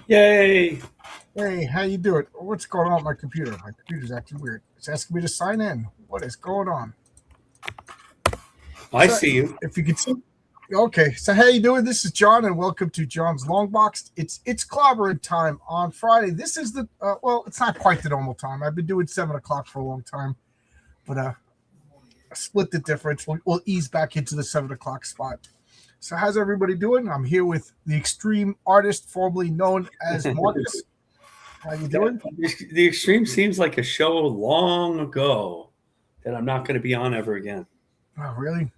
Yay! Hey, how you doing? What's going on with my computer? My computer's acting weird. It's asking me to sign in. What is going on? I So, see you. if you could see, okay. So, how you doing? This is John, and welcome to John's Long Box. It's clobbering time on Friday. This is the well, it's not quite the normal time. I've been doing 7 o'clock for a long time, but I split the difference. We'll ease back into the 7 o'clock spot. So, how's everybody doing? I'm here with the extreme artist, formerly known as Marcus. How you doing? The Extreme seems like a show long ago that I'm not going to be on ever again. Oh, really?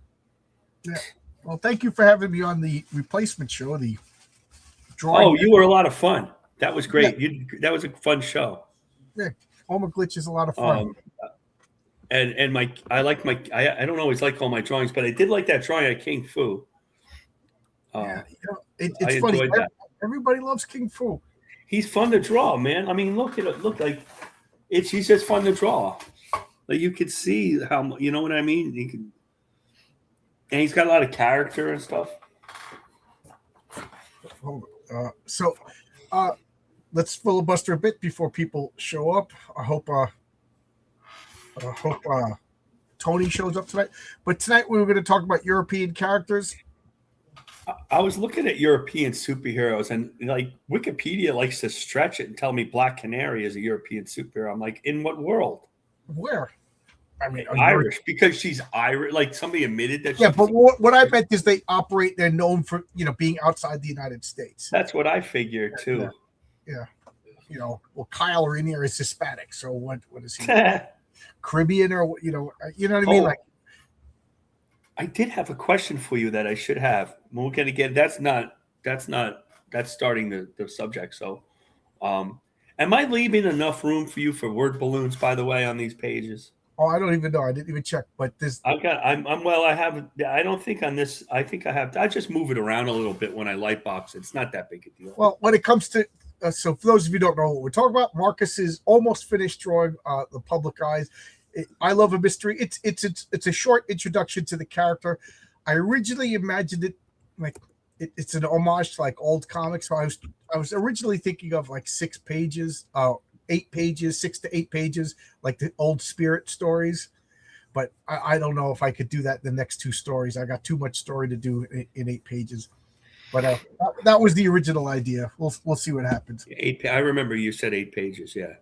Yeah. Well, thank you for having me on the replacement show, the Oh, drawing. you were a lot of fun. That was Yeah, great. That was a fun show. yeah. Home Glitch is a lot of fun. Um, and I don't always like all my drawings, but I did like that drawing of King Fu. Yeah, Uh, I it's funny. enjoyed that. Everybody loves King Fu. He's fun to draw, man. I mean, look at it. Look like he's just fun to draw. Like you could see how you know what I mean. And he's got a lot of character and stuff. So, uh, let's filibuster a bit before people show up. I hope Tony shows up tonight. But tonight we were going to talk about European characters. I was looking at European superheroes, and like Wikipedia likes to stretch it and tell me Black Canary is a European superhero. I'm like, in what world? Where? I mean, Irish, because she's Irish. Like somebody admitted that. Yeah, but what I meant is they operate. They're known for being outside the United States. That's what I figured too. Yeah. Well, Kyle Rainier is Hispanic, so what is he? Caribbean or you know what I mean? Oh, Like, I did have a question for you that I should have. We're gonna get that's starting the subject. So, am I leaving enough room for you for word balloons? By the way, on these pages. oh, I don't even know. I didn't even check. But this, I'm well. I have. I don't think on this. I think I have. I just move it around a little bit when I light box. It's not that big a deal. well, when it comes to so for those of you who don't know what we're talking about, Marcus is almost finished drawing the Public Eyes. I Love a Mystery. It's a short introduction to the character. I originally imagined it like it's an homage to like old comics. So I was originally thinking of like 6 pages, 8 pages, 6 to 8 pages, like the old Spirit stories. But I don't know if I could do that in the next 2 stories. I got too much story to do in 8 pages. But that was the original idea. We'll see what happens. I remember you said 8 pages. Yeah,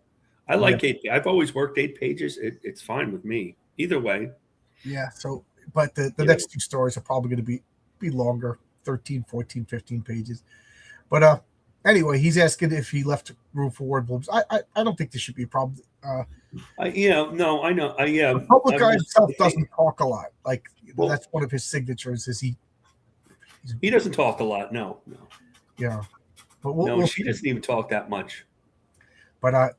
I Yeah. like 8. I've always worked 8 pages. It's fine with me. Either way. Yeah. So, but the Yeah. next 2 stories are probably going to be longer, 13, 14, 15 pages. But anyway, he's asking if he left room for word balloons. I don't think this should be a problem. No, I know. The Public Eye himself doesn't talk a lot. Like Well, that's one of his signatures. Is he doesn't talk a lot. No. yeah. But No, she doesn't even talk that much. But I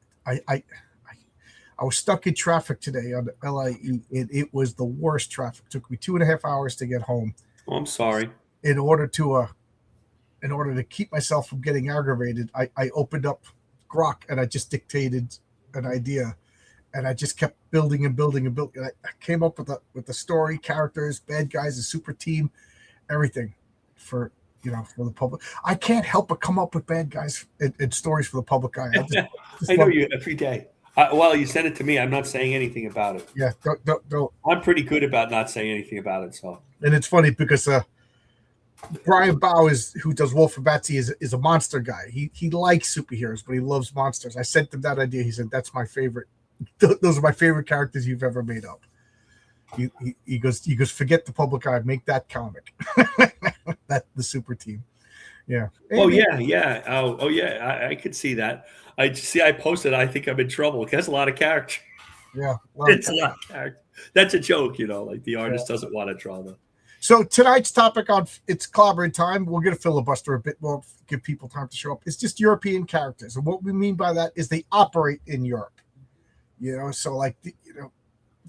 was stuck in traffic today on the LIE. It was the worst traffic. It took me 2.5 hours to get home. Oh, I'm sorry. In order to keep myself from getting aggravated, I opened up Grok and I just dictated an idea, and I just kept building and building and building. I came up with the story, characters, bad guys, a super team, everything for the public. I can't help but come up with bad guys and stories for the Public Eye. I know you every day. Well, you sent it to me. I'm not saying anything about it. Yeah, don't. I'm pretty good about not saying anything about it. So, And it's funny because Brian Bow who does Wolf and Batsy is a monster guy. He likes superheroes, but he loves monsters. I sent him that idea. He said, "That's my favorite. Those are my favorite characters you've ever made up." He goes, forget the Public Eye, make that comic. That the super team. Yeah. oh yeah. Oh yeah. I could see that. I posted. I think I'm in trouble. That's a lot of character. Yeah. It's a lot of character. That's a joke, like the artist doesn't want to draw them. So tonight's topic on it's clobbering time. We're going to filibuster a bit more, give people time to show up. It's just European characters, and what we mean by that is they operate in Europe. So like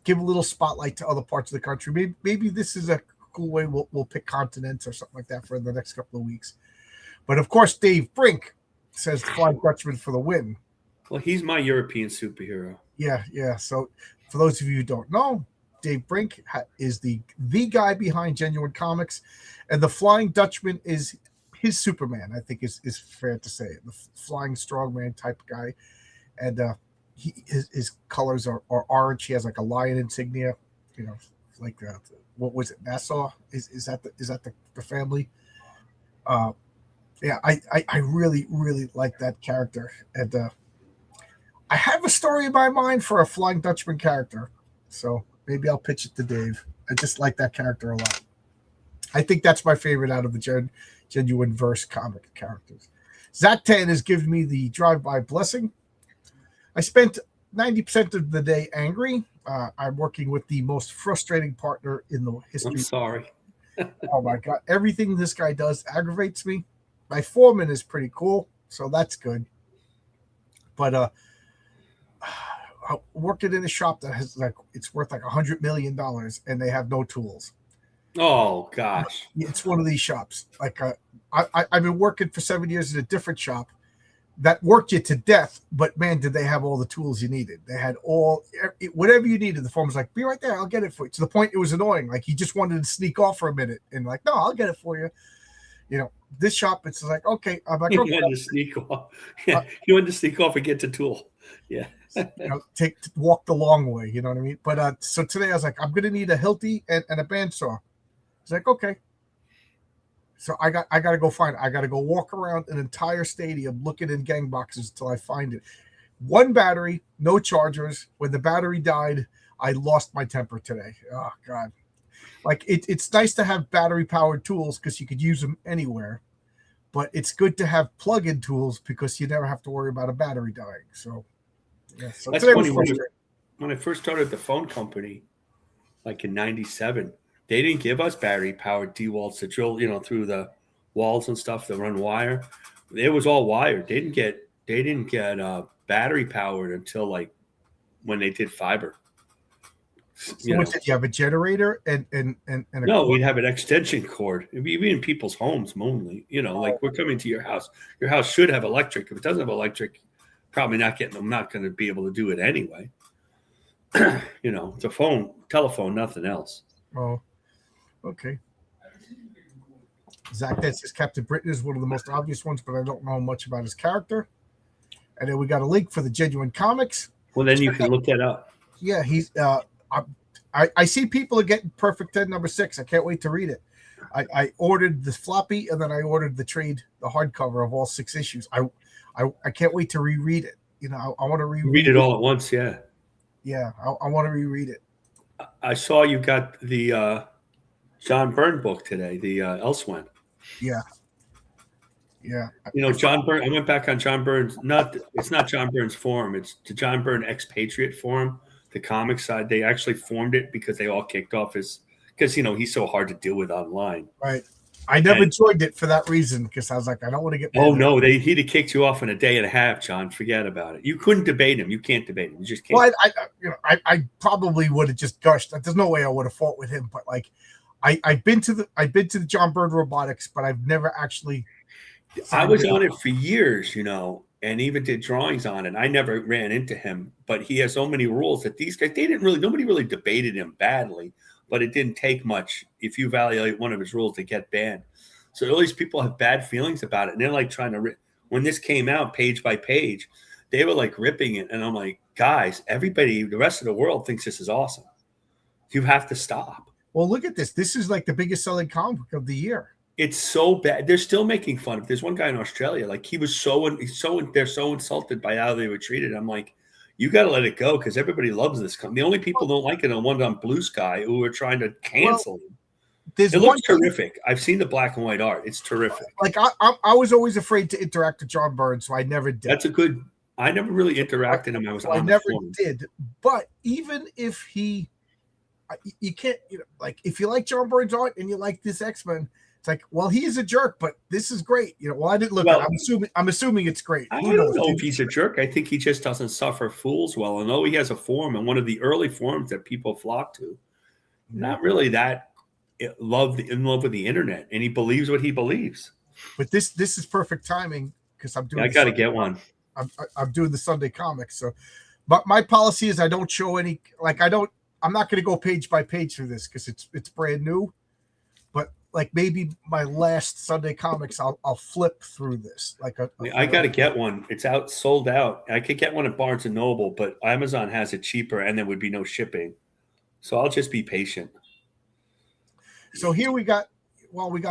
give a little spotlight to other parts of the country. Maybe this is a cool way we'll pick continents or something like that for the next couple of weeks. But of course, Dave Brink says Flying Dutchman for the win. Well, he's my European superhero. Yeah. So for those of you who don't know, Dave Brink is the guy behind Genuine Comics, and the Flying Dutchman is his Superman, I think is fair to say. The flying strongman type guy, and his colors are orange. He has like a lion insignia, like what was it, Nassau? Is that the family? Yeah, I really like that character, and I have a story in my mind for a Flying Dutchman character, so maybe I'll pitch it to Dave. I just like that character a lot. I think that's my favorite out of the genuine verse comic characters. Zach Tan has given me the drive-by blessing. I spent 90% of the day angry. I'm working with the most frustrating partner in the history. I'm sorry. Oh my God. Everything this guy does aggravates me. My foreman is pretty cool, so that's good. But working in a shop that has it's worth like $100 million and they have no tools. Oh gosh. It's one of these shops. Like I've been working for 7 years in a different shop that worked you to death, but man, did they have all the tools you needed. They had whatever you needed. The foreman was like, be right there, I'll get it for you. To the point it was annoying. Like he just wanted to sneak off for a minute and like, no, I'll get it for you. This shop, it's like, okay. I'm like, okay. You wanted to sneak off. Yeah, you wanted to sneak off and get the tool. Yeah. Walk the long way, you know what I mean? But so today I was like, I'm gonna need a Hilti and a bandsaw. He's like, okay. So I got to go find it. I got to go walk around an entire stadium looking in gang boxes until I find it. One battery, no chargers. When the battery died, I lost my temper today. Oh God. Like it's nice to have battery powered tools because you could use them anywhere, but it's good to have plug-in tools because you never have to worry about a battery dying. So yeah. So that's funny. When I first started the phone company, like in '97, they didn't give us battery powered D-walls to drill, through the walls and stuff that run wire. It was all wired. They didn't get battery powered until like when they did fiber. So what, did you have a generator and a no, we'd have an extension cord. It'd be in people's homes mainly. Like we're coming to your house. Your house should have electric. If it doesn't have electric, probably not going to be able to do it anyway. It's a telephone, nothing else. Oh, okay. Zach, that says Captain Britain is one of the most obvious ones, but I don't know much about his character. And then we got a link for the Genuine Comics. Well, then you can look that up. Yeah, he's. I see people are getting Perfect 10 #6. I can't wait to read it. I ordered the floppy and then I ordered the hardcover of all 6 issues. I can't wait to reread it. I want to reread it all at once. Yeah. Yeah, I want to reread it. I saw you got the John Byrne book today, the Elsewhere. Yeah. Yeah. John Byrne. I went back on John Byrne's. It's not John Byrne's forum. It's the John Byrne Expatriate Forum. The comic side, they actually formed it because they all kicked off because he's so hard to deal with online. Right. I never joined it for that reason because I was like, I don't want to get. Oh no, he'd have kicked you off in a day and a half, John. Forget about it. You couldn't debate him. You can't debate him. You just can't. Well, I probably would have just gushed. There's no way I would have fought with him. But like, I've been to the John Byrne Robotics, but I've never actually. I was on it for years, and even did drawings on it. I never ran into him, but he has so many rules that these guys, nobody really debated him badly, but it didn't take much if you violate one of his rules to get banned. So all these people have bad feelings about it. And they're like trying to when this came out page by page, they were like ripping it. And I'm like, guys, everybody, the rest of the world thinks this is awesome. You have to stop. Well, look at this. This is like the biggest selling comic book of the year. It's so bad. They're still making fun of. There's one guy in Australia, like they're so insulted by how they were treated. I'm like, you got to let it go because everybody loves this. The only people who don't like it are ones on Blue Sky who are trying to cancel him. It looks terrific. I've seen the black and white art. It's terrific. Like I was always afraid to interact with John Byrne, so I never did. I never really interacted with him. I never did. But even if you can't, like if you like John Byrne's art and you like this X-Men. It's like, well, he is a jerk, but this is great. I didn't look at it. I'm assuming it's great. I don't know if he's a jerk. I think he just doesn't suffer fools well. And though he has a forum and one of the early forums that people flock to, not really that in love with the internet. And he believes what he believes. But this is perfect timing because I'm doing. I got to get one. I'm doing the Sunday comics. So, but my policy is I don't show any. Like I'm not going to go page by page through this because it's brand new. But like maybe my last Sunday comics, I'll flip through this like I got to get one. It's out, sold out. I could get one at Barnes and Noble, but Amazon has it cheaper, and there would be no shipping. So I'll just be patient. So here we got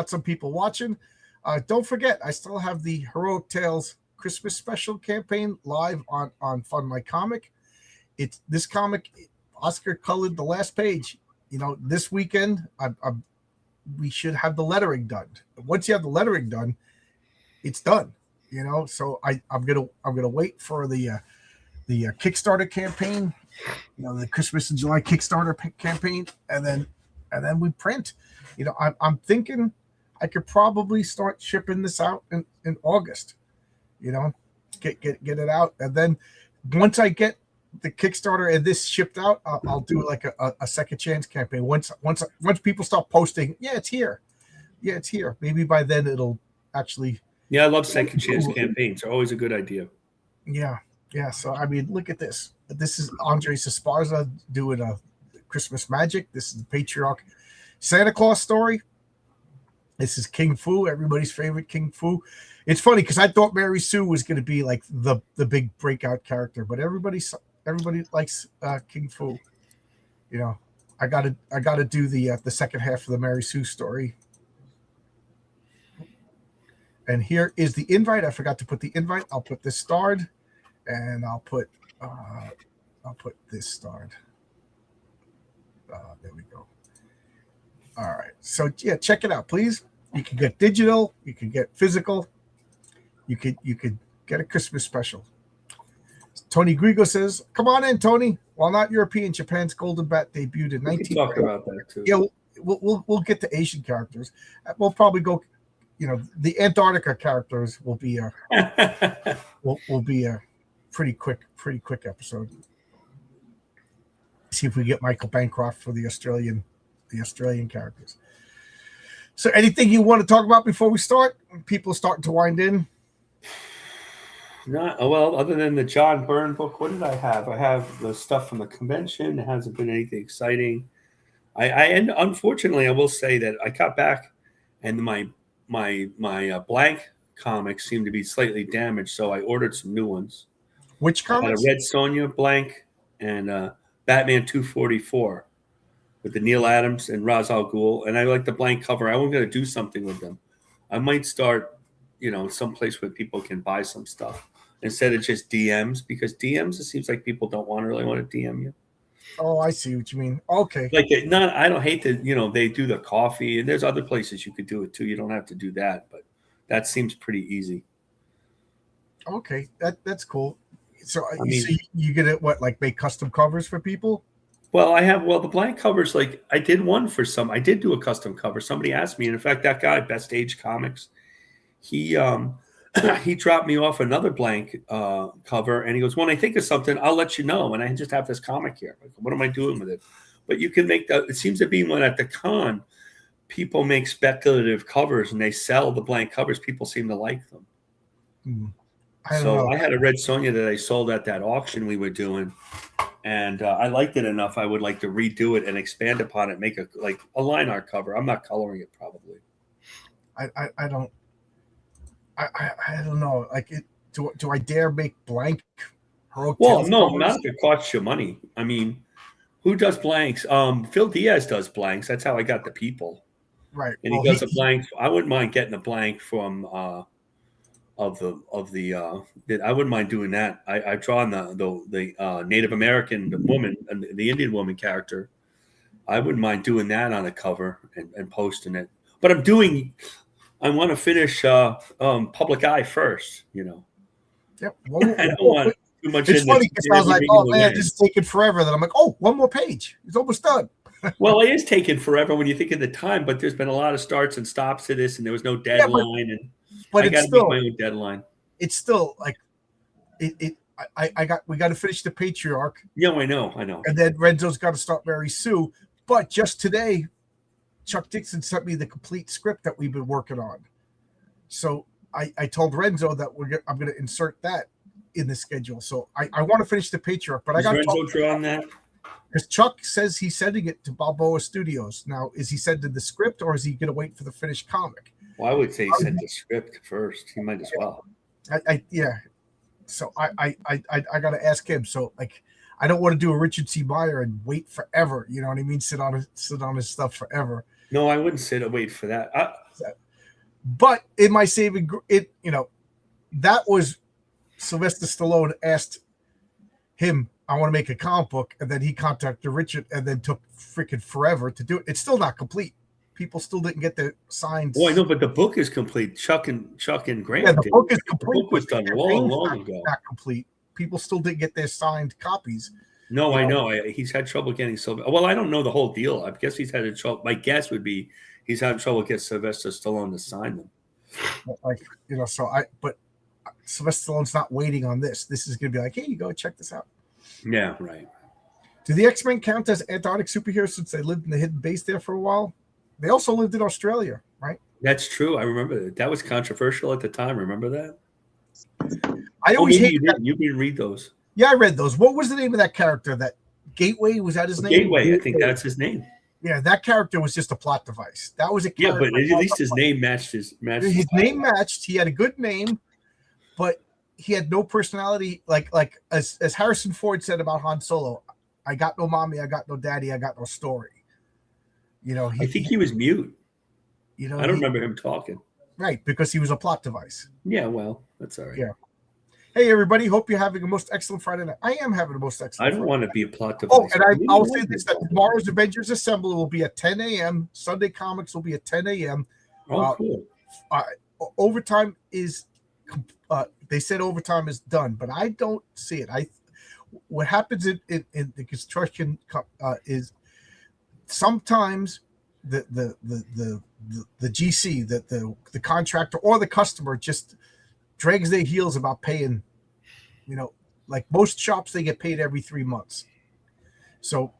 some people watching. Don't forget, I still have the Heroic Tales Christmas special campaign live on Fund My Comic. It's this comic, Oscar colored the last page. This weekend we should have the lettering done. Once you have the lettering done, it's done. So I'm gonna wait for the Kickstarter campaign, the Christmas in July Kickstarter campaign, and then we print. I'm thinking I could probably start shipping this out in August. Get it out, and then once I get the Kickstarter and this shipped out, I'll do like a second chance campaign. Once people start posting, it's here. Maybe by then it'll actually. Yeah, I love second chance campaigns. They're always a good idea. Yeah. So I mean, look at this. This is Andre Esparza doing a Christmas Magic. This is the Patriarch Santa Claus story. This is King Fu, everybody's favorite King Fu. It's funny because I thought Mary Sue was going to be like the big breakout character, but everybody likes King Fu. I gotta do the second half of the Mary Sue story. And here is the invite. I forgot to put the invite. I'll put this starred, and I'll put this starred. There we go. All right. So yeah, check it out, please. You can get digital. You can get physical. You could get a Christmas special. Tony Grigo says, "Come on in, Tony." While not European, Japan's Golden Bat debuted in 19. Talk about that too. Yeah, we'll get to Asian characters. We'll probably go. The Antarctica characters will be a pretty quick episode. See if we get Michael Bancroft for the Australian characters. So, anything you want to talk about before we start? People starting to wind in. Not well, other than the John Byrne book. What did I have? I have the stuff from the convention. It hasn't been anything exciting. And unfortunately, I will say that I got back, and my blank comics seem to be slightly damaged, so I ordered some new ones. Which comics? I had a Red Sonja blank and Batman 244 with the Neil Adams and Ra's al Ghul, and I like the blank cover. I'm going to do something with them. I might start, someplace where people can buy some stuff instead of just DMs, because DMs, it seems like people don't really want to DM you. Oh, I see what you mean. Okay. I don't hate that, they do the coffee, and there's other places you could do it too. You don't have to do that, but that seems pretty easy. Okay. That's cool. So, you get it, make custom covers for people? Well, the blank covers, I did one for I did do a custom cover. Somebody asked me, and in fact, that guy, Best Age Comics, he dropped me off another blank cover, and he goes, when I think of something, I'll let you know. And I just have this comic here. What am I doing with it? But you can make that. It seems to be when at the con, people make speculative covers and they sell the blank covers. People seem to like them. I had a Red Sonja that I sold at that auction we were doing, and I liked it enough. I would like to redo it and expand upon it, make a line art cover. I'm not coloring it, probably. I don't know. Do I dare make blank? Well, no, not if it costs you money. I mean, who does blanks? Phil Diaz does blanks. That's how I got the people. Right. And he does a blank. I wouldn't mind getting a blank from I wouldn't mind doing that. I've drawn the Native American woman and the Indian woman character. I wouldn't mind doing that on a cover and posting it. But I want to finish Public Eye first, Yep. I don't want too much. It's funny because I was like, oh man, this is taking forever. Then I'm like, oh, one more page. It's almost done. Well, it is taking forever when you think of the time, but there's been a lot of starts and stops to this, and there was no deadline. But I got to make my own deadline. It's still we got to finish the Patriarch. Yeah, I know. And then Renzo's got to start Mary Sue. But just today, Chuck Dixon sent me the complete script that we've been working on. So I told Renzo that I'm going to insert that in the schedule. So I want to finish the Patriarch, but I got Renzo drawn that. Because Chuck says he's sending it to Balboa Studios. Now, is he sending the script or is he going to wait for the finished comic? Well, I would say send the script first. He might as well. Yeah. So I got to ask him. So like, I don't want to do a Richard C. Meyer and wait forever. You know what I mean? Sit on his stuff forever. No, I wouldn't sit and wait for that. But in my saving it, that was Sylvester Stallone asked him, I want to make a comic book, and then he contacted Richard, and then took freaking forever to do it. It's still not complete. People still didn't get their signed. Oh, I know, but the book is complete. Chuck and Grant. Yeah, the book is complete. The book was done long ago. Not complete. People still didn't get their signed copies. No, I know. He's had trouble getting Sylvester. Well, I don't know the whole deal. I guess he's had trouble. My guess would be he's had trouble getting Sylvester Stallone to sign them. But Sylvester Stallone's not waiting on this. This is going to be like, hey, you go check this out. Yeah, right. Do the X-Men count as Antarctic superheroes since they lived in the hidden base there for a while? They also lived in Australia, right? That's true. I remember that. That was controversial at the time. Remember that? I always hated that. You didn't read those. Yeah, I read those. What was the name of that character? That Gateway? Was that his name? Gateway. I think that's his name. Yeah, that character was just a plot device. That was a character. Yeah, but at least his name matched his name matched. He had a good name, but he had no personality. Like as Harrison Ford said about Han Solo, I got no mommy, I got no daddy, I got no story. I think he was mute. I don't remember him talking. Right, because he was a plot device. Yeah, well, that's all right. Yeah. Hey, everybody. Hope you're having a most excellent Friday night. I am having a most excellent I don't want to be a plot device. Oh, and I'll say this, that tomorrow's Avengers Assemble will be at 10 a.m. Sunday Comics will be at 10 a.m. Oh, cool. Overtime is, they said overtime is done, but I don't see it. What happens in the construction is sometimes the GC, the contractor or the customer just drags their heels about paying. Like most shops, they get paid every 3 months. So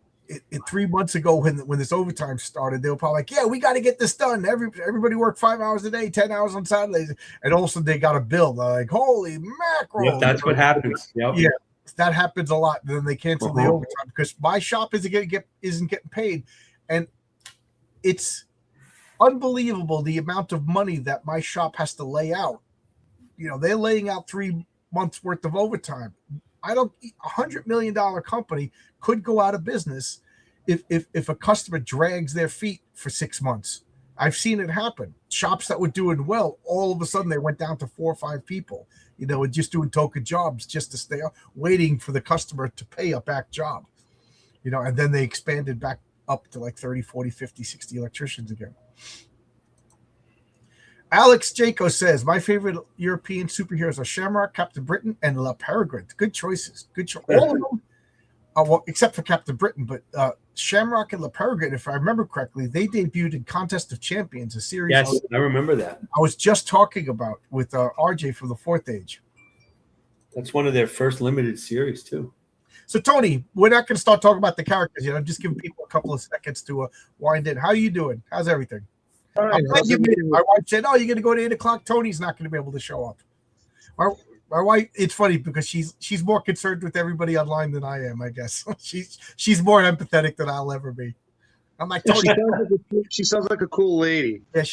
3 months ago, when this overtime started, they were probably like, yeah, we got to get this done. Everybody worked 5 hours a day, 10 hours on Saturdays. And all of a sudden they got a bill. They're like, holy mackerel. Yep, that's what happens. Yep. Yeah, that happens a lot. Then they cancel the overtime because my shop isn't getting paid. And it's unbelievable the amount of money that my shop has to lay out. They're laying out 3 months worth of overtime. $100 million company could go out of business if a customer drags their feet for 6 months. I've seen it happen. Shops that were doing well, all of a sudden they went down to 4 or 5 people, and just doing token jobs just to stay up, waiting for the customer to pay a back job, and then they expanded back up to like 30, 40, 50, 60 electricians again. Alex Jaco says, my favorite European superheroes are Shamrock, Captain Britain, and La Peregrine. Good choices. All of them, well, except for Captain Britain, but Shamrock and La Peregrine, if I remember correctly, they debuted in Contest of Champions, a series. Yes, I remember that. I was just talking about with RJ from the Fourth Age. That's one of their first limited series, too. So, Tony, we're not going to start talking about the characters yet. I'm just giving people a couple of seconds to wind in. How are you doing? How's everything? All right, my wife said, "Oh, you're going to go to 8 o'clock." Tony's not going to be able to show up. My wife. It's funny because she's more concerned with everybody online than I am. I guess she's more empathetic than I'll ever be. I'm like, Tony. She sounds like a cool lady. Yeah,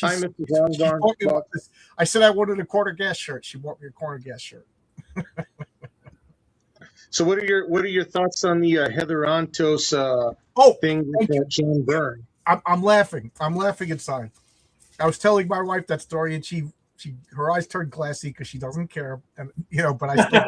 I said I wanted a quarter gas shirt. She bought me a quarter gas shirt. So, what are your thoughts on the Heather Antos thing with John Byrne? I'm laughing. I'm laughing inside. I was telling my wife that story, and she her eyes turned glassy because she doesn't care, and but I still.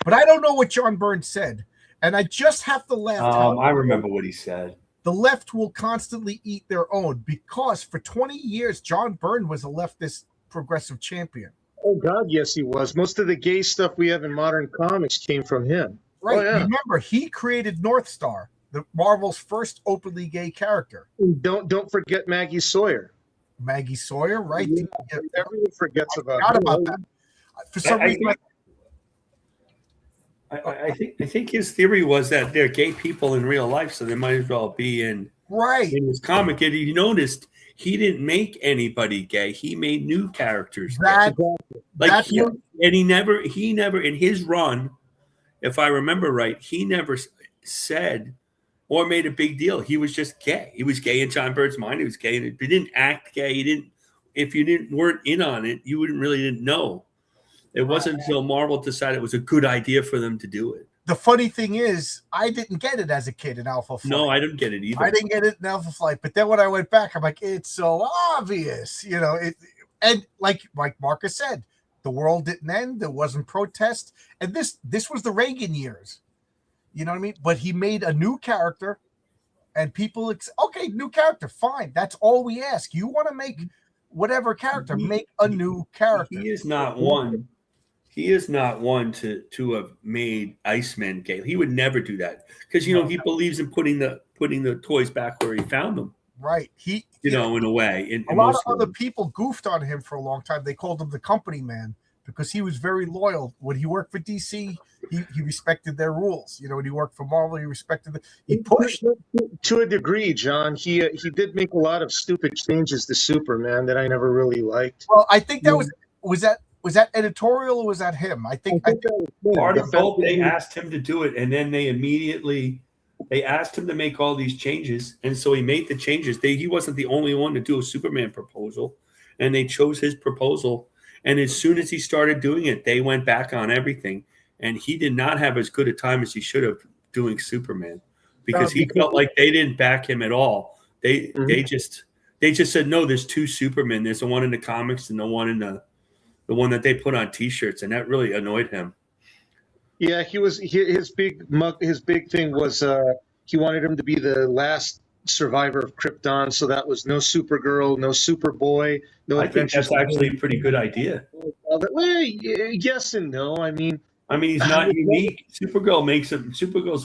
But I don't know what John Byrne said, and I just have to laugh. I remember what he said. The left will constantly eat their own because for 20 years, John Byrne was a leftist progressive champion. Oh God, yes, he was. Most of the gay stuff we have in modern comics came from him. Right. Oh, yeah. Remember, he created North Star, the Marvel's first openly gay character. Don't forget Maggie Sawyer. Maggie Sawyer, right? Yeah, everyone forgets about that. For some reason, I think his theory was that they're gay people in real life, so they might as well be in his comic. And you noticed he didn't make anybody gay; he made new characters. He never in his run, if I remember right, he never said or made a big deal. He was just gay. He was gay in John Byrd's mind. He was gay. He didn't act gay. He didn't. If you weren't in on it, you didn't know. It wasn't until Marvel decided it was a good idea for them to do it. The funny thing is, I didn't get it as a kid in Alpha Flight. No, I didn't get it either. I didn't get it in Alpha Flight. But then when I went back, I'm like, it's so obvious, you know. And like Marcus said, the world didn't end. There wasn't protest. And this was the Reagan years. You know what I mean? But he made a new character, and people, okay, new character, fine. That's all we ask. You want to make whatever character, make a new character. He is not one. He is not one to have made Iceman gay. He would never do that because he believes in putting the toys back where he found them. Right. He in a way. A lot of other people goofed on him for a long time. They called him the company man because he was very loyal. When he worked for DC, he respected their rules. You know, when he worked for Marvel, he respected he pushed to a degree, John. He did make a lot of stupid changes to Superman that I never really liked. Well, I think that was that editorial or was that him? I think part of both. They asked him to do it, and then they asked him to make all these changes, and so he made the changes. He wasn't the only one to do a Superman proposal, and they chose his proposal. And as soon as he started doing it, they went back on everything, and he did not have as good a time as he should have doing Superman because he felt like they didn't back him at all. They just said no. There's two Supermen. There's the one in the comics and the one in the one that they put on T-shirts, and that really annoyed him. Yeah, his big thing was he wanted him to be the last survivor of Krypton, so that was no Supergirl, no Superboy, no. I think that's actually a pretty good idea. Well, yes and no. I mean, he's not unique. Supergirl makes him. Supergirl's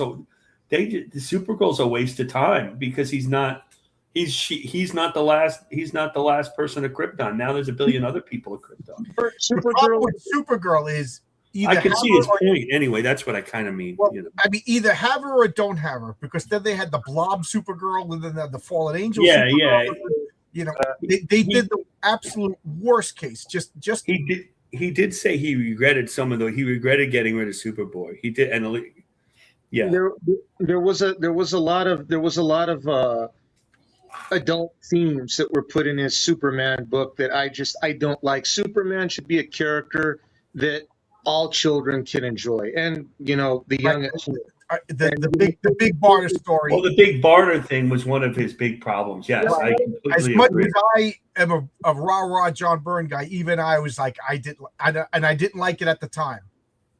a waste of time because he's not the last person at Krypton. Now there's a billion other people at Krypton. Supergirl is I can see his point anyway. That's what I kind of mean. Well, I mean, either have her or don't have her, because then they had the Blob Supergirl and then the Fallen Angel. Yeah, Supergirl. You know, they did the absolute worst case. Just he did say he regretted he regretted getting rid of Superboy. He did, and yeah, there was a lot of adult themes that were put in his Superman book that I don't like. Superman should be a character that all children can enjoy, and the young. The big barter story. Well, the big barter thing was one of his big problems. Yes, I completely as much agree. as I am a rah John Byrne guy, even I was like I didn't like it at the time.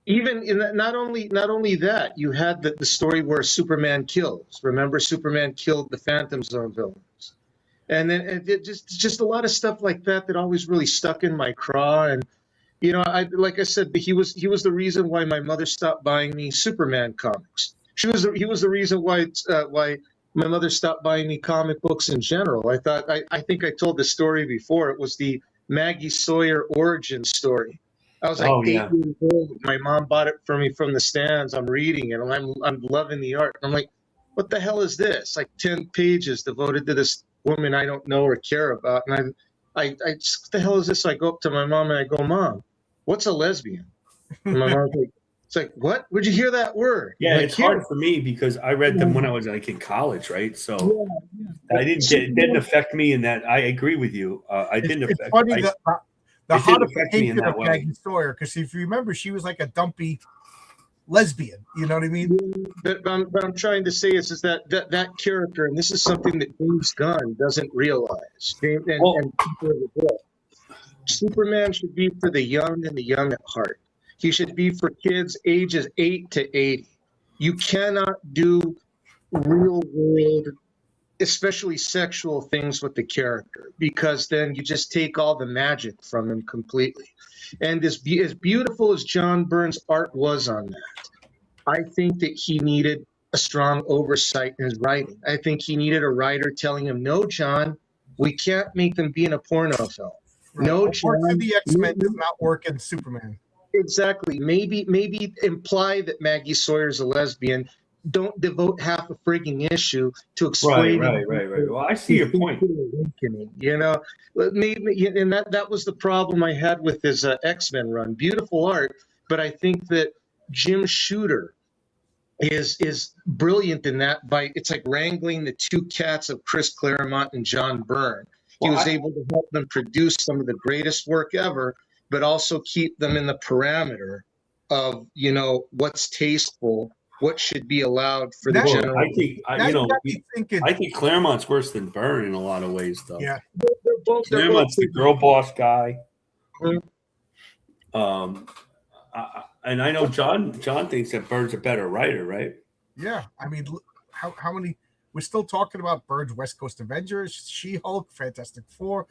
Even in that, not only that, you had the story where Superman kills. Remember, Superman killed the Phantom Zone villains, and then just a lot of stuff like that always really stuck in my craw. And like I said, he was the reason why my mother stopped buying me Superman comics. He was the reason why my mother stopped buying me comic books in general. I think I told the story before. It was the Maggie Sawyer origin story. I was like 8 years old. My mom bought it for me from the stands. I'm reading it, and I'm loving the art. I'm like, what the hell is this? Like 10 pages devoted to this woman I don't know or care about. And I what the hell is this? I go up to my mom and I go, Mom, what's a lesbian? And my mom's like, it's like, what? Where'd you hear that word? Yeah, like, it's hard for me because I read them when I was in college, right? So it didn't affect me in that. I agree with you. I didn't affect. It's funny the hottification of way. Maggie Sawyer, because if you remember, she was like a dumpy lesbian. You know what I mean? But I'm trying to say is that character, and this is something that James Gunn doesn't realize. Superman should be for the young and the young at heart. He should be for kids ages 8 to 80. You cannot do real world, especially sexual things with the character, because then you just take all the magic from him completely. And as beautiful as John Byrne's art was on that, I think that he needed a strong oversight in his writing. I think he needed a writer telling him, no, John, we can't make them be in a porno film. Right. No, John, works in the X-Men does not work in Superman. Exactly. Maybe imply that Maggie Sawyer's a lesbian. Don't devote half a frigging issue to explaining. Right. Well, I see your point. Maybe, and that was the problem I had with his X-Men run. Beautiful art, but I think that Jim Shooter is brilliant in that. By it's like wrangling the two cats of Chris Claremont and John Byrne. He Well, was able to help them produce some of the greatest work ever, but also keep them in the parameter of what's tasteful, what should be allowed for the Well, general. I think Now you got me thinking. I think Claremont's worse than Byrne in a lot of ways, though. Yeah, They're both Claremont's the girl boss guy. Mhm. And I know John thinks that Byrne's a better writer, right? yeah. I mean, how many? We're still talking about Byrne's West Coast Avengers, She-Hulk, Fantastic Four.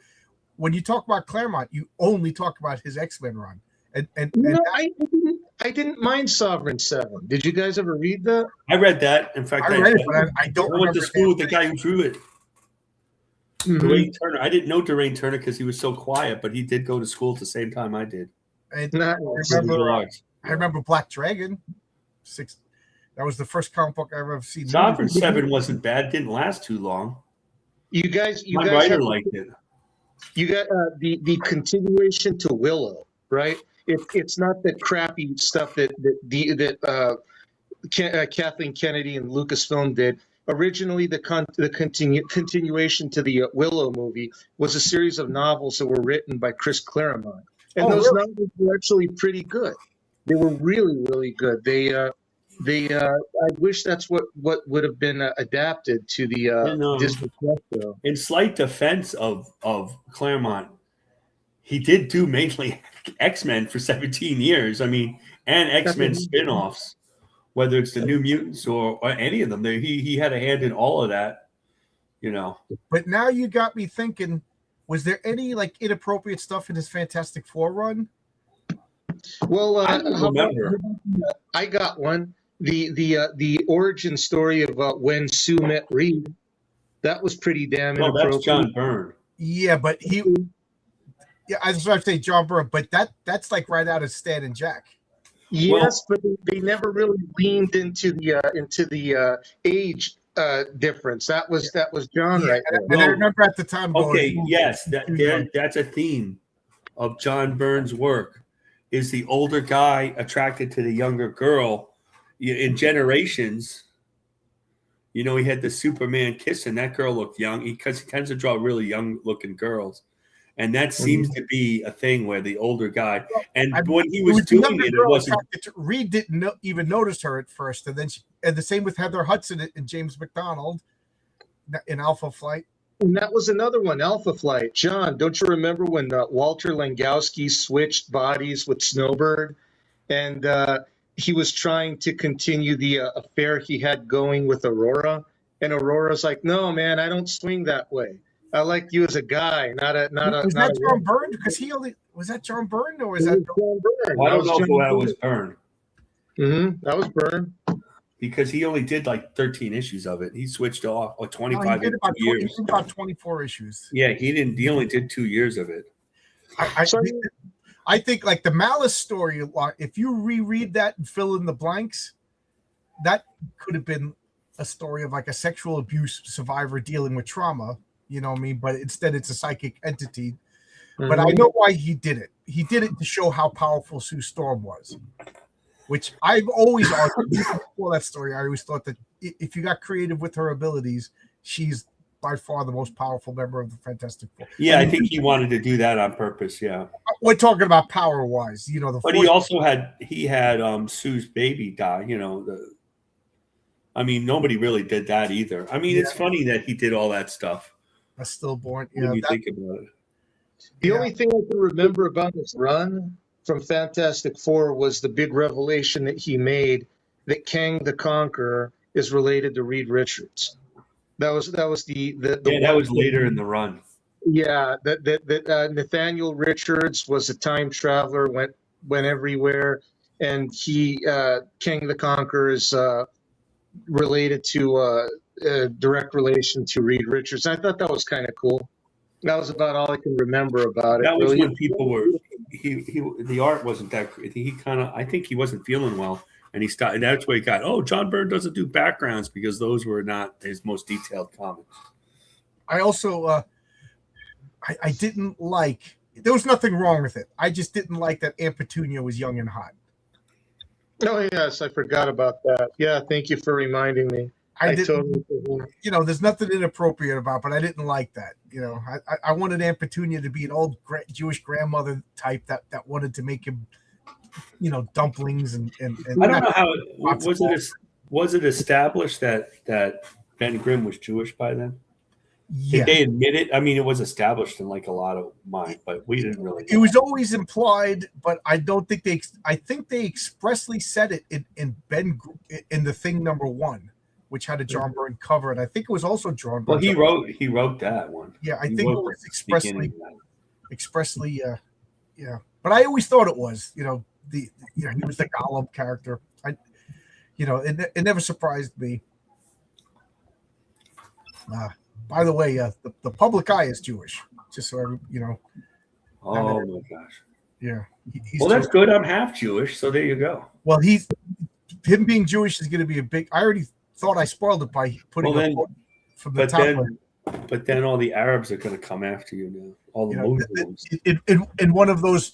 When you talk about Claremont, you only talk about his X-Men run. And I didn't mind Sovereign Seven. Did you guys ever read that? I read that. In fact, I read it, but I don't I went remember to school with the guy who drew it. Mhm. Dwayne Turner. I didn't know Dwayne Turner because he was so quiet, but he did go to school at the same time I did. And Not- I remember Black Dragon. That was the first comic book I ever seen. Sovereign 7 wasn't bad. Didn't last too long. You guys My writer have, liked it. you got the continuation to Willow, right? It's not the crappy stuff that Kathleen Kennedy and Lucasfilm did. Originally, the continuation to the Willow movie was a series of novels that were written by Chris Claremont, and those novels were actually pretty good. They were really, really good. I wish that's what would have been adapted to the Disney Plus show. In slight defense of Claremont, he did do mainly X-Men for 17 years. I mean, and X-Men spin-offs, whether it's the New Mutants or any of them. He had a hand in all of that, But now you got me thinking, was there any like inappropriate stuff in his Fantastic Four run? Well, I don't remember. I got one. The origin story of when Sue met Reed. That was pretty damn No, inappropriate. that's John Byrne. Yeah, but I was about to say John Byrne, but that's like right out of Stan and Jack. Yes, but they never really leaned into the age difference. That was John right there. And I remember at the time. Okay, yes, that's a theme of John Byrne's work. Is the older guy attracted to the younger girl? In Generations, he had the Superman kiss, and that girl looked young because he tends to draw really young-looking girls, and that seems to be a thing where the older guy. And when he was doing it, it wasn't. Reed didn't even notice her at first, and then and the same with Heather Hudson and James McDonald in Alpha Flight. And that was another one, Alpha Flight. John, don't you remember when Walter Langowski switched bodies with Snowbird, and he was trying to continue the affair he had going with Aurora, and Aurora's like, "No, man, I don't swing that way. I like you as a guy, not a." Was that John Byrne? Because was that John Byrne or was that John Byrne? I don't know if that was Byrne. That was Byrne. Because he only did like 13 issues of it. He switched off 25 he did years. He did about 24 issues. Yeah, he only did 2 years of it. I think like the Malice story, if you reread that and fill in the blanks, that could have been a story of like a sexual abuse survivor dealing with trauma, you know what I mean? But instead it's a psychic entity. But I know why he did it. He did it to show how powerful Sue Storm was, which I've always argued before that story. I always thought that if you got creative with her abilities, she's by far the most powerful member of the Fantastic Four. Yeah, I think he wanted to do that on purpose. Yeah, we're talking about power wise, But he also had Sue's baby die. I mean, nobody really did that either. I mean, it's funny that he did all that stuff. A stillborn. When you think about it. The only thing I can remember about his run from Fantastic Four was the big revelation that he made that Kang the Conqueror is related to Reed Richards. That was the that was later in the run. Yeah, that Nathaniel Richards was a time traveler, went everywhere, and he King the Conqueror is related to a direct relation to Reed Richards. I thought that was kind of cool. That was about all I can remember about it. That was when people were the art wasn't that great. I think he wasn't feeling well, and he started. And that's where he got. Oh, John Byrne doesn't do backgrounds because those were not his most detailed comics. I also I didn't like. There was nothing wrong with it. I just didn't like that Aunt Petunia was young and hot. Oh yes, I forgot about that. Yeah, thank you for reminding me. I I didn't, totally forgot. there's nothing inappropriate about, but I didn't like that. I wanted Aunt Petunia to be an old Jewish grandmother type that wanted to make him, dumplings and I don't know how lots of was it established that Ben Grimm was Jewish by then? Did yeah. they admit it? I mean, it was established in like a lot of mine, but we didn't really. It was always implied, but I don't think they. I think they expressly said it in the Thing #1, which had a John Byrne cover, and I think it was also drawn by. Well, he wrote that one. Yeah, I He think it wrote was the beginning of that. expressly. Yeah, but I always thought it was. He was the Gollum character. It never surprised me. By the way, the public eye is Jewish. Just so Oh my gosh. Yeah. Well, that's good. I'm half Jewish, so there you go. Well, him being Jewish is going to be a big. I already thought I spoiled it by putting Well, a then, quote from the top. but then all the Arabs are going to come after you now. All the Muslims. In one of those,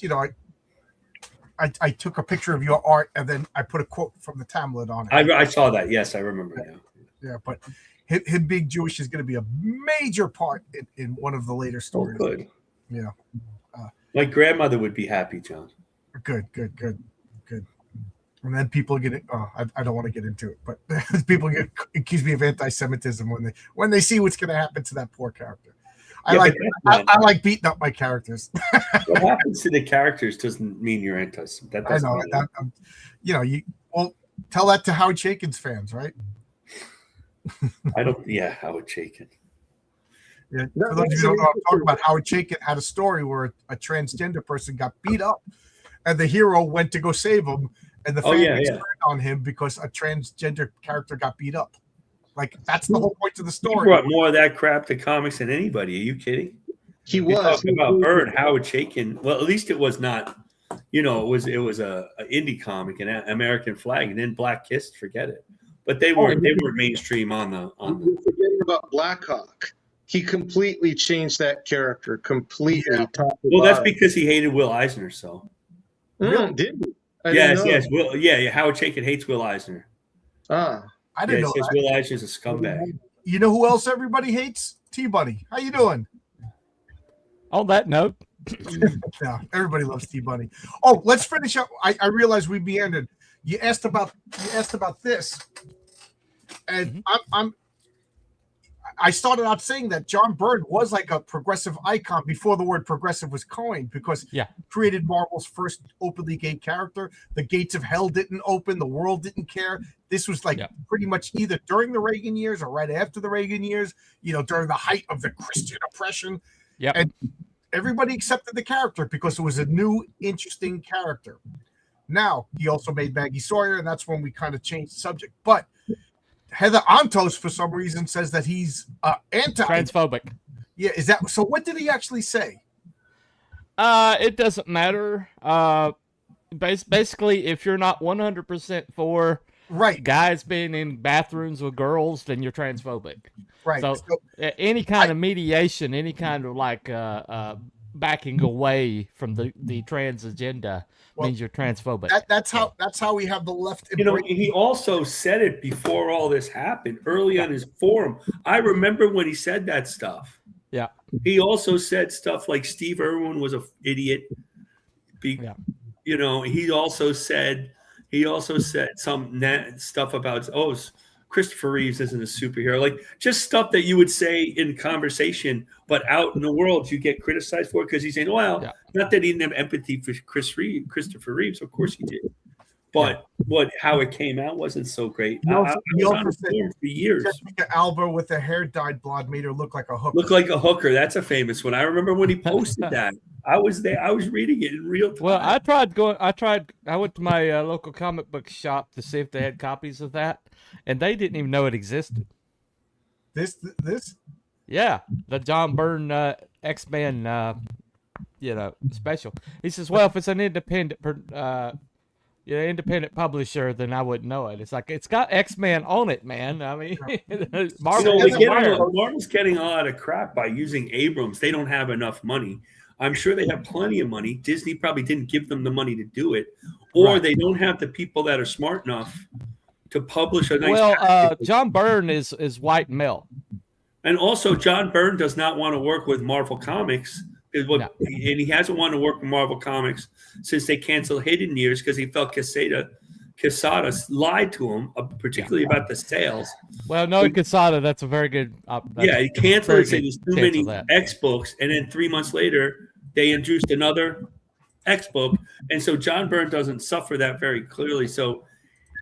I took a picture of your art and then I put a quote from the Talmud on it. I saw that. Yes, I remember now. Yeah, but him being Jewish is going to be a major part in one of the later stories. Oh, good. Yeah. My grandmother would be happy, John. Good. And then people get. I don't want to get into it, but people accuse me of anti-Semitism when they see what's going to happen to that poor character. I like beating up my characters. What happens to the characters doesn't mean you're anti-Semitic. I know. Well, tell that to Howard Chaykin's fans, right? I don't. Yeah, Howard Chaykin. Yeah. For those of you who don't know what I'm talking about, Howard Chaykin had a story where a transgender person got beat up, and the hero went to go save him, and the family turned on him because a transgender character got beat up. Like that's the whole point of the story. He brought more of that crap to comics than anybody. Are you kidding? He was talking about Byrne, Howard Chaykin. Well, at least it was not. It was a indie comic, an American Flag, and then Black Kiss. Forget it. But they were mainstream on the. You're forgetting about Blackhawk. He completely changed that character. Completely. Yeah. Well, that's because he hated Will Eisner. So. Really? Did he? Yes. Will. Yeah. Howard Chaykin hates Will Eisner. Ah. I didn't know that. Will Eisner's a scumbag. You know who else everybody hates? T-Bunny. How you doing? On that note. Yeah, everybody loves T-Bunny. Oh, let's finish up. I realized we meandered. You asked about this, and I started out saying that John Byrne was like a progressive icon before the word progressive was coined because he created Marvel's first openly gay character. The gates of hell didn't open. The world didn't care. This was like pretty much either during the Reagan years or right after the Reagan years, during the height of the Christian oppression. Yeah. And everybody accepted the character because it was a new, interesting character. Now, he also made Maggie Sawyer, and that's when we kind of changed the subject. But Heather Antos, for some reason, says that he's transphobic. Yeah, is that so? What did he actually say? It doesn't matter. Basically, if you're not 100% for guys being in bathrooms with girls, then you're transphobic. Right. So any kind of mediation, any kind of like backing away from the trans agenda means you're transphobic. That's how we have the left. He also said it before all this happened, early on his forum. I remember when he said that stuff. Yeah. He also said stuff like Steve Irwin was an idiot. He also said some stuff about Christopher Reeves isn't a superhero, like just stuff that you would say in conversation, but out in the world you get criticized for because he's saying, well, not that he didn't have empathy for Christopher Reeves, of course he did, but how it came out wasn't so great. He also said for years. Jessica Alba with her hair dyed blonde made her look like a hooker. Look like a hooker. That's a famous one. I remember when he posted that. I was there. I was reading it in real time. Well, I went to my local comic book shop to see if they had copies of that, and they didn't even know it existed. This? Yeah, the John Byrne X-Men, special. He says, well, if it's an independent publisher, then I wouldn't know it. It's like it's got X-Men on it, man. I mean, Marvel's getting a lot of crap by using Abrams. They don't have enough money. I'm sure they have plenty of money. Disney probably didn't give them the money to do it, or they don't have the people that are smart enough to publish a nice. Well, John Byrne is white male, and also John Byrne does not want to work with Marvel Comics. And he hasn't wanted to work with Marvel Comics since they canceled Hidden Years because he felt Quesada lied to him, particularly about the sales. Well, no, Quesada, that's a very good. He canceled it, saying there's too many X books, and then 3 months later they introduced another X book, and so John Byrne doesn't suffer that very clearly. So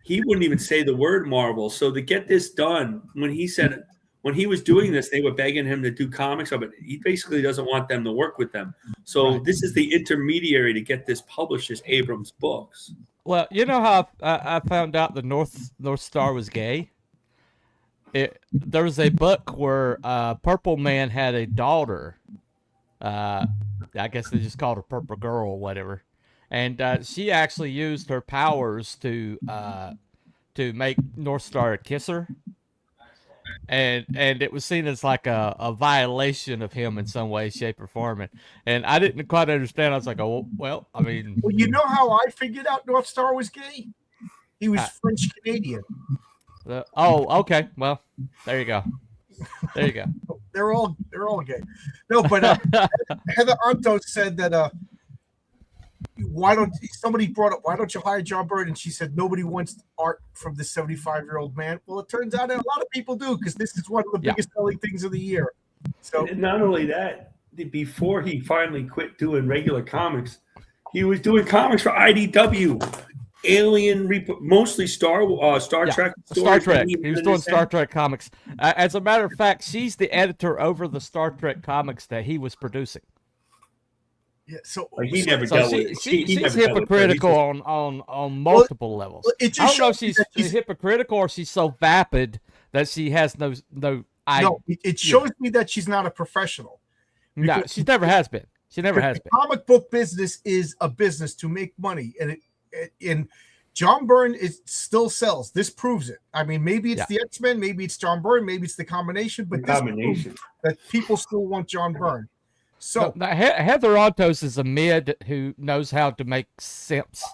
he wouldn't even say the word Marvel. So to get this done, when he was doing this, they were begging him to do comics, but he basically doesn't want them to work with them. So this is the intermediary to get this published as Abrams books. Well, you know how I found out the North Star was gay? There was a book where Purple Man had a daughter. I guess they just called her Purple Girl or whatever. And she actually used her powers to make North Star kiss her. And it was seen as like a violation of him in some way, shape, or form. And I didn't quite understand. I was like, oh, well, I mean. Well, you know how I figured out North Star was gay? He was French Canadian. Okay. Well, there you go. There you go. They're all gay. No, but Heather Anto said that why don't you hire John Byrne? And she said nobody wants art from the 75-year-old man. Well, it turns out that a lot of people do, because this is one of the biggest selling things of the year. So and not only that, before he finally quit doing regular comics, he was doing comics for IDW, Alien, mostly Star Trek. Star Trek. He was doing Star Trek comics. As a matter of fact, she's the editor over the Star Trek comics that he was producing. Yeah, so he never dealt with it. She's hypocritical on multiple levels. I don't know if she's hypocritical or she's so vapid that she has no. It shows me that she's not a professional. No, she never has been. She never has been. Comic book business is a business to make money, and John Byrne still sells. This proves it. I mean, maybe it's the X-Men, maybe it's John Byrne, maybe it's the combination, but this proves that people still want John Byrne. So Heather Antos is a mid who knows how to make simps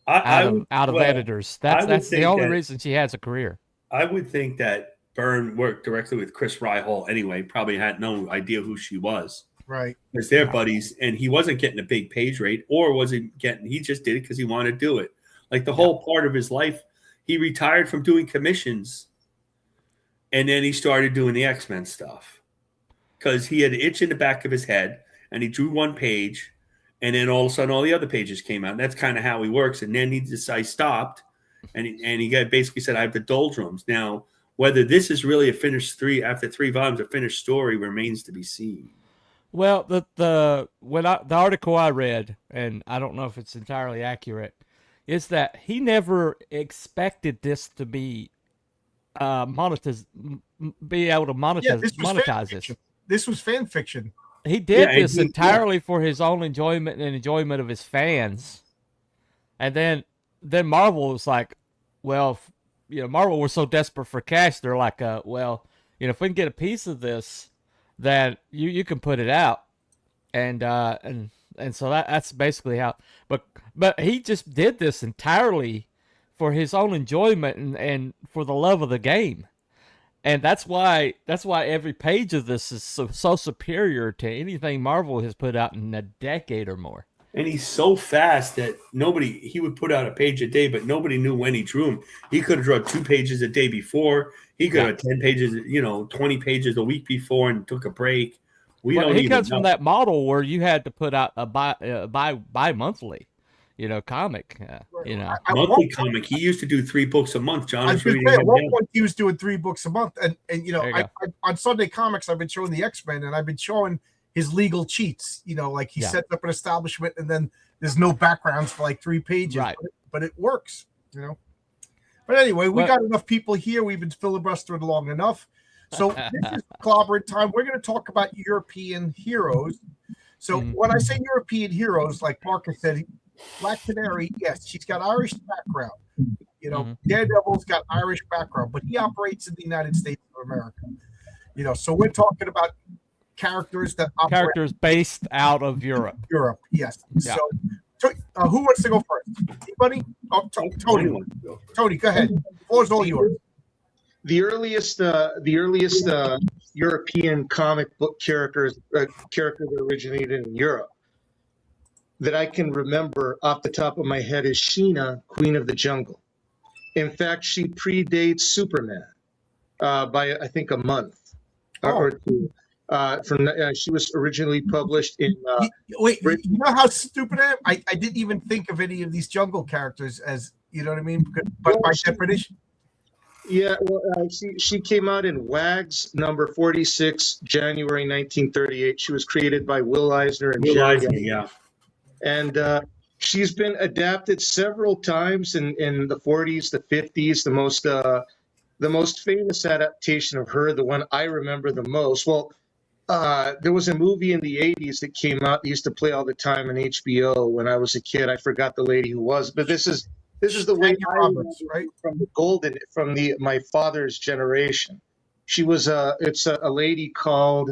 out of editors. That's the only reason she has a career. I would think that Byrne worked directly with Chris Ryhall anyway. Probably had no idea who she was. Right. Because they're buddies, and he wasn't getting a big page rate, or he just did it because he wanted to do it. Like the whole part of his life, he retired from doing commissions, and then he started doing the X-Men stuff. Because he had an itch in the back of his head, and he drew one page, and then all of a sudden all the other pages came out. And that's kind of how he works. And then I stopped, and he basically said, I have the doldrums. Now, whether this is really a finished after 3 volumes, a finished story remains to be seen. Well, the article I read, and I don't know if it's entirely accurate, is that he never expected this to be be able to monetize this. This was fan fiction. He did this entirely for his own enjoyment and enjoyment of his fans. And then Marvel was like, well, Marvel was so desperate for cash. They're like, if we can get a piece of this, then you can put it out. And so that's basically how, but he just did this entirely for his own enjoyment and for the love of the game. And that's why every page of this is so superior to anything Marvel has put out in a decade or more. And he's so fast that he would put out a page a day, but nobody knew when he drew them. He could have drawn 2 pages a day before. He could have 10 pages, 20 pages a week before and took a break. He comes from that model where you had to put out a bi-monthly. Comic. Monthly comic. He used to do 3 books a month. John was reading. At one point, he was doing 3 books a month, and on Sunday Comics, I've been showing the X-Men, and I've been showing his legal cheats. Like he sets up an establishment, and then there's no backgrounds for like 3 pages, right? But it works. But anyway, we got enough people here. We've been filibustering long enough. So this is clobbering time. We're going to talk about European heroes. So when I say European heroes, like Marcus said, Black Canary, yes, she's got Irish background. Daredevil's got Irish background, but he operates in the United States of America. So we're talking about characters that operate Characters based out of Europe. Europe. Yes. Yeah. So, who wants to go first? Anybody? Oh, Tony. Tony, go ahead. The floor's all yours. The earliest European comic book character that originated in Europe that I can remember off the top of my head is Sheena, Queen of the Jungle. In fact, she predates Superman by I think a month or two. She was originally published in. Wait, you know how stupid I am? I didn't even think of any of these jungle characters as, you know what I mean? But by definition. Yeah, well, she came out in Wags number 46, January 1938. She was created by Will Eisner and Will Eisner, yeah. And she's been adapted several times in the 40s, the 50s. The most famous adaptation of her, the one I remember the most. Well, there was a movie in the 80s that came out. They used to play all the time on HBO when I was a kid. I forgot the lady who was, but this is the way Roberts, right? From my father's generation. She was it's a lady called,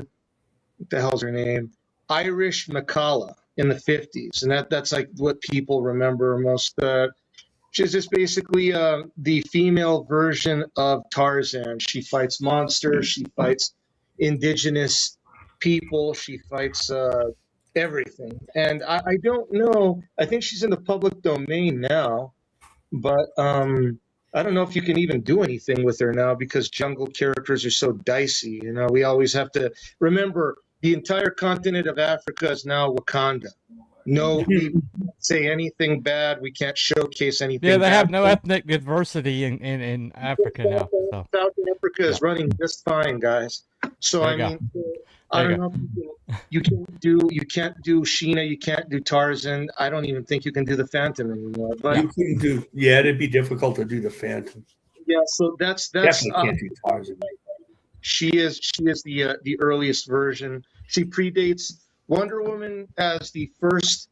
what the hell's her name? Irish McCalla in the 50s, and that's like what people remember most. She's just basically the female version of Tarzan. She fights monsters. She fights indigenous people. She fights everything. And I don't know. I think she's in the public domain now, but I don't know if you can even do anything with her now because jungle characters are so dicey. You know, we always have to remember the entire continent of Africa is now Wakanda. No, we can't say anything bad. We can't showcase anything. Yeah, they bad. have no ethnic diversity in Africa now. So. South Africa is running just fine, guys. So I mean, I don't know if you can't do Sheena, you can't do Tarzan. I don't even think you can do the Phantom anymore. But you couldn't do. Yeah, it'd be difficult to do the Phantom. Yeah, so that's definitely can't do Tarzan. She is the earliest version. She predates Wonder Woman as the first.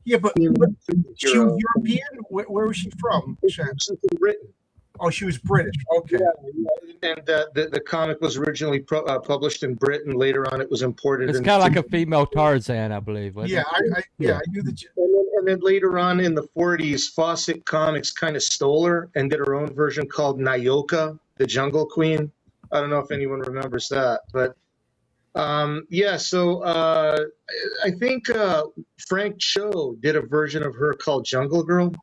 Yeah, but she was European. Where was she from? She's from Britain. Oh, she was British. Okay. Yeah. And the comic was originally published in Britain. Later on, it was imported. It's kind of like a female Tarzan, I believe. Yeah, I knew that. And then later on in the 40s, Fawcett Comics kind of stole her and did her own version called Nyoka, the Jungle Queen. I don't know if anyone remembers that, but So I think Frank Cho did a version of her called Jungle Girl,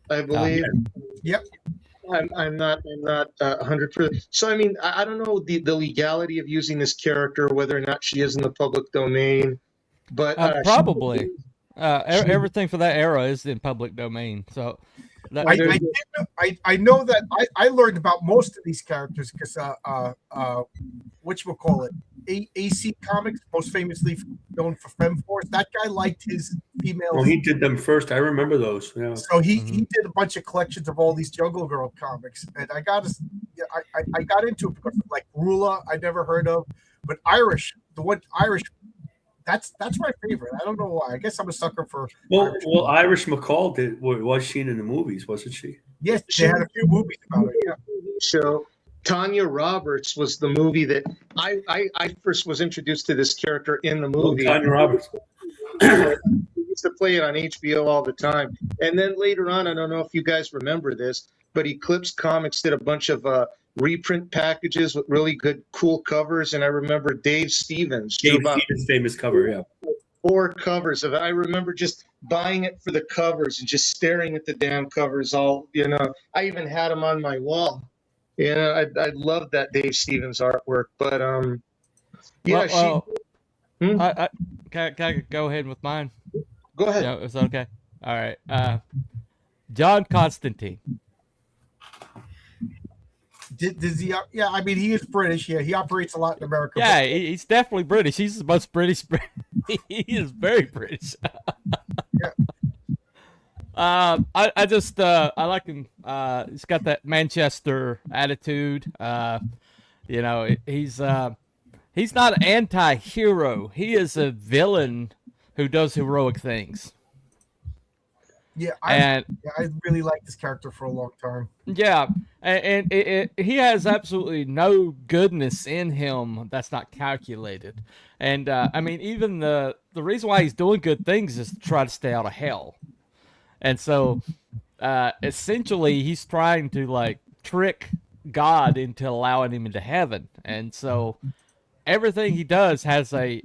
I believe. Yep. I'm not 100%. So I mean, I don't know the legality of using this character, whether or not she is in the public domain, but probably everything for that era is in public domain. So I know that I learned about most of these characters because whatchamacallit, AC Comics, most famously known for FemForce. That guy liked his females. Well, he did them first. I remember those. Yeah. So he did a bunch of collections of all these Jungle Girl comics, and I got into it because of, like, Rula I never heard of, but Irish, that's my favorite. I don't know why. I guess I'm a sucker for. Irish McCall was she in the movies, wasn't she? Yes, she had a few movies about it. Yeah. So Tanya Roberts was the movie that I first was introduced to this character in the movie. Tanya Roberts. We used to play it on HBO all the time. And then later on, I don't know if you guys remember this, but Eclipse Comics did a bunch of reprint packages with really good, cool covers. And I remember Dave Stevens' famous cover, yeah. 4 covers of it. I remember just buying it for the covers and just staring at the damn covers all, I even had them on my wall. I love that Dave Stevens artwork, but can I go ahead with mine? Go ahead. Yeah, it's okay. All right. John Constantine. Does he? Yeah, I mean, he is British. Yeah, he operates a lot in America. Yeah, he's definitely British. He's the most British. He is very British. Yeah. I like him. He's got that Manchester attitude. He's not an anti-hero. He is a villain who does heroic things. Yeah, And I really liked this character for a long time. yeah, and he has absolutely no goodness in him that's not calculated. And I mean, even the reason why he's doing good things is to try to stay out of hell. And so, essentially, he's trying to like trick God into allowing him into heaven. And so, everything he does has has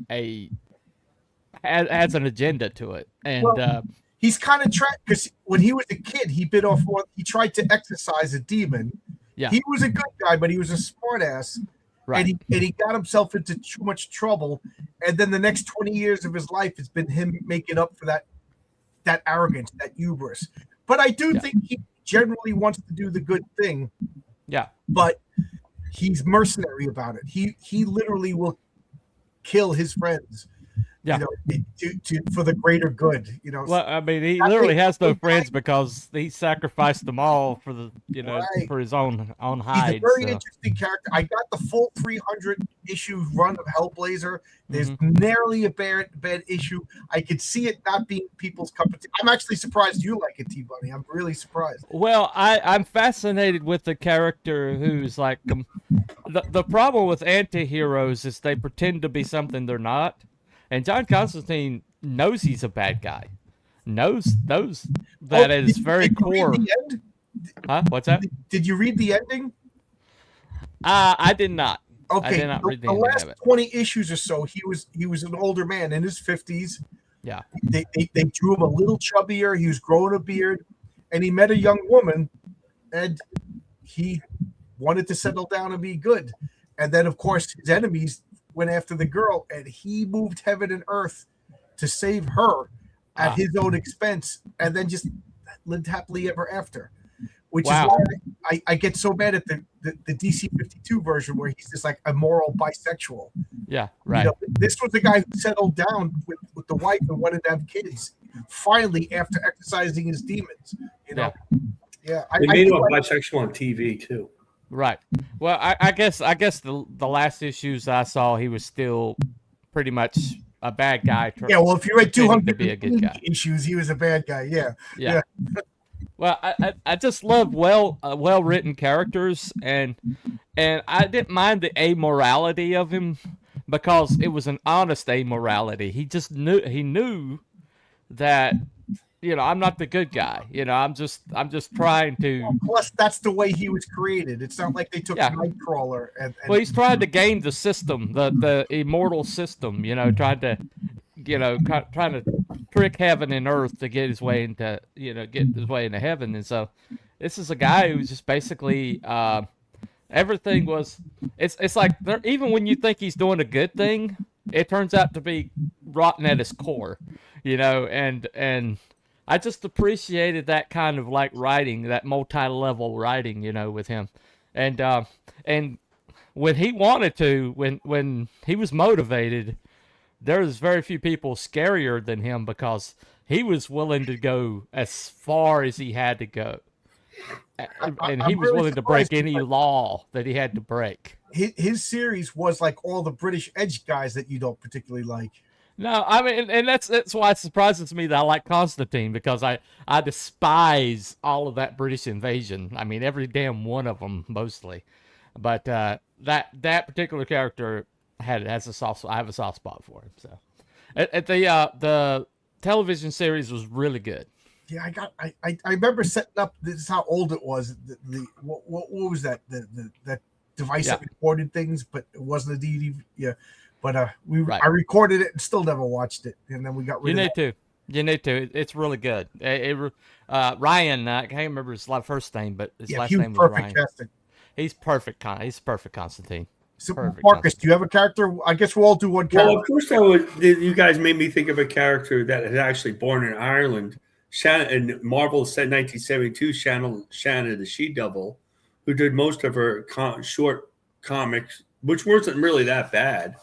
an agenda to it. And Well, he's kind of trapped because when he was a kid, he bit off one. He tried to exorcise a demon. yeah, He was a good guy, but he was a smartass, right. and he got himself into too much trouble. And then the next 20 years of his life has been him making up for that arrogance, that hubris. But I do think he generally wants to do the good thing. Yeah. But he's mercenary about it. He literally will kill his friends. Yeah. You know, for the greater good. You know. Well, I mean, he literally has no friends because he sacrificed them all for the, Right. for his own He's hide. a very so. interesting character. I got the full 300 issue run of Hellblazer. There's Mm-hmm. narrowly a bad issue. I could see it not being people's cup of tea. I'm actually surprised you like it, T-Bunny. I'm really surprised. Well, I'm fascinated with the character who's like the problem with anti-heroes is they pretend to be something they're not, and John Constantine knows he's a bad guy, knows that at his very did you read core. the end? Huh? What's that? Did you read the ending? I did not. Okay, I did not read the the ending last of it. 20 issues or so, he was an older man in his 50s. Yeah. They drew him a little chubbier. He was growing a beard, and he met a young woman, and he wanted to settle down and be good. And then, of course, his enemies went after the girl, and he moved heaven and earth to save her at his own expense, and then just lived happily ever after. Which is why I get so mad at the DC 52 version where he's just like a moral bisexual. Yeah, right. You know, this was the guy who settled down with the wife and wanted to have kids. Finally, after exercising his demons, you know. Yeah, they made him a bisexual on TV too. Right. Well, I guess the last issues I saw, he was still pretty much a bad guy. Yeah. Well, if you read 200 to be a good guy. issues, he was a bad guy. Yeah. Yeah. Well, I just love well written characters, and I didn't mind the amorality of him because it was an honest amorality. He just knew that, I'm not the good guy. I'm just trying to. Well, plus, that's the way he was created. It's not like they took Nightcrawler and well, he's trying to game the system, the immortal system. Trying to trick heaven and earth to get his way into heaven. And so this is a guy who's just basically everything was it's like even when you think he's doing a good thing, it turns out to be rotten at his core, and I just appreciated that kind of like writing, that multi-level writing, with him. And when he wanted to, when he was motivated, there's very few people scarier than him because he was willing to go as far as he had to go. And he was really willing to break any law that he had to break. His series was like all the British Edge guys that you don't particularly like. No, I mean, and that's why it surprises me that I like Constantine, because I despise all of that British invasion. I mean, every damn one of them, mostly. But that particular character has a soft. I have a soft spot for him. So, the television series was really good. Yeah, I remember setting up. This is how old it was. What was that? That device that recorded things, but it wasn't a DVD. Yeah, but I recorded it and still never watched it, and then we got rid of it. You need to. It's really good. Ryan, I can't remember his first name, but his last name was Ryan. Casting. He's perfect. He's perfect, Constantine. So, Marcus, do you have a character? I guess we'll all do one character. Well, first you guys made me think of a character that is actually born in Ireland. And Marvel said 1972, Shanna the She-Devil, who did most of her short comics, which wasn't really that bad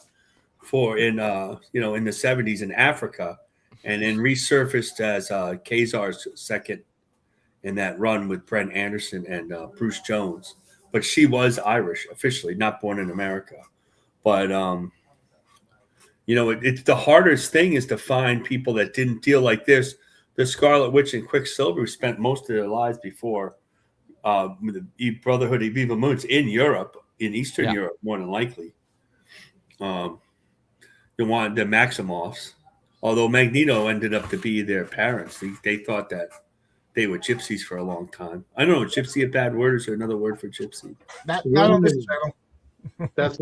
in the 70s in Africa, and then resurfaced as Kazar's second in that run with Brent Anderson and Bruce Jones. But she was Irish officially, not born in America. But it's the hardest thing is to find people that didn't deal like this. the Scarlet Witch and Quicksilver, who spent most of their lives before the Brotherhood of Evil Moons in Europe, in Eastern Europe, more than likely. The Maximoffs, although Magneto ended up to be their parents. They thought that they were gypsies for a long time. I don't know, gypsy a bad word, or is there another word for gypsy? Not on this channel. That's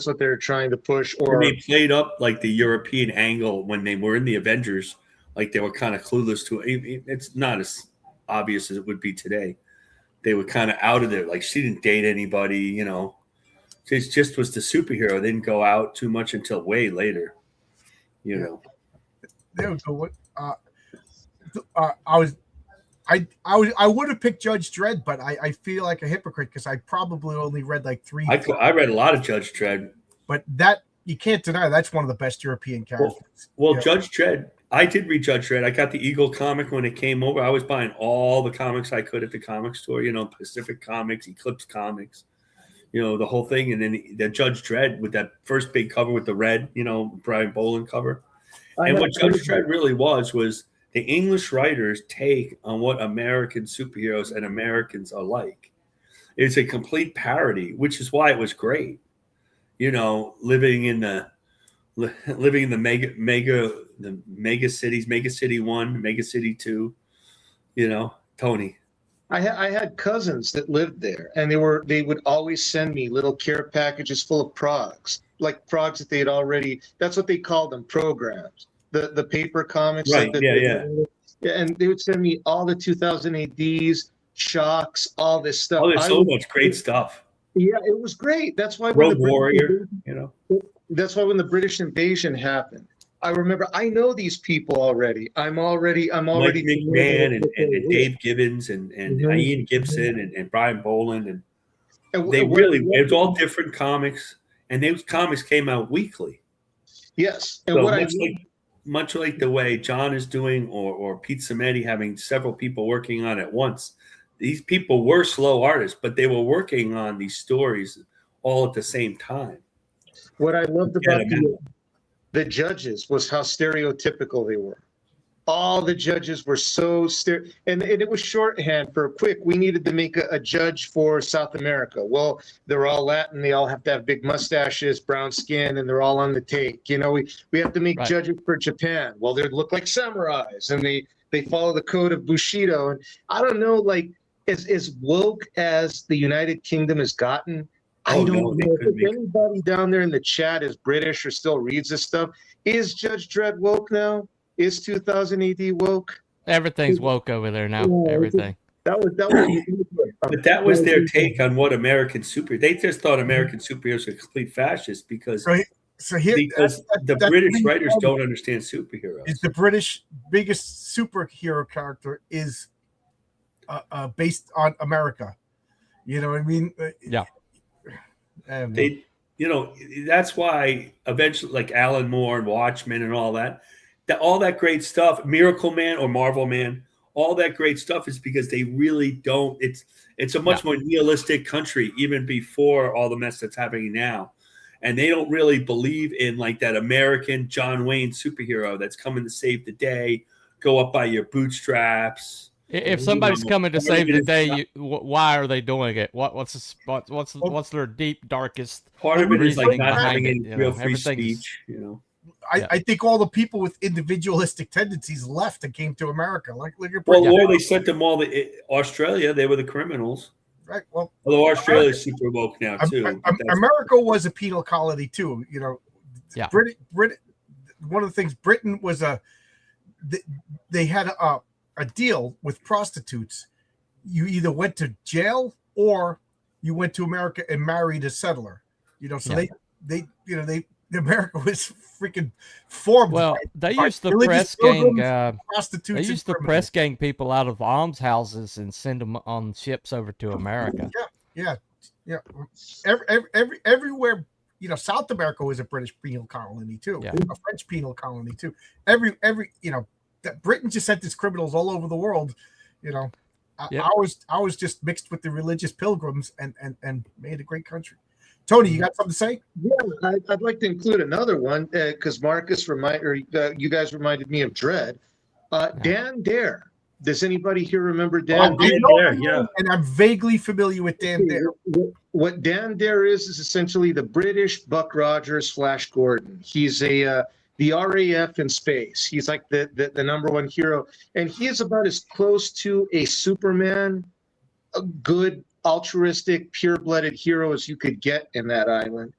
what they're trying to push. Or and they played up like the European angle when they were in the Avengers, like they were kind of clueless to it. It's not as obvious as it would be today. They were kind of out of there. Like she didn't date anybody, you know. She just was the superhero. They didn't go out too much until way later, you know. There we go. I would have picked Judge Dredd, but I feel like a hypocrite because I probably only read like 3. I read a lot of Judge Dredd, but that you can't deny that's one of the best European characters. Well, Judge Dredd, I did read Judge Dredd. I got the Eagle comic when it came over. I was buying all the comics I could at the comic store. You know, Pacific Comics, Eclipse Comics, you know, the whole thing. And then the Judge Dredd with that first big cover with the red, you know, Brian Boland cover. And what Judge Dredd really was the English writers' take on what American superheroes and Americans are like. It's a complete parody, which is why it was great. You know, living in the mega cities, Mega City 1, Mega City 2. You know, Tony. I had cousins that lived there, and they would always send me little care packages full of progs, like progs that they had already. That's what they called them, programs. The paper comics, right? Yeah. And they would send me all the 2000 ADs, Shocks, all this stuff. Oh, there's so much great stuff. Yeah, it was great. That's why Road Warrior, you know. That's why when the British invasion happened, I remember I know these people already. I'm already Mike McMahon and Dave Gibbons and Ian Gibson and Brian Boland and they really it's all different comics, and those comics came out weekly. Yes, and so much like the way John is doing, or Pete Samedi having several people working on it at once. These people were slow artists, but they were working on these stories all at the same time. What I loved about the judges was how stereotypical they were. All the judges were so and it was shorthand for we needed to make a judge for South America. Well, they're all Latin. They all have to have big mustaches, brown skin, and they're all on the take. You know, we have to make judges for Japan. Well, they look like samurais, and they follow the code of Bushido. And I don't know, like as woke as the United Kingdom has gotten, I don't know if anybody down there in the chat is British or still reads this stuff. Is Judge Dredd woke now? Is 2000 AD woke? Everything's woke over there now. Yeah, everything. But that was their take on what American they just thought American superheroes were complete fascists because the British writers don't understand superheroes. Is the British biggest superhero character is based on America? You know what I mean? Yeah. They, you know, that's why eventually, like Alan Moore and Watchmen and all that great stuff, Miracle Man or Marvel Man, all that great stuff is because they really don't. It's a much more nihilistic country even before all the mess that's happening now, and they don't really believe in like that American John Wayne superhero that's coming to save the day. Go up by your bootstraps. If somebody's coming to save the day, why are they doing it? What's their deep, darkest? Part of it is like not having any real free speech. You know, I think all the people with individualistic tendencies left and came to America. Like or they sent them all to Australia. They were the criminals. Right. Well, although Australia is super woke now too. America was a penal colony too. You know, Britain. One of the things Britain was they had a deal with prostitutes. You either went to jail or you went to America and married a settler. You know, so America was freaking formed. Well, they used the press gang. They used the press gang people out of almshouses and send them on ships over to America. Yeah. Everywhere. You know, South America was a British penal colony too. Yeah. A French penal colony too. Every you know. That Britain just sent its criminals all over the world, you know. I was just mixed with the religious pilgrims and made a great country. Tony, you got something to say? Yeah, I'd like to include another one because Marcus you guys reminded me of Dredd. Dan Dare. Does anybody here remember Dan? I Dan know Dare, the yeah. name, and I'm vaguely familiar with Dan Dare. What Dan Dare is essentially the British Buck Rogers, Flash Gordon. He's the RAF in space. He's like the number one hero, and he is about as close to a Superman, a good altruistic, pure-blooded hero as you could get in that island.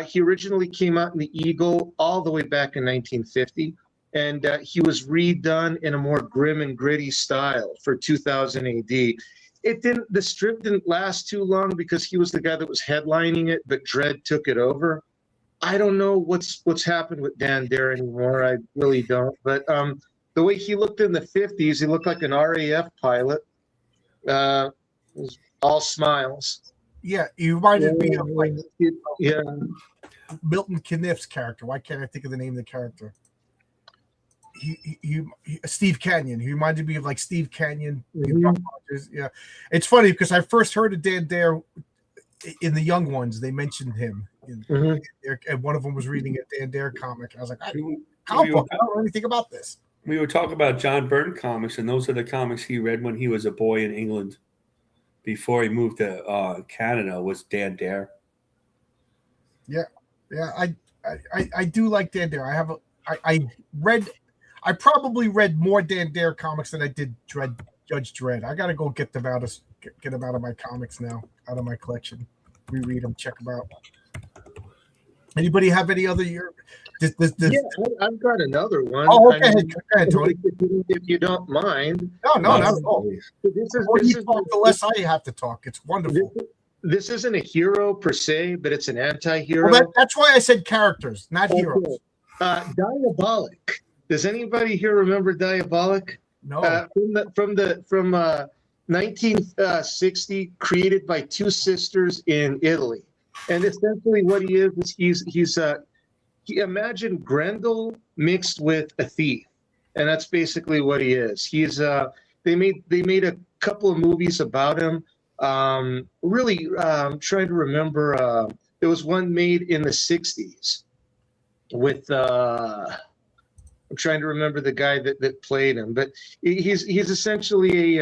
He originally came out in the Eagle all the way back in 1950, and he was redone in a more grim and gritty style for 2000 AD. The strip didn't last too long because he was the guy that was headlining it, but Dredd took it over. I don't know what's happened with Dan Dare anymore. I really don't. But the way he looked in the 50s, he looked like an RAF pilot. Was all smiles. Yeah, he reminded me of like Yeah. Milton Caniff's character. Why can't I think of the name of the character? He Steve Canyon. He reminded me of like Steve Canyon. Yeah, it's funny because I first heard of Dan Dare in the Young Ones. They mentioned him, and one of them was reading a Dan Dare comic. I was like, I don't know anything about this. We were talking about John Byrne comics, and those are the comics he read when he was a boy in England before he moved to Canada. Was Dan Dare? Yeah, I do like Dan Dare. I probably read more Dan Dare comics than I did Judge Dredd. I gotta go get them out of my comics now, out of my collection, reread them, check them out. Anybody have any other year? Yeah, I've got another one. Oh, okay. Go ahead, Tony. If you don't mind. No, not at all. The less I have to talk. It's wonderful. This isn't a hero per se, but it's an anti-hero. Well, that's why I said characters, not heroes. Diabolic. Does anybody here remember Diabolic? No. From 1960, created by two sisters in Italy, and essentially what he is he imagined Grendel mixed with a thief, and that's basically what he is. He's they made a couple of movies about him. Really trying to remember. There was one made in the 60s with I'm trying to remember the guy that played him, but he's essentially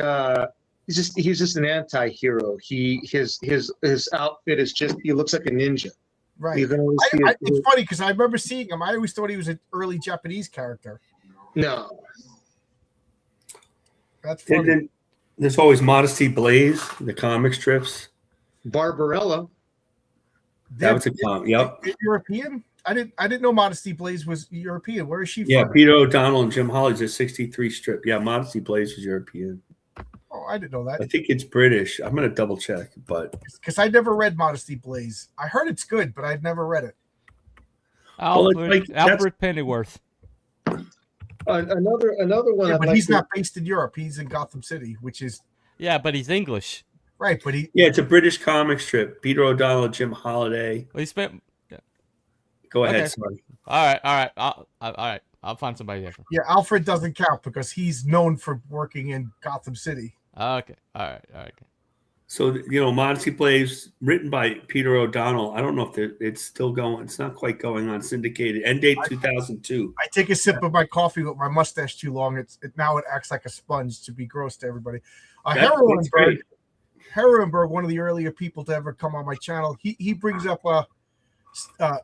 he's just an anti-hero. His outfit is just, he looks like a ninja. Right. It's funny because I remember seeing him. I always thought he was an early Japanese character. No. That's funny. And then there's always Modesty Blaze, the comic strips. Barbarella. That was a comic. Yep. European? I didn't know Modesty Blaze was European. Where is she from? Yeah, Peter O'Donnell and Jim Holly's a 63 strip. Yeah, Modesty Blaze was European. Oh, I didn't know that. I think it's British. I'm going to double check, but because I never read Modesty Blaze. I heard it's good, but I've never read it. Alfred Pennyworth. Another one. Yeah, but he's not based in Europe. He's in Gotham City, which is but he's English. Right, but it's a British comic strip. Peter O'Donnell, Jim Holiday. Well, he spent. Go ahead, Okay. sorry. All right. I'll find somebody different. Yeah, Alfred doesn't count because he's known for working in Gotham City. Okay. All right. So, Modesty Blaze, written by Peter O'Donnell. I don't know if it's still going. It's not quite going on syndicated. End date 2002. I take a sip of my coffee with my mustache too long. Now it acts like a sponge to be gross to everybody. Herrenberg, one of the earlier people to ever come on my channel, he brings up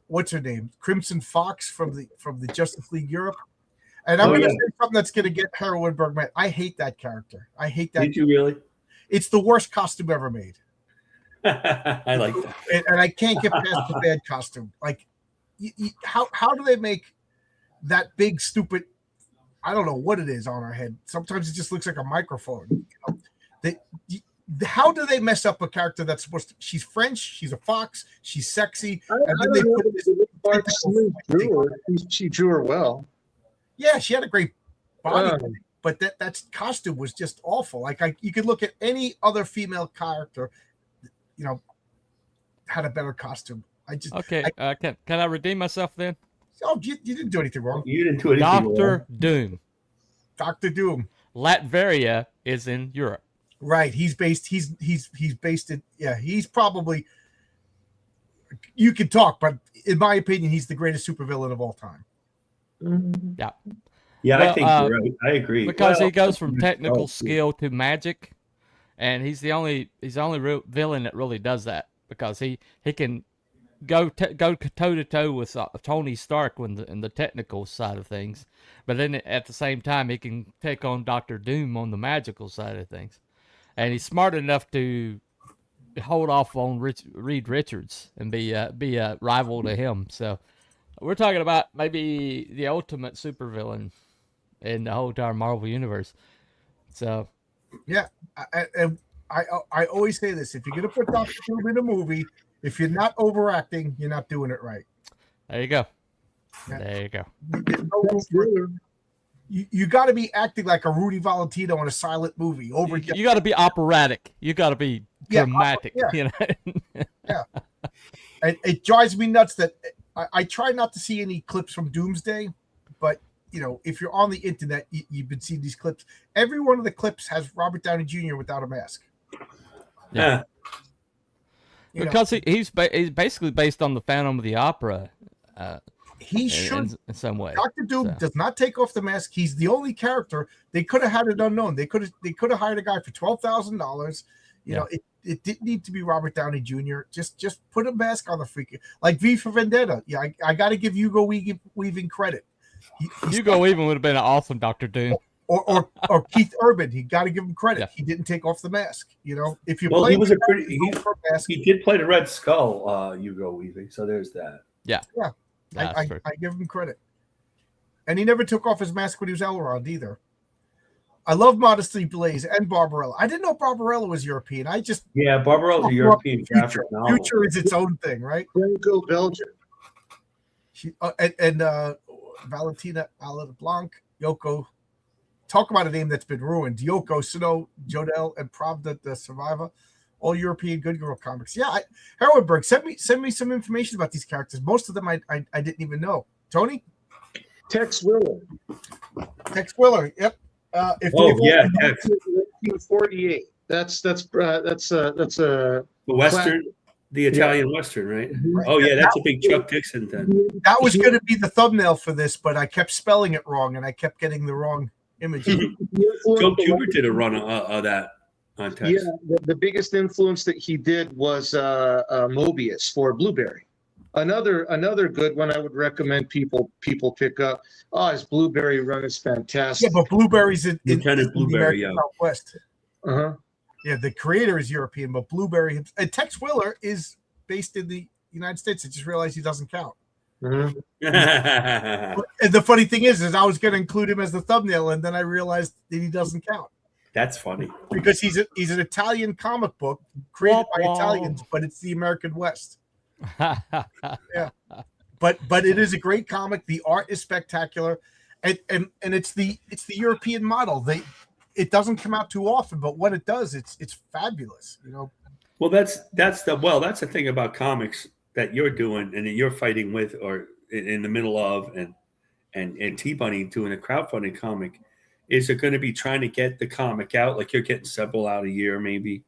what's her name? Crimson Fox from the Justice League Europe. And I'm going to say something that's going to get Herrenberg mad. I hate that character. I hate that. Did you really? It's the worst costume ever made. I like that. And I can't get past the bad costume. Like, how do they make that big, stupid, I don't know what it is on her head. Sometimes it just looks like a microphone. How do they mess up a character that's supposed to? She's French. She's a fox. She's sexy. And then they put this. She drew her well. Yeah, she had a great body, but that costume was just awful. Like you could look at any other female character, had a better costume. Can I redeem myself then? Oh, you didn't do anything wrong. You didn't do anything wrong. Doctor Doom. Dr. Doom. Latveria is in Europe. Right. He's based in, he's probably, you can talk, but in my opinion, he's the greatest supervillain of all time. Yeah. Yeah, Well, I think you're right. I agree. because Well, he goes from technical oh, skill to magic, and he's the only real villain that really does that because he can go toe to toe with Tony Stark in the technical side of things, but then at the same time he can take on Doctor Doom on the magical side of things, and he's smart enough to hold off on Reed Richards and be a rival to him. So we're talking about maybe the ultimate supervillain in the whole entire Marvel universe. So Yeah, I always say this: if you're gonna put Doctor Doom in a movie, if you're not overacting, you're not doing it right. there you go. Yeah. There you go. There's no room for you got to be acting like a Rudy Valentino in a silent movie. You got to be operatic. You got to be dramatic. Yeah. You know. Yeah. And it drives me nuts that I try not to see any clips from Doomsday, but if you're on the internet, you've been seeing these clips. Every one of the clips has Robert Downey Jr. without a mask. Yeah. Because he's basically based on the Phantom of the Opera. He should in some way. Dr. Doom does not take off the mask. He's the only character. They could have had it unknown. They could have hired a guy for $12,000. It didn't need to be Robert Downey Jr. Just put a mask on the freak. Like V for Vendetta. Yeah, I got to give Hugo Weaving credit. Hugo Weaving would have been an awesome Dr. Doom. Or Keith Urban, he got to give him credit. Yeah. He didn't take off the mask. If you he was he did play the Red Skull, Hugo Weaving. So there's that. Yeah. I give him credit. And he never took off his mask when he was Elrond either. I love Modesty Blaze and Barbarella. I didn't know Barbarella was European. Barbarella's a European graphic novel. Future is its own thing, right? Belgium. And Valentina Alablanc, Yoko. Talk about a name that's been ruined. Yoko, Snow, Jodel, and Pravda the Survivor. All European Good Girl comics. Yeah, Herwenberg, send me some information about these characters. Most of them I didn't even know. Tony? Tex Willer. Yep. Tex. 1948. That's the Western, the Italian Western, right? Right. Oh yeah, that's a big Chuck Dixon thing. That was going to be the thumbnail for this, but I kept spelling it wrong, and I kept getting the wrong image. Joe Kubert did a run of that. Yeah, the biggest influence that he did was Mobius for Blueberry. Another good one I would recommend people pick up. His Blueberry run is fantastic. Yeah, but Blueberry's in Blueberry, the Southwest. Yeah, the creator is European, but Blueberry and Tex Willer is based in the United States. I just realized he doesn't count. And the funny thing is I was going to include him as the thumbnail, and then I realized that he doesn't count. That's funny because he's an Italian comic book created by Italians, but it's the American West. Yeah, but it is a great comic. The art is spectacular, and it's the European model. It doesn't come out too often, but when it does, it's fabulous. Well, that's the thing about comics that you're doing and that you're fighting with, or in the middle of, and T-Bunny doing a crowdfunding comic. Is it going to be trying to get the comic out, like you're getting several out a year, maybe?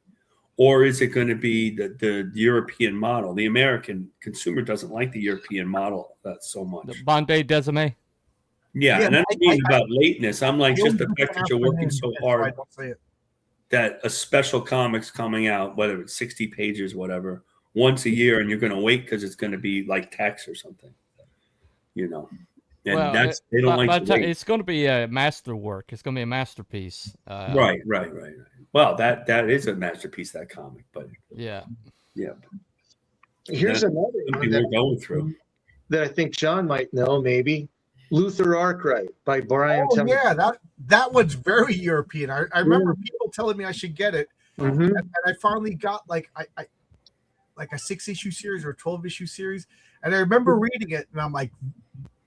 Or is it going to be the European model? The American consumer doesn't like the European model so much. The Bombay Desame. Yeah, and I don't mean about lateness. I'm like just the fact that you're working so hard that a special comic's coming out, whether it's 60 pages, whatever, once a year, and you're going to wait because it's going to be like text or something, And they don't like to wait. It's going to be a masterwork. It's going to be a masterpiece. Right. Well, that is a masterpiece, that comic. But yeah. Here's another one we're going through that I think John might know. Maybe Luther Arkwright by Brian. Yeah, that one's very European. I remember people telling me I should get it, and I finally got like a 6-issue series or a 12-issue series, and I remember reading it, and I'm like,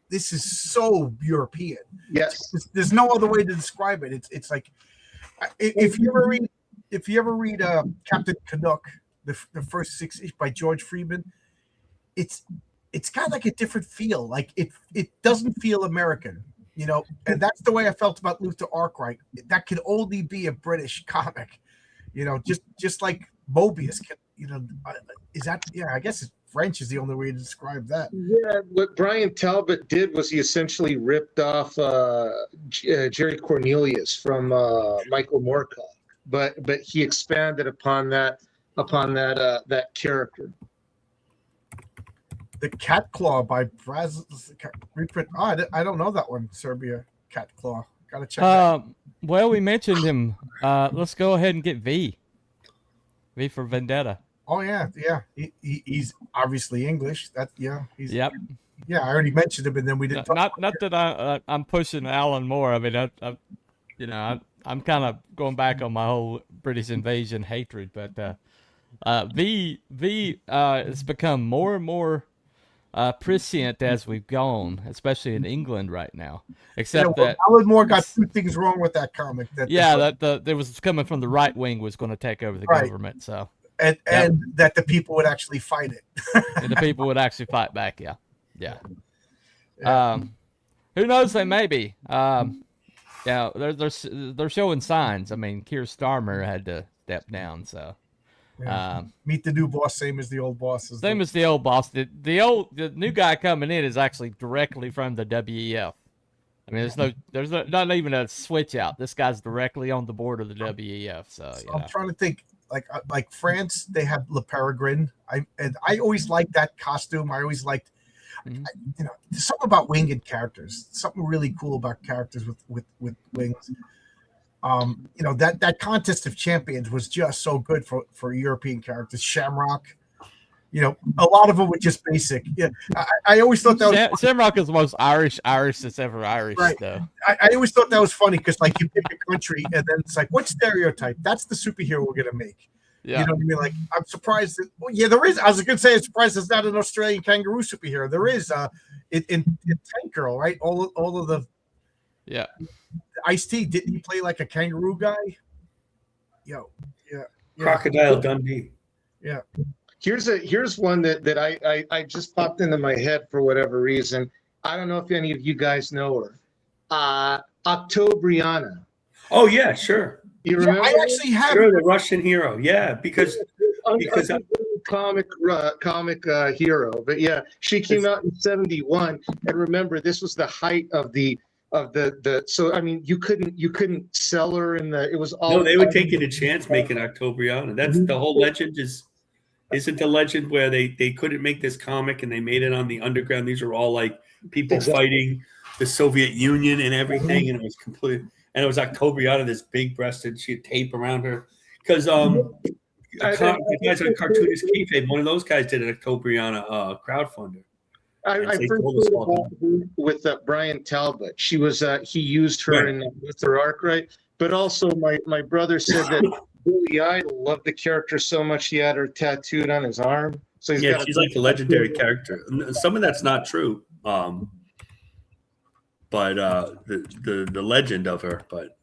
this is so European. Yes, there's no other way to describe it. It's like if you ever read Captain Canuck, the first 6 by George Friedman, it's got like a different feel. Like it doesn't feel American, and that's the way I felt about Luther Arkwright. That could only be a British comic, just like Mobius. Is that? Yeah, I guess it's French is the only way to describe that. Yeah, what Brian Talbot did was he essentially ripped off Jerry Cornelius from Michael Moorcock, but he expanded upon that that character. The Cat Claw by Braz reprint. Oh, I don't know that one. Serbia Cat Claw. Gotta check that. Well, we mentioned him. Let's go ahead and get V. V for Vendetta. Oh yeah. He's obviously English. He's Yep. Yeah, I already mentioned him, and then we didn't. Not that I'm pushing Alan Moore. I mean, I'm kind of going back on my whole British invasion hatred, but V has become more and more prescient as we've gone, especially in England right now. Except that Alan Moore got two things wrong with that comic. That there was coming from the right wing was going to take over the government. So and that the people would actually fight it. And the people would actually fight back. Yeah. Who knows? They may be. They're showing signs. I mean, Keir Starmer had to step down. So. Meet the new boss, same as the old boss. Same as the old boss. The new guy coming in is actually directly from the WEF. I mean, there's not even a switch out. This guy's directly on the board of the WEF. So I'm trying to think. Like France, they have Le Peregrine. I always liked that costume. I always liked, there's something about winged characters. Something really cool about characters with wings. That Contest of Champions was just so good for European characters. Shamrock, a lot of them were just basic. Yeah, I always thought that was Shamrock is the most Irish that's ever Irish. Right. Though. I always thought that was funny because you pick a country and then it's like, what stereotype? That's the superhero we're gonna make. Yeah. You know what I mean? Like, I'm surprised there is. I was gonna say, I'm surprised there's not an Australian kangaroo superhero. There is in Tank Girl, right? All of the Ice-T, didn't he play like a kangaroo guy? Yeah. Crocodile Dundee. Yeah. Here's one that I just popped into my head for whatever reason. I don't know if any of you guys know her. Octobriana. Oh yeah, sure. You remember? I actually have the Russian hero. Yeah, because comic hero. But yeah, she came out in 1971, and remember, this was the height of the so I mean you couldn't sell her in the it was all. No, they were taking a chance making Octobriana. That's the whole legend isn't the legend where they couldn't make this comic and they made it on the underground. These are all like people fighting the Soviet Union and everything, and it was complete. And it was Octobriana, this big-breasted, she had tape around her. Because the guys at Cartoonist Kayfabe, one of those guys did an Octobriana crowdfunder. I first heard about her with Brian Talbot. She was he used her in Luther Arc, right? But also my brother said that Billy Idol loved the character so much he had her tattooed on his arm. So she's like a legendary character. Some of that's not true. But the legend of her, but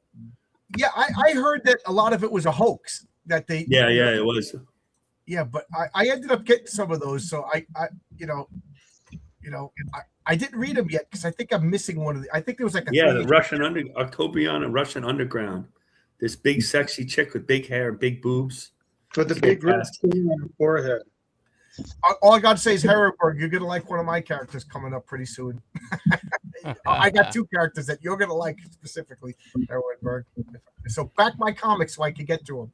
yeah, I heard that a lot of it was a hoax that they it was. Yeah, but I ended up getting some of those, so I didn't read them yet because I think I'm missing one of the. I think there was like the Russian Octobriana Russian Underground. This big sexy chick with big hair and big boobs. With the big red skin on her forehead. All I got to say is Herrenberg, you're gonna like one of my characters coming up pretty soon. I got two characters that you're gonna like specifically, Herrenberg. So back my comics so I can get to them.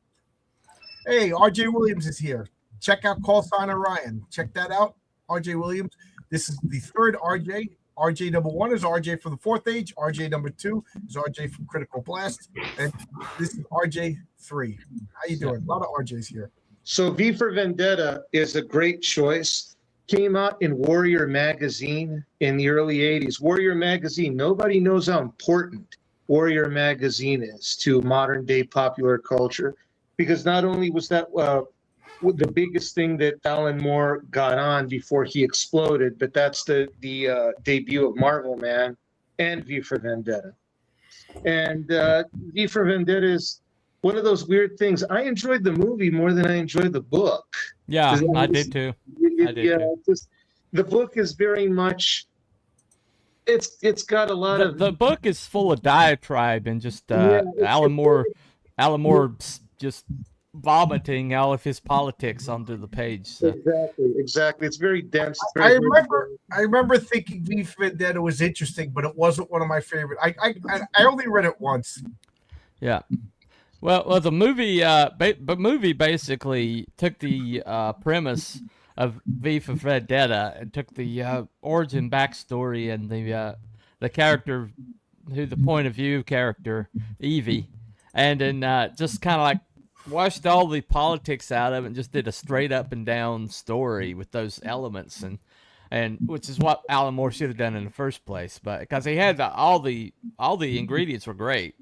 Hey, RJ Williams is here. Check out Call Sign Orion. Check that out, RJ Williams. This is the third RJ. RJ number 1 is RJ from the Fourth Age. RJ number 2 is RJ from Critical Blast, and this is RJ 3. How you doing? A lot of RJs here. So V for Vendetta is a great choice. Came out in Warrior Magazine in the early 80s. Warrior Magazine, nobody knows how important Warrior Magazine is to modern day popular culture, because not only was that the biggest thing that Alan Moore got on before he exploded, but that's the debut of Marvel Man and V for Vendetta. And V for Vendetta is one of those weird things. I enjoyed the movie more than I enjoyed the book. Yeah, I did too. The book is very much. It's got a lot of. The book is full of diatribe and just Alan Moore just vomiting all of his politics onto the page. So. Exactly. It's very dense. It's I very remember thinking V for Vendetta was interesting, but it wasn't one of my favorite. I only read it once. Yeah. Well, the movie, movie basically took the premise of V for Vendetta and took the origin backstory and the character, the point of view character, Evie, and then just kind of like washed all the politics out of it and just did a straight up and down story with those elements and which is what Alan Moore should have done in the first place, but because he had all the ingredients were great.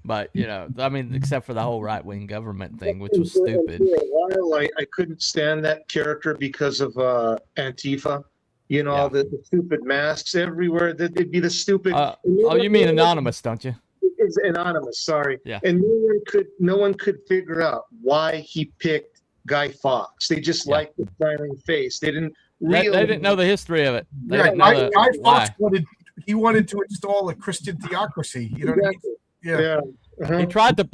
But, I mean, except for the whole right-wing government thing, which was stupid. For a while, I couldn't stand that character because of Antifa. All the stupid masks everywhere. It'd be the stupid. You mean Anonymous, don't you? It's Anonymous, sorry. Yeah. And no one could figure out why he picked Guy Fawkes. They just liked the smiling face. They didn't really. They didn't know the history of it. Guy Fawkes wanted to install a Christian theocracy. You know what I mean? Yeah. Uh-huh. He tried to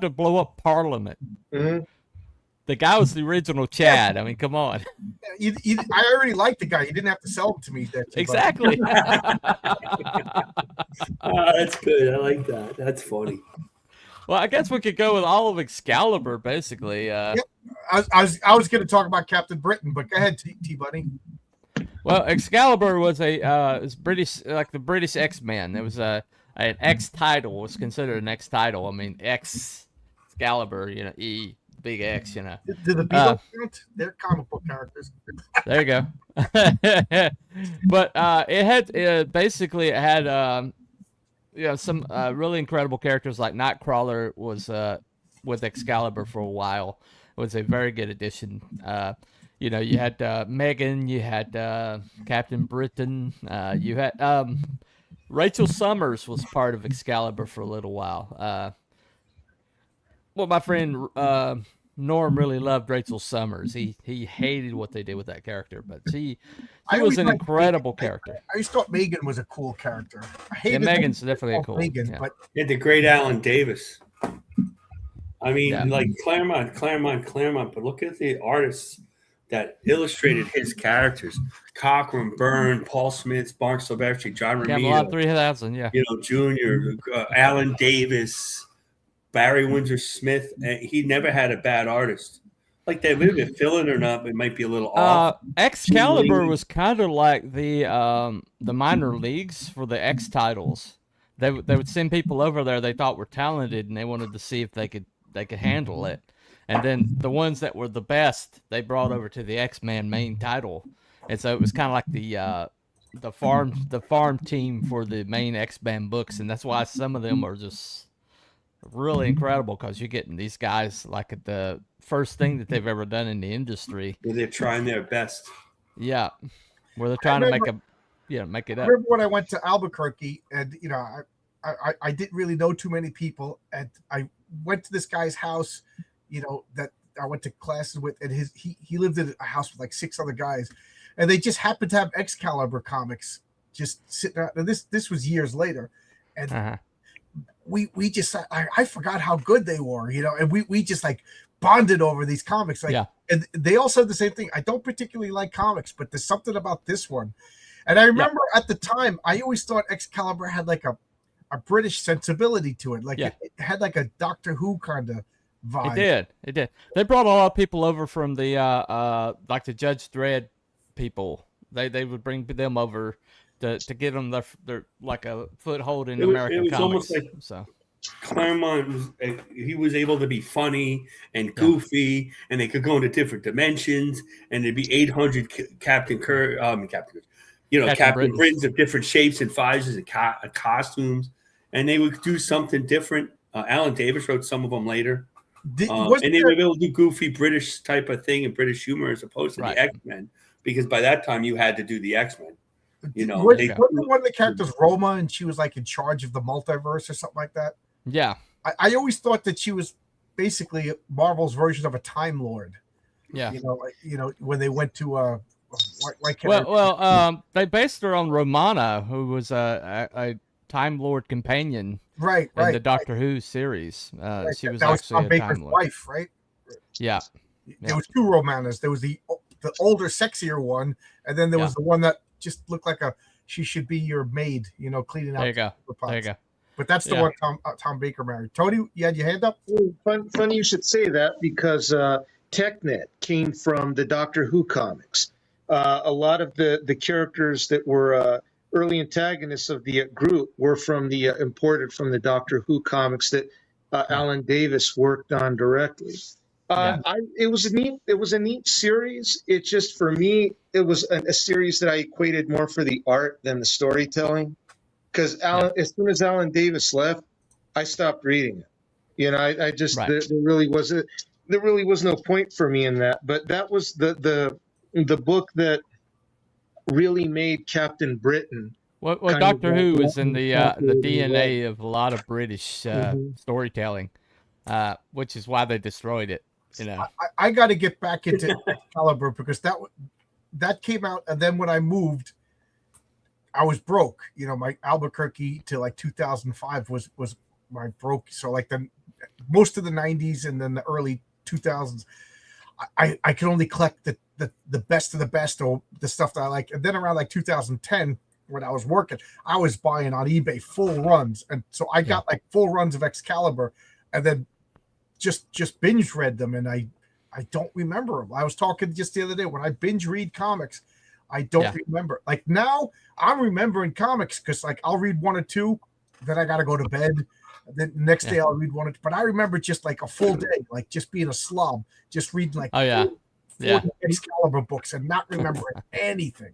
blow up Parliament. Mm-hmm. The guy was the original Chad. I mean, come on. I already liked the guy. You didn't have to sell him to me. Exactly. That's good. I like that. That's funny. Well, I guess we could go with all of Excalibur, basically. Yep. I was going to talk about Captain Britain, but go ahead, T Buddy. Well, Excalibur was was British, like the British X-Men. It was an X title. Was considered an X title. I mean, Excalibur. E. Big X, Do the Beatles count? They're comic book characters. There you go. But it had basically some really incredible characters like Nightcrawler was with Excalibur for a while. It was a very good addition. You had Megan, you had Captain Britain, you had Rachel Summers was part of Excalibur for a little while. My friend Norm really loved Rachel Summers. He hated what they did with that character, but she was an incredible character. I just thought Megan was a cool character. Megan's definitely cool. Megan, yeah. But you had the great Alan Davis. I mean, like Claremont, but look at the artists that illustrated his characters: Cochran, Byrne, Paul Smith, Mark Silvestri, John Romita, 3000, yeah. Junior, Alan Davis, Barry Windsor Smith. He never had a bad artist. Like they would have been filling or not, it might be a little off. Excalibur was kind of like the minor leagues for the X titles. They would send people over there they thought were talented, and they wanted to see if they could handle it. And then the ones that were the best, they brought over to the X-Men main title. And so it was kind of like the farm team for the main X-Men books, and that's why some of them are just really incredible because you're getting these guys like at the first thing that they've ever done in the industry. Where they're trying their best. Yeah, where they're trying to make it up. I remember when I went to Albuquerque, and I didn't really know too many people, and I went to this guy's house, that I went to classes with, and he lived in a house with like 6 other guys, and they just happened to have Excalibur comics just sitting out. And this was years later, and we just I forgot how good they were, and we just like bonded over these comics, and they all said the same thing. I don't particularly like comics, but there's something about this one. And I remember at the time, I always thought Excalibur had like a British sensibility to it. Like it had like a Doctor Who kind of vibe. It did. They brought a lot of people over from the like the Judge Dredd people. They would bring them over to get them their like a foothold in American comics. Almost like Claremont he was able to be funny and goofy, and they could go into different dimensions, and there'd be 800 Captain Britons of different shapes and sizes and costumes, and they would do something different. Alan Davis wrote some of them later, and they were able to do goofy British type of thing and British humor as opposed to the X-Men, because by that time you had to do the X-Men. Wasn't one of the characters Roma, and she was like in charge of the multiverse or something like that? Yeah, I always thought that she was basically Marvel's version of a Time Lord. Yeah, when they went to they based her on Romana, who was a Time Lord companion Right, in right. the Doctor Who series. Right. She was That was actually Tom a Baker's Time Lord. wife, right? Yeah. There was two Romanas. There was the older, sexier one, and then there was the one that just looked like she should be your maid, cleaning out. There you go. Pots. There you go. But that's the one Tom Baker married. Tony, you had your hand up? Funny you should say that, because TechNet came from the Doctor Who comics. A lot of the characters that were early antagonists of the group were from the imported from the Doctor Who comics that Alan Davis worked on directly. It was a neat series. It just, for me, it was a series that I equated more for the art than the storytelling. Because as soon as Alan Davis left, I stopped reading it. I just there really was no point for me in that. But that was the book that really made Captain Britain. Well, Doctor Who is in the DNA of a lot of British storytelling, which is why they destroyed it. I got to get back into Excalibur, because that came out, and then when I moved, I was broke. My Albuquerque to like 2005 was my broke. So like most of the 90s and then the early 2000s, I could only collect the best of the best, or the stuff that I like. And then around like 2010, when I was working, I was buying on eBay full runs, and so I got like full runs of Excalibur, and then just binge read them, and I don't remember them. I was talking just the other day, when I binge read comics, I don't remember. Like now, I'm remembering comics because like I'll read one or two, then I got to go to bed. Then the next day I'll read one or two. But I remember just like a full day, like just being a slob, just reading like 40 Excalibur books and not remembering anything.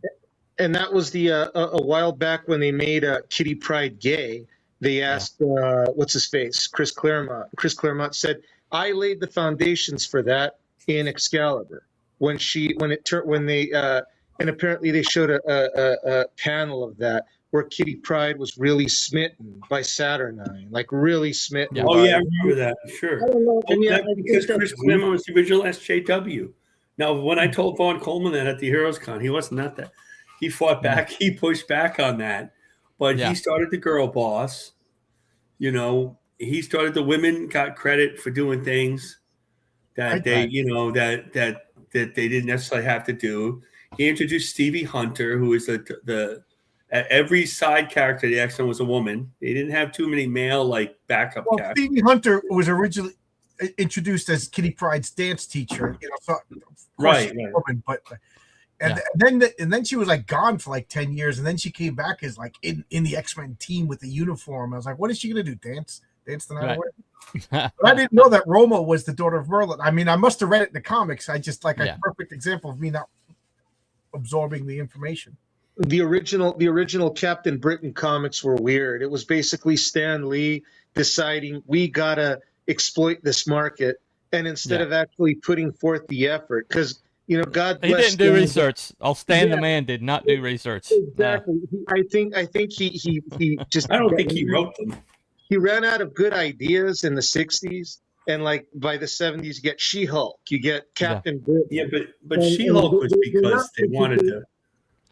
And that was a while back when they made Kitty Pryde gay. They asked what's his face, Chris Claremont. Chris Claremont said, "I laid the foundations for that in Excalibur." And apparently they showed a panel of that where Kitty Pryde was really smitten by Saturnine, like really smitten. I remember that. Sure. I don't know. Because Chris Claremont was the original SJW. Now, when I told Vaughn Coleman that at the Heroes Con, he wasn't that. He fought back. He pushed back on that. But he started the Girl Boss. He started the women got credit for doing things that they didn't necessarily have to do. He introduced Stevie Hunter, who is the every side character of the X-Men was a woman. They didn't have too many male backup characters. Stevie Hunter was originally introduced as Kitty Pryde's dance teacher. Right. Woman, but and then she was like gone for like 10 years, and then she came back as like in the X-Men team with the uniform. I was like, what is she gonna do? Dance the night away? But I didn't know that Roma was the daughter of Merlin. I mean, I must have read it in the comics. I just a perfect example of me not absorbing the information. The original Captain Britain comics were weird. It was basically Stan Lee deciding we gotta exploit this market, and instead of actually putting forth the effort, because God bless, he didn't do research. Stan the man did not do research. Exactly. I think he just. I don't think he wrote them. He ran out of good ideas in the 60s, and by the 70s, you get She-Hulk, you get Captain Britain. Yeah, but She-Hulk was because they wanted to.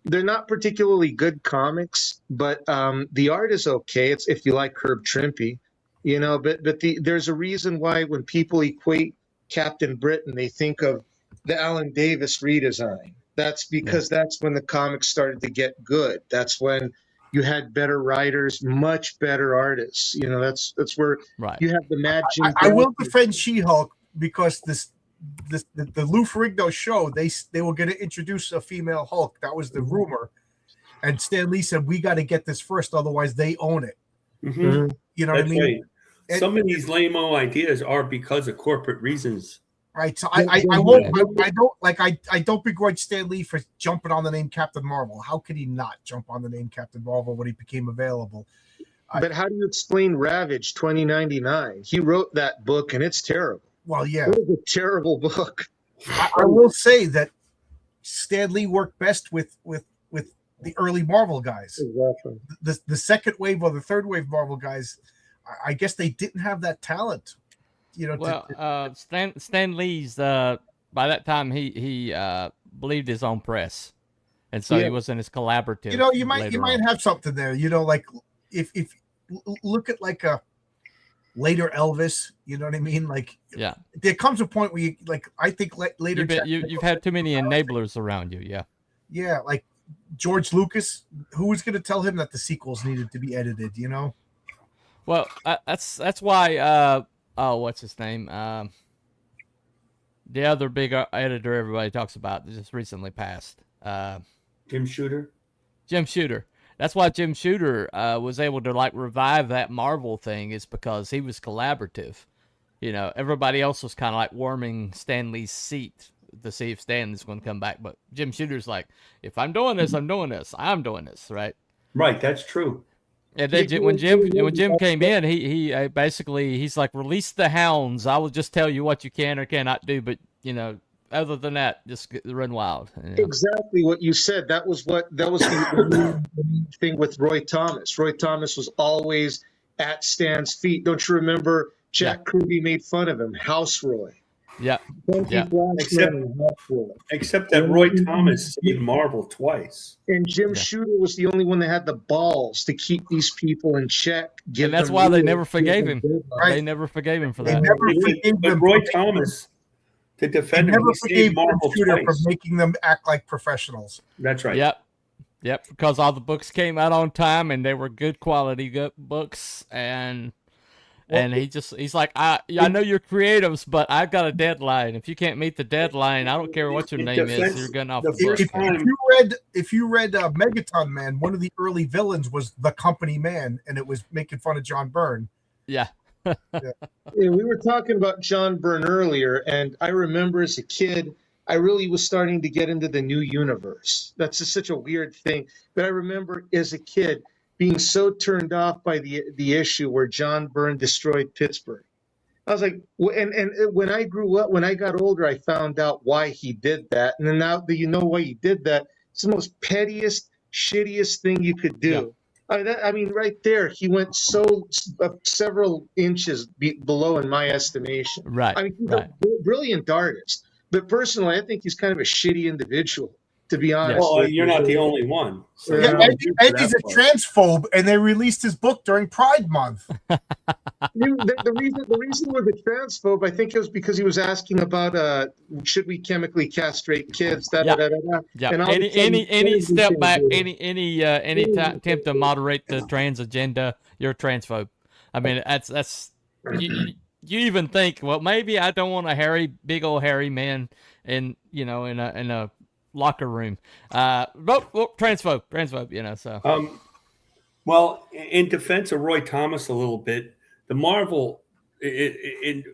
They're not particularly good comics, but the art is okay. It's if you like Herb Trimpe, But there's a reason why when people equate Captain Britain, they think of the Alan Davis redesign. That's because that's when the comics started to get good. That's when you had better writers, much better artists. That's where you have the Mad Jim. I will defend She-Hulk because the Lou Ferrigno show, they were going to introduce a female Hulk. That was the rumor, and Stan Lee said we got to get this first, otherwise they own it. Mm-hmm. You know what I mean? Right. Some of these lame-o ideas are because of corporate reasons. Right. So I don't begrudge Stan Lee for jumping on the name Captain Marvel. How could he not jump on the name Captain Marvel when he became available? But how do you explain Ravage 2099? He wrote that book and it's terrible. Well, yeah. It was a terrible book. I will say that Stan Lee worked best with the early Marvel guys. Exactly. The second wave or the third wave Marvel guys, I guess they didn't have that talent. Stan Lee's by that time he believed his own press, and so he wasn't as collaborative. You might have something there. if look at like a later Elvis, you know what I mean? Like, Yeah. there comes a point where you like. I think later You've had too many enablers around you. Yeah. Yeah, like George Lucas, who was going to tell him that the sequels needed to be edited? You know. Well, that's why. What's his name? The other big editor everybody talks about that just recently passed. Jim Shooter. Jim Shooter. That's why Jim Shooter was able to like revive that Marvel thing, is because he was collaborative. You know, everybody else was kind of like warming Stan Lee's seat to see if Stan is going to come back. But Jim Shooter's like, if I'm doing this, I'm doing this. I'm doing this, right? Right, that's true. And then when Jim came in, he basically he's like, release the hounds. I will just tell you what you can or cannot do, but you know, other than that, just run wild. You know? Exactly what you said. That was the thing with Roy Thomas. Roy Thomas was always at Stan's feet. Don't you remember? Jack Kirby made fun of him, House Roy. Yeah. Except that Roy Thomas saved Marvel twice. And Jim Shooter was the only one that had the balls to keep these people in check. And that's why they never forgave him. Right. They never forgave him for that. But Roy Thomas, to defend him, he saved Marvel twice. For making them act like professionals. That's right. Yep. Because all the books came out on time and they were good quality books, and he's like, I know you're creatives, but I've got a deadline. If you can't meet the deadline, I don't care what your name is, you're getting off the book. If you read Megaton Man, one of the early villains was the Company Man, and it was making fun of John Byrne. Yeah. We were talking about John Byrne earlier, and I remember as a kid, I really was starting to get into the New Universe. That's just such a weird thing. But I remember as a kid being so turned off by the issue where John Byrne destroyed Pittsburgh. I was like, and when I grew up, when I got older, I found out why he did that. And then now that you know why he did that, it's the most pettiest, shittiest thing you could do. Yeah. I mean, right there, he went several inches below in my estimation. Right. I mean, he's a brilliant artist, but personally, I think he's kind of a shitty individual. To be honest, well, you're not the only one. So Eddie's a transphobe, and they released his book during Pride Month. The reason he was a transphobe, I think it was because he was asking about should we chemically castrate kids? Yeah. Any step back, any attempt to moderate the trans agenda, you're a transphobe. I mean, that's you even think, well, maybe I don't want a big old hairy man in a locker room. Transphobe, you know, so. Well, in defense of Roy Thomas a little bit, the Marvel,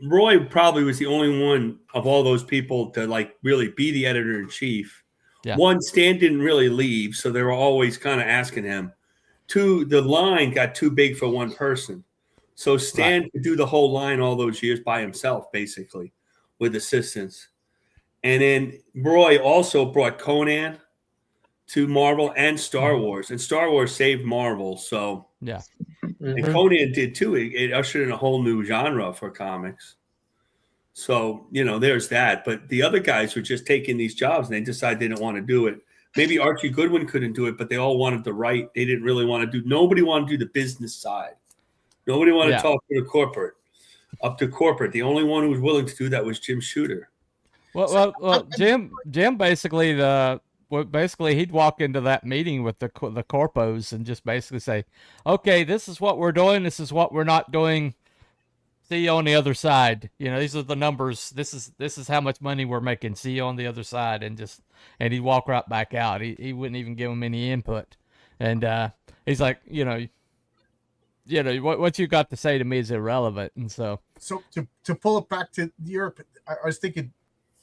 Roy probably was the only one of all those people to like really be the editor-in-chief. Yeah. One, Stan didn't really leave, so they were always kind of asking him. Two, the line got too big for one person. So Stan could do the whole line all those years by himself, basically, with assistants. And then Roy also brought Conan to Marvel and Star Wars. And Star Wars saved Marvel. So yeah. And Conan did too. It ushered in a whole new genre for comics. So, you know, there's that. But the other guys were just taking these jobs and they decided they didn't want to do it. Maybe Archie Goodwin couldn't do it, but they all wanted to write. They didn't really want to do. Nobody wanted to do the business side. Nobody wanted to talk to the corporate. Up to corporate. The only one who was willing to do that was Jim Shooter. Well, Jim basically he'd walk into that meeting with the corpos and just basically say, "Okay, this is what we're doing. This is what we're not doing. See you on the other side. You know, these are the numbers. This is how much money we're making. See you on the other side." And he'd walk right back out. He wouldn't even give them any input. And he's like, what you got to say to me is irrelevant. And so to pull it back to Europe, I was thinking.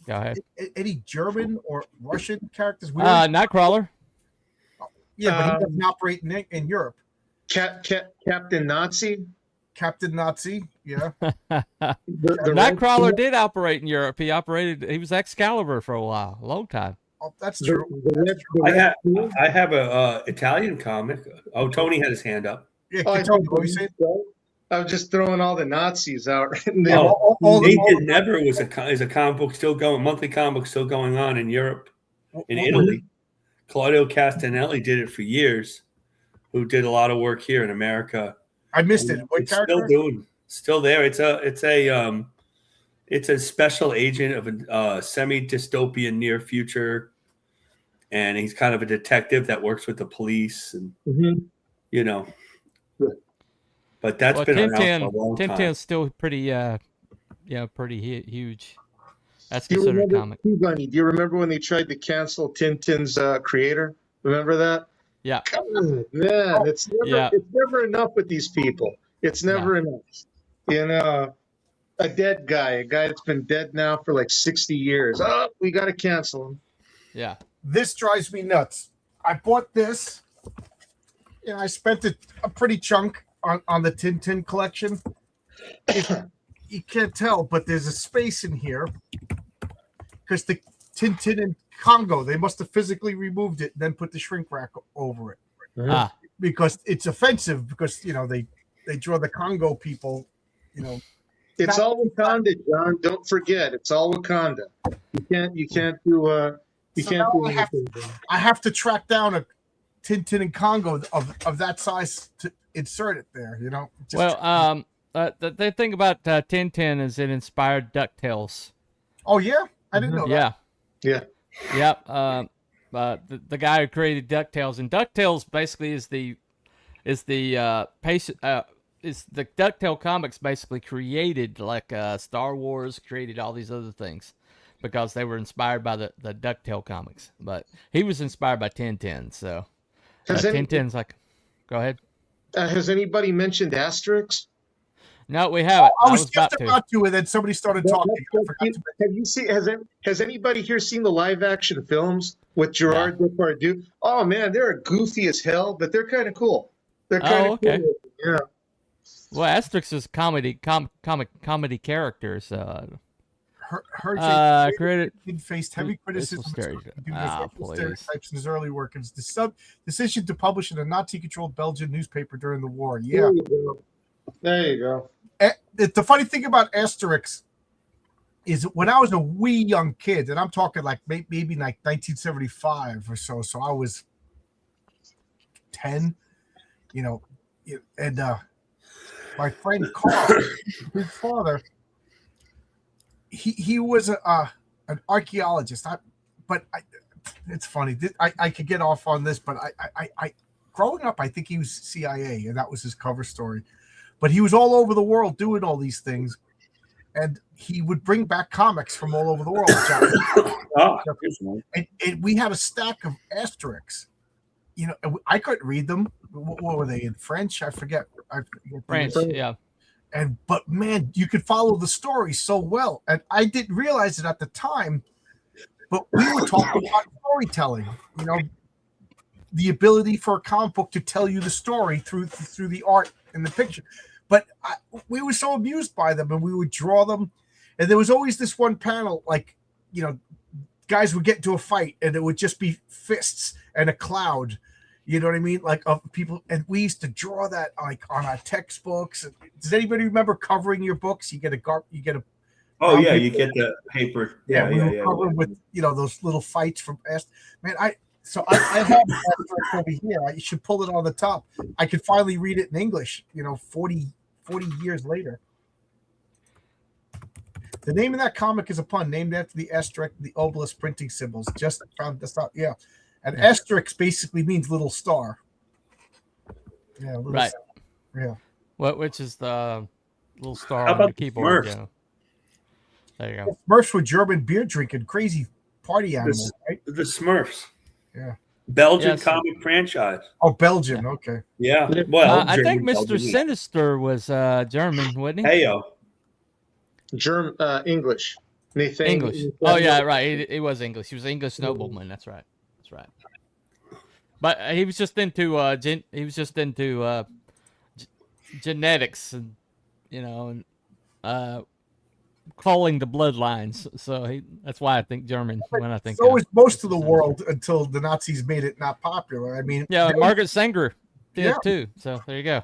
Go ahead. Any German or Russian characters? Nightcrawler. Yeah, but he doesn't operate in Europe. Captain Nazi. Captain Nazi. Yeah. Nightcrawler did operate in Europe. He was Excalibur for a while, a long time. Oh, that's true. I have a Italian comic. Oh, Tony had his hand up. Yeah, Tony, what were you saying? I was just throwing all the Nazis out. Nathan Never is a comic book still going, monthly comic book still going on in Europe, in Italy. Claudio Castanelli did it for years, who did a lot of work here in America. I missed it. What It's character? still there. It's a special agent of a semi-dystopian near future, and he's kind of a detective that works with the police, and you know. But that's been around for a long time. 1010's still pretty, pretty huge. That's Do you considered remember, comic. Bunny, do you remember when they tried to cancel Tintin's creator? Remember that? Yeah. God, man, it's never enough with these people. It's never enough. You know, a dead guy, a guy that's been dead now for like 60 years. Oh, we got to cancel him. Yeah. This drives me nuts. I bought this. I spent a pretty chunk on the Tintin collection. You can't tell, but there's a space in here because the Tintin in Congo, they must have physically removed it and then put the shrink wrap over it. Because it's offensive because they draw the Congo people, It's all Wakanda, John. Don't forget, it's all Wakanda. You can't do anything. I have to track down a Tintin in Congo of that size to insert it there, the thing about Tintin is it inspired DuckTales. Oh yeah, I didn't know that. Yeah. Yep. The guy who created DuckTales, and DuckTales basically is the DuckTale comics basically created like Star Wars, created all these other things because they were inspired by the DuckTale comics. But he was inspired by Tintin, so Tintin's like, go ahead. Has anybody mentioned Asterix? No, we haven't. I was just about to, and then somebody started talking. Have you seen? Has anybody here seen the live action films with Gerard Depardieu? Oh man, they're goofy as hell, but they're kind of cool. They're kind of cool. Yeah. Well, Asterix is comedy characters. Created faced heavy criticism of stereotypes in his early work. It's the decision to publish in a Nazi-controlled Belgian newspaper during the war. Yeah, there you go. The funny thing about Asterix is when I was a wee young kid, and I'm talking like maybe like 1975 or so. So I was 10, and my friend Carl, his father, he was an archaeologist. It's funny. I could get off on this, but I growing up, I think he was CIA, and that was his cover story. But he was all over the world doing all these things, and he would bring back comics from all over the world. And we had a stack of Asterix. I couldn't read them. What were they in French? I forget. French, yeah. But man, you could follow the story so well, and I didn't realize it at the time. But we were talking about storytelling. The ability for a comic book to tell you the story through the art and the picture. But we were so amused by them, and we would draw them. And there was always this one panel, like, guys would get into a fight, and it would just be fists and a cloud. You know what I mean? Like of people, and we used to draw that like on our textbooks. Does anybody remember covering your books? You get a. Oh yeah, you get the paper. Yeah. With those little fights from past. Man, I have that over here. I should pull it on the top. I could finally read it in English. 40 years later. The name of that comic is a pun named after the asterisk, the obelisk printing symbols. Just found this out. Yeah. And asterisk basically means little star. Yeah, right. Star. Yeah. Which is the little star on the keyboard. Smurfs? There you go. Smurfs were German beer drinking crazy party animals, right? The Smurfs. Yeah. Belgian comic franchise. Oh, Belgian. Okay. Yeah. Well, I think Mr. Sinister was German, wasn't he? Heyo. German, English. English. Oh yeah, right. He was English. He was an English nobleman. That's right. But he was just into genetics and calling the bloodlines. So that's why I think German when I think. So was most of the world until the Nazis made it not popular. I mean, yeah, Margaret Sanger did too. So there you go.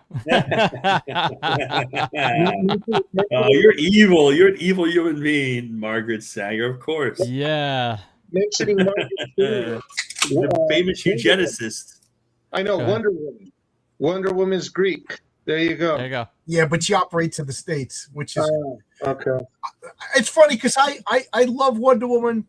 You're evil. You're an evil human being, Margaret Sanger, of course. Yeah. Mentioning Margaret Sanger. The famous eugenicist. I know, Wonder Woman. Wonder Woman's Greek. There you go. There you go. Yeah, but she operates in the States, which is Okay. it's funny because I love Wonder Woman,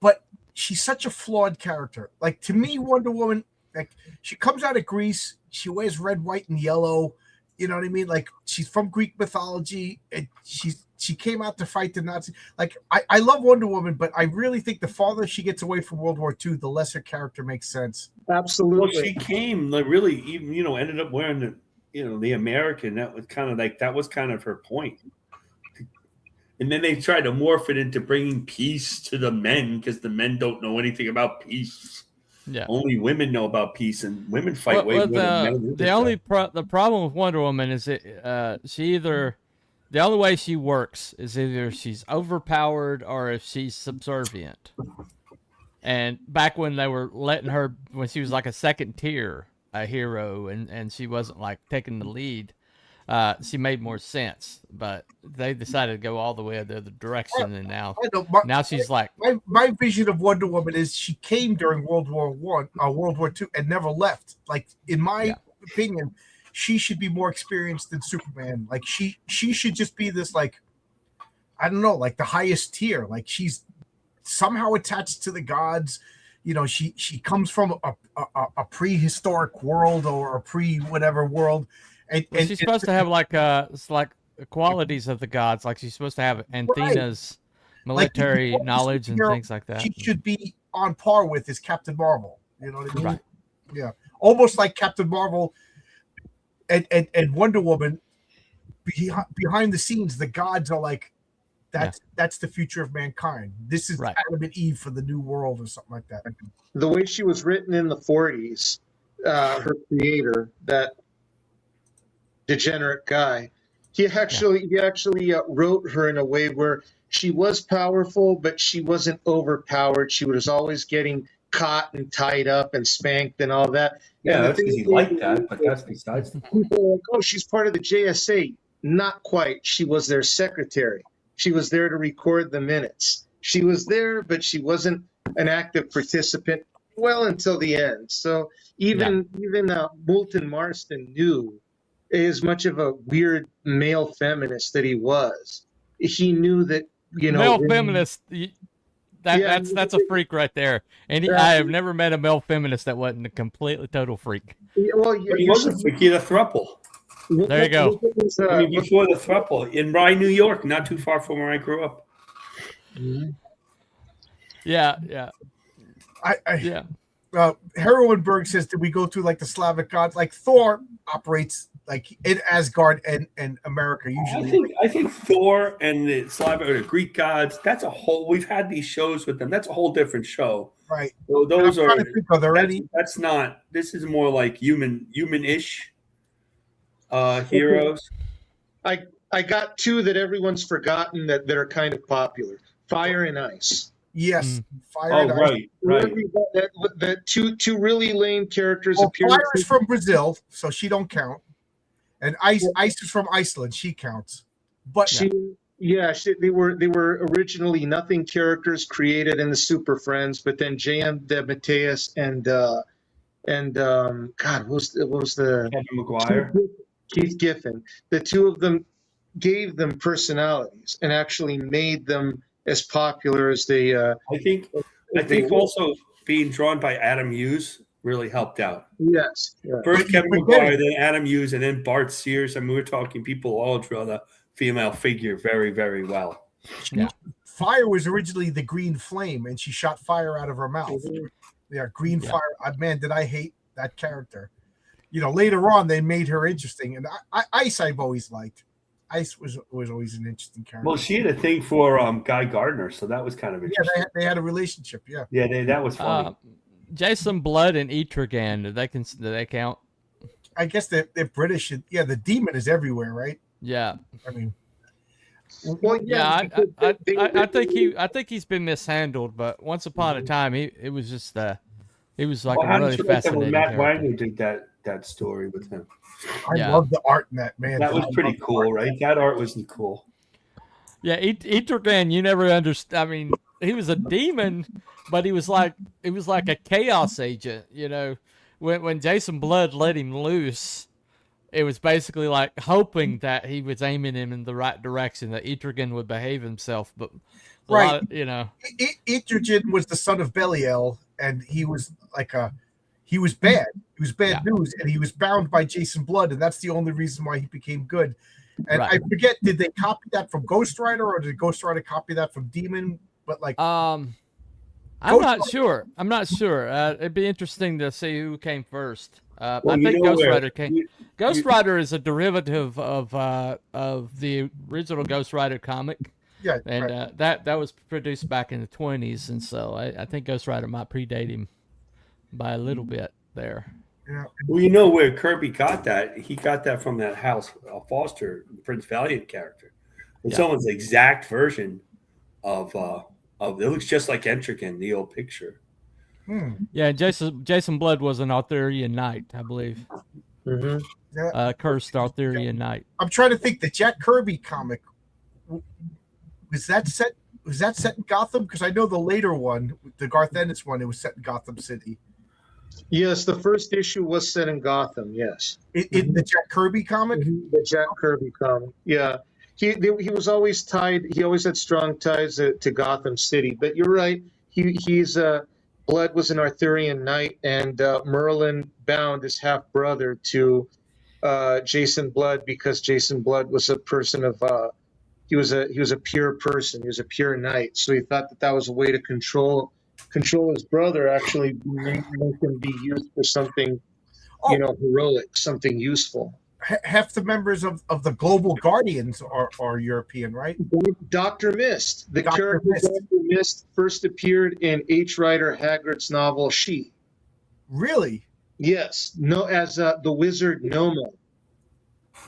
but she's such a flawed character. Like, to me, Wonder Woman, like, she comes out of Greece, she wears red, white, and yellow. You know what I mean? Like, she's from Greek mythology, and she came out to fight the Nazis. Like, I love Wonder Woman, but I really think the farther she gets away from World War II, the less her character makes sense. Absolutely. Well, she came like really even ended up wearing the American. That was kind of her point. And then they tried to morph it into bringing peace to the men because the men don't know anything about peace. Yeah. Only women know about peace, and women fight way more than men. The problem with Wonder Woman is that the only way she works is either she's overpowered or if she's subservient. And back when they were letting her, when she was like a second tier a hero and she wasn't like taking the lead, she made more sense. But they decided to go all the way the other direction, and now she's like my vision of Wonder Woman is she came during World War World War II, and never left. Like, in my opinion, she should be more experienced than Superman. Like, she should just be this, like, I don't know, like the highest tier. Like, she's somehow attached to the gods. She comes from a prehistoric world or a pre-whatever world. And she's supposed to have it's like qualities of the gods. Like, she's supposed to have Athena's military knowledge and things like that. She should be on par with is Captain Marvel. You know what I mean? Right. Yeah. Almost like Captain Marvel and Wonder Woman. Behind the scenes, the gods are like, that's the future of mankind. This is Adam and Eve for the new world or something like that. The way she was written in the 40s, her creator, that degenerate guy, he actually wrote her in a way where she was powerful, but she wasn't overpowered. She was always getting caught and tied up and spanked and all that. Yeah, that's because he liked that, but that's besides the point. People are like, oh, she's part of the JSA. Not quite. She was their secretary. She was there to record the minutes. She was there, but she wasn't an active participant well until the end. So even Moulton Marston knew, as much of a weird male feminist that he was, he knew that, male feminist. That's a freak right there. And I have never met a male feminist that wasn't a completely total freak. Well, he wasn't a freak. He had a throuple. There you go. Before the throuple in Rye, New York, not too far from where I grew up. Yeah. Heroinberg says that we go through like the Slavic gods, like Thor operates like in Asgard and America usually. I think Thor and the Slavic or the Greek gods. That's a whole. We've had these shows with them. That's a whole different show. Right. So those are. Are there any? That's not. This is more like human-ish heroes. I got two that everyone's forgotten that are kind of popular: Fire and Ice. Yes, Fire and Ice. Right. The two really lame characters appear. Fire is from Brazil, so she don't count. And Ice is from Iceland. She counts. But they were originally nothing characters created in the Super Friends, but then J.M. DeMatteis and what was the Kevin McGuire, Keith Giffen. The two of them gave them personalities and actually made them as popular as they. I think also being drawn by Adam Hughes really helped out. Yes. Yeah. First Kevin McGuire, then Adam Hughes, and then Bart Sears. I mean, we're talking people all draw the female figure very, very well. Yeah. Fire was originally the green flame, and she shot fire out of her mouth. Yeah, green fire. Man, did I hate that character. Later on, they made her interesting. And Ice I've always liked. Ice was always an interesting character. Well, she had a thing for Guy Gardner, so that was kind of interesting. Yeah, they had a relationship, yeah. Yeah, that was funny. Jason Blood and Etrigan, do they count? I guess they're British. Yeah, the demon is everywhere, right? Yeah. I mean, well, yeah. I think he's been mishandled, but once upon a time, he was just he was like a really fascinating Matt character. Wagner did that story with him. I love the art in that, man. That was pretty cool, right? That art was cool. Yeah, Etrigan, you never understand. I mean, he was a demon, but it was like a chaos agent, when Jason Blood let him loose, it was basically like hoping that he was aiming him in the right direction, that Etrigan would behave himself. But Right. Etrigan was the son of Belial, and he was he was bad. He was bad news, and he was bound by Jason Blood, and that's the only reason why he became good. And I forget, did they copy that from Ghost Rider, or did Ghost Rider copy that from Demon? But I'm not sure. It'd be interesting to see who came first. I think Ghost Rider came. Ghost Rider is a derivative of the original Ghost Rider comic. Yeah, and that was produced back in the 20s, and so I think Ghost Rider might predate him by a little bit there. Yeah. Well, where Kirby got that? He got that from that House Foster Prince Valiant character. It's someone's exact version of it looks just like Etrigan, the old picture. Yeah, Jason Blood was an Arthurian knight, I believe. Mm-hmm. Yeah. Cursed Arthurian knight. I'm trying to think. The Jack Kirby comic, was that set in Gotham? Because I know the later one, the Garth Ennis one, it was set in Gotham City. Yes, the first issue was set in Gotham. Yes, in the Jack Kirby comic. The Jack Kirby comic. Yeah, he was always tied. He always had strong ties to Gotham City. But you're right. He's Blood was an Arthurian knight, and Merlin bound his half brother to Jason Blood because Jason Blood was a person of. He was a pure person. He was a pure knight. So he thought that was a way to control his brother. Actually, make him be used for something, heroic, something useful. Half the members of the Global Guardians are European, right? Dr. Mist. The Dr. character Mist. Dr. Mist first appeared in H. Rider Haggard's novel She. Really? Yes. No, as the wizard Nomo.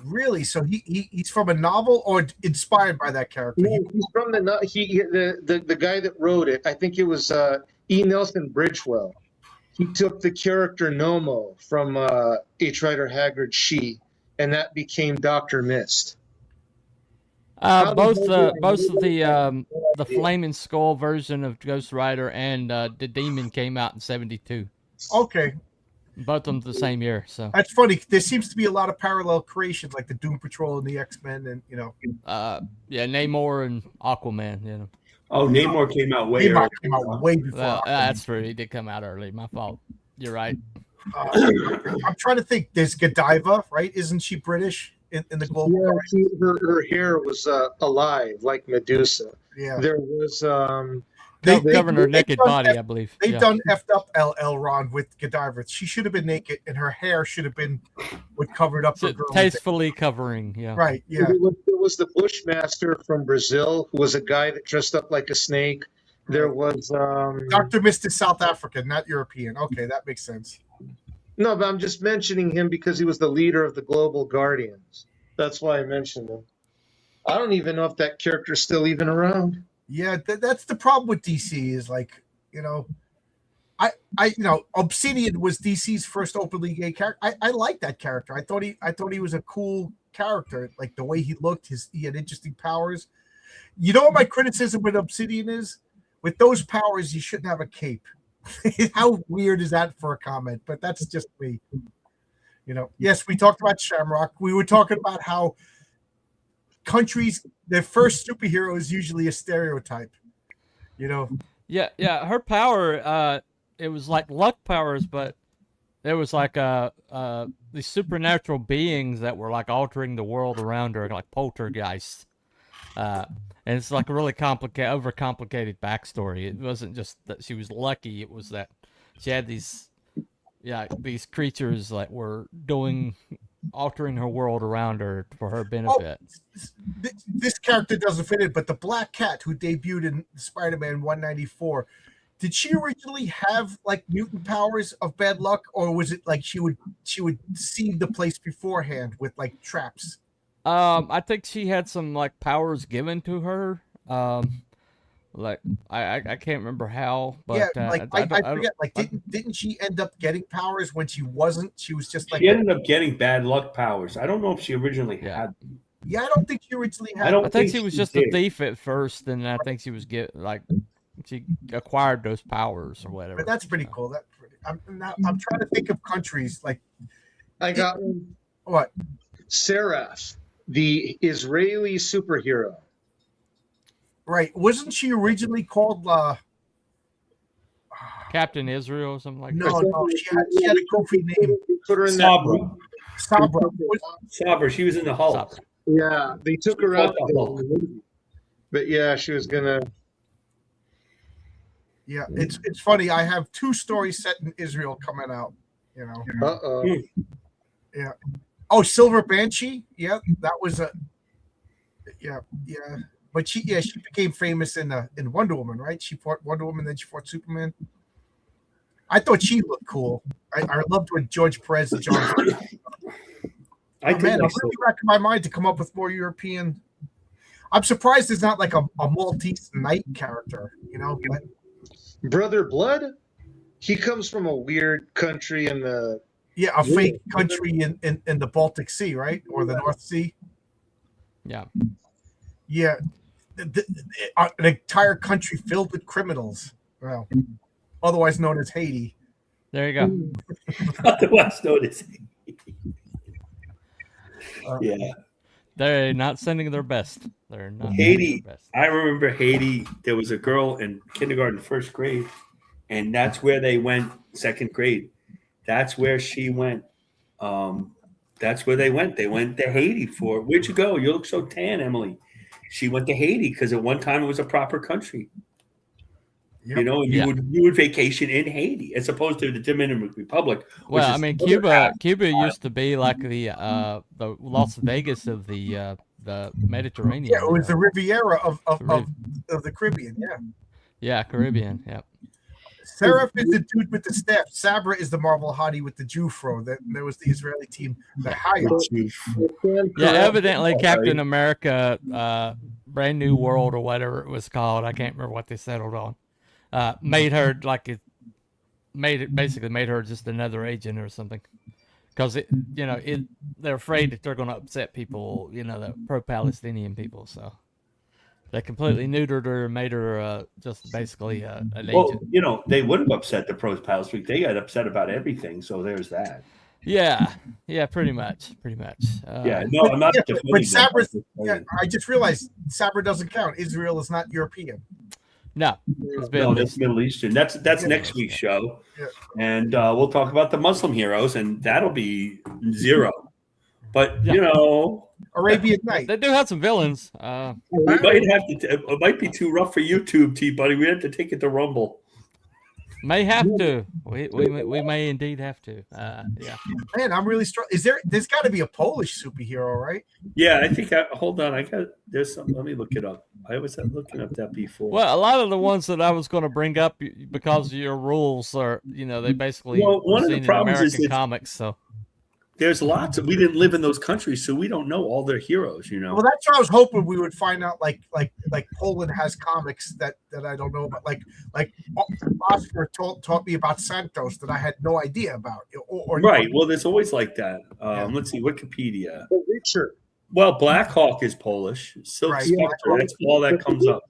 Really? So he's from a novel or inspired by that character? No, he's from the guy that wrote it. I think it was E. Nelson Bridgewell. He took the character Nomo from H. Rider Haggard's She, and that became Dr. Mist. Both the Flaming Skull version of Ghost Rider and the Demon came out in 1972. Okay. Both of them the same year. So that's funny. There seems to be a lot of parallel creations, like the Doom Patrol and the X-Men, and Namor and Aquaman. Oh, Namor came out way early. Came out way before. Well, that's true. He did come out early. My fault. You're right. I'm trying to think. There's Godiva, right? Isn't she British in the global? Yeah, her hair was alive, like Medusa. Yeah. There was Governor Naked Body, I believe. They've done effed up L. Ron with Godiva. She should have been naked, and her hair should have been covered up. Tastefully covering, yeah. Right, yeah. There was the Bushmaster from Brazil, who was a guy that dressed up like a snake. There was Dr. Mist is South African, not European. Okay, that makes sense. No, but I'm just mentioning him because he was the leader of the Global Guardians. That's why I mentioned him. I don't even know if that character's still even around. Yeah, that's the problem with DC is Obsidian was DC's first openly gay character. I like that character. I thought he was a cool character, like the way he looked. He had interesting powers. You know what my criticism with Obsidian is? With those powers, you shouldn't have a cape. How weird is that for a comment? But that's just me. Yes, we talked about Shamrock. We were talking about how countries, their first superhero is usually a stereotype. Yeah. Her power, it was like luck powers, but there was like these supernatural beings that were like altering the world around her, like poltergeists. And it's like a really overcomplicated backstory. It wasn't just that she was lucky; it was that she had these creatures that were altering her world around her for her benefit. This character doesn't fit in, but the Black Cat who debuted in Spider-Man 194, did she originally have like mutant powers of bad luck, or was it like she would seed the place beforehand with like traps? I think she had some like powers given to her. Like I can't remember how, but yeah, I forget. Like, didn't she end up getting powers when she wasn't? She was just like she ended up getting bad luck powers. I don't know if she originally had them. Yeah, I don't think she originally had. I think she was just a thief at first, and I think she was she acquired those powers or whatever. But that's pretty cool. I'm trying to think of countries like I got one. what? Seraph, the Israeli superhero. Right? Wasn't she originally called? Captain Israel or something like that. No, she had a goofy name. They put her in Sabra. Sabra. Sabra. She was in the Hulk. Sabra. Yeah, they took her out. the Hulk. But yeah, she was gonna. Yeah, it's funny. I have 2 stories set in Israel coming out. You know. Uh-oh. Yeah. Oh, Silver Banshee. Yeah, that was a. Yeah. But she became famous in Wonder Woman, right? She fought Wonder Woman, then she fought Superman. I thought she looked cool. I loved when George Perez and John. I'm really racking my mind to come up with more European. I'm surprised there's not like a Maltese knight character, you know. But Brother Blood, he comes from a weird country in the. Yeah, a fake country in the Baltic Sea, right, or the North Sea. Yeah. Yeah, an entire country filled with criminals. Well, otherwise known as Haiti. There you go. Otherwise known as yeah. They're not sending their best. They're not Haiti. sending their best. I remember Haiti. There was a girl in kindergarten, 1st grade, and that's where they went. 2nd grade. That's where she went. That's where they went. They went to Haiti for. Where'd you go? You look so tan, Emily. She went to Haiti because at one time it was a proper country. Yep. You know, and you would vacation in Haiti as opposed to the Dominican Republic. Well, I mean, Cuba used to be like the Las Vegas of the Mediterranean. Yeah, it was the Riviera of the Caribbean. Yeah. Yeah, Caribbean. Yeah. Seraph is the dude with the staff. Sabra is the Marvel hottie with the Jufro. There was the Israeli team, the Hayat. Yeah, evidently Captain America, Brand New World or whatever it was called. I can't remember what they settled on. Made her basically made her just another agent or something. Because they're afraid that they're going to upset people, the pro-Palestinian people. So they completely neutered her and made her just basically an agent. Well, they would have upset the pro-Palestinian. They got upset about everything. So there's that. Yeah, pretty much. I'm not. But Sabra, I just realized Sabra doesn't count. Israel is not European. No, that's Middle Eastern. That's next week's show, and we'll talk about the Muslim heroes, and that'll be 0. But Arabian Night. They do have some villains. We might have to. It might be too rough for YouTube, T-Buddy. We have to take it to Rumble. May have to. We may indeed have to. Yeah. Man, I'm really strong. There's got to be a Polish superhero, right? Yeah, I think. Hold on, there's some. Let me look it up. I was looking up that before. Well, a lot of the ones that I was going to bring up because of your rules are, they basically one of the problems American is comics. So there's lots of. We didn't live in those countries, so we don't know all their heroes. Well, that's what I was hoping we would find out. Like Poland has comics that I don't know about. Like Oscar taught me about Santos that I had no idea about. Right. Well, there's always like that. Let's see, Wikipedia. The Witcher. Well, Black Hawk is Polish. Silk Spectre. That's all that comes up.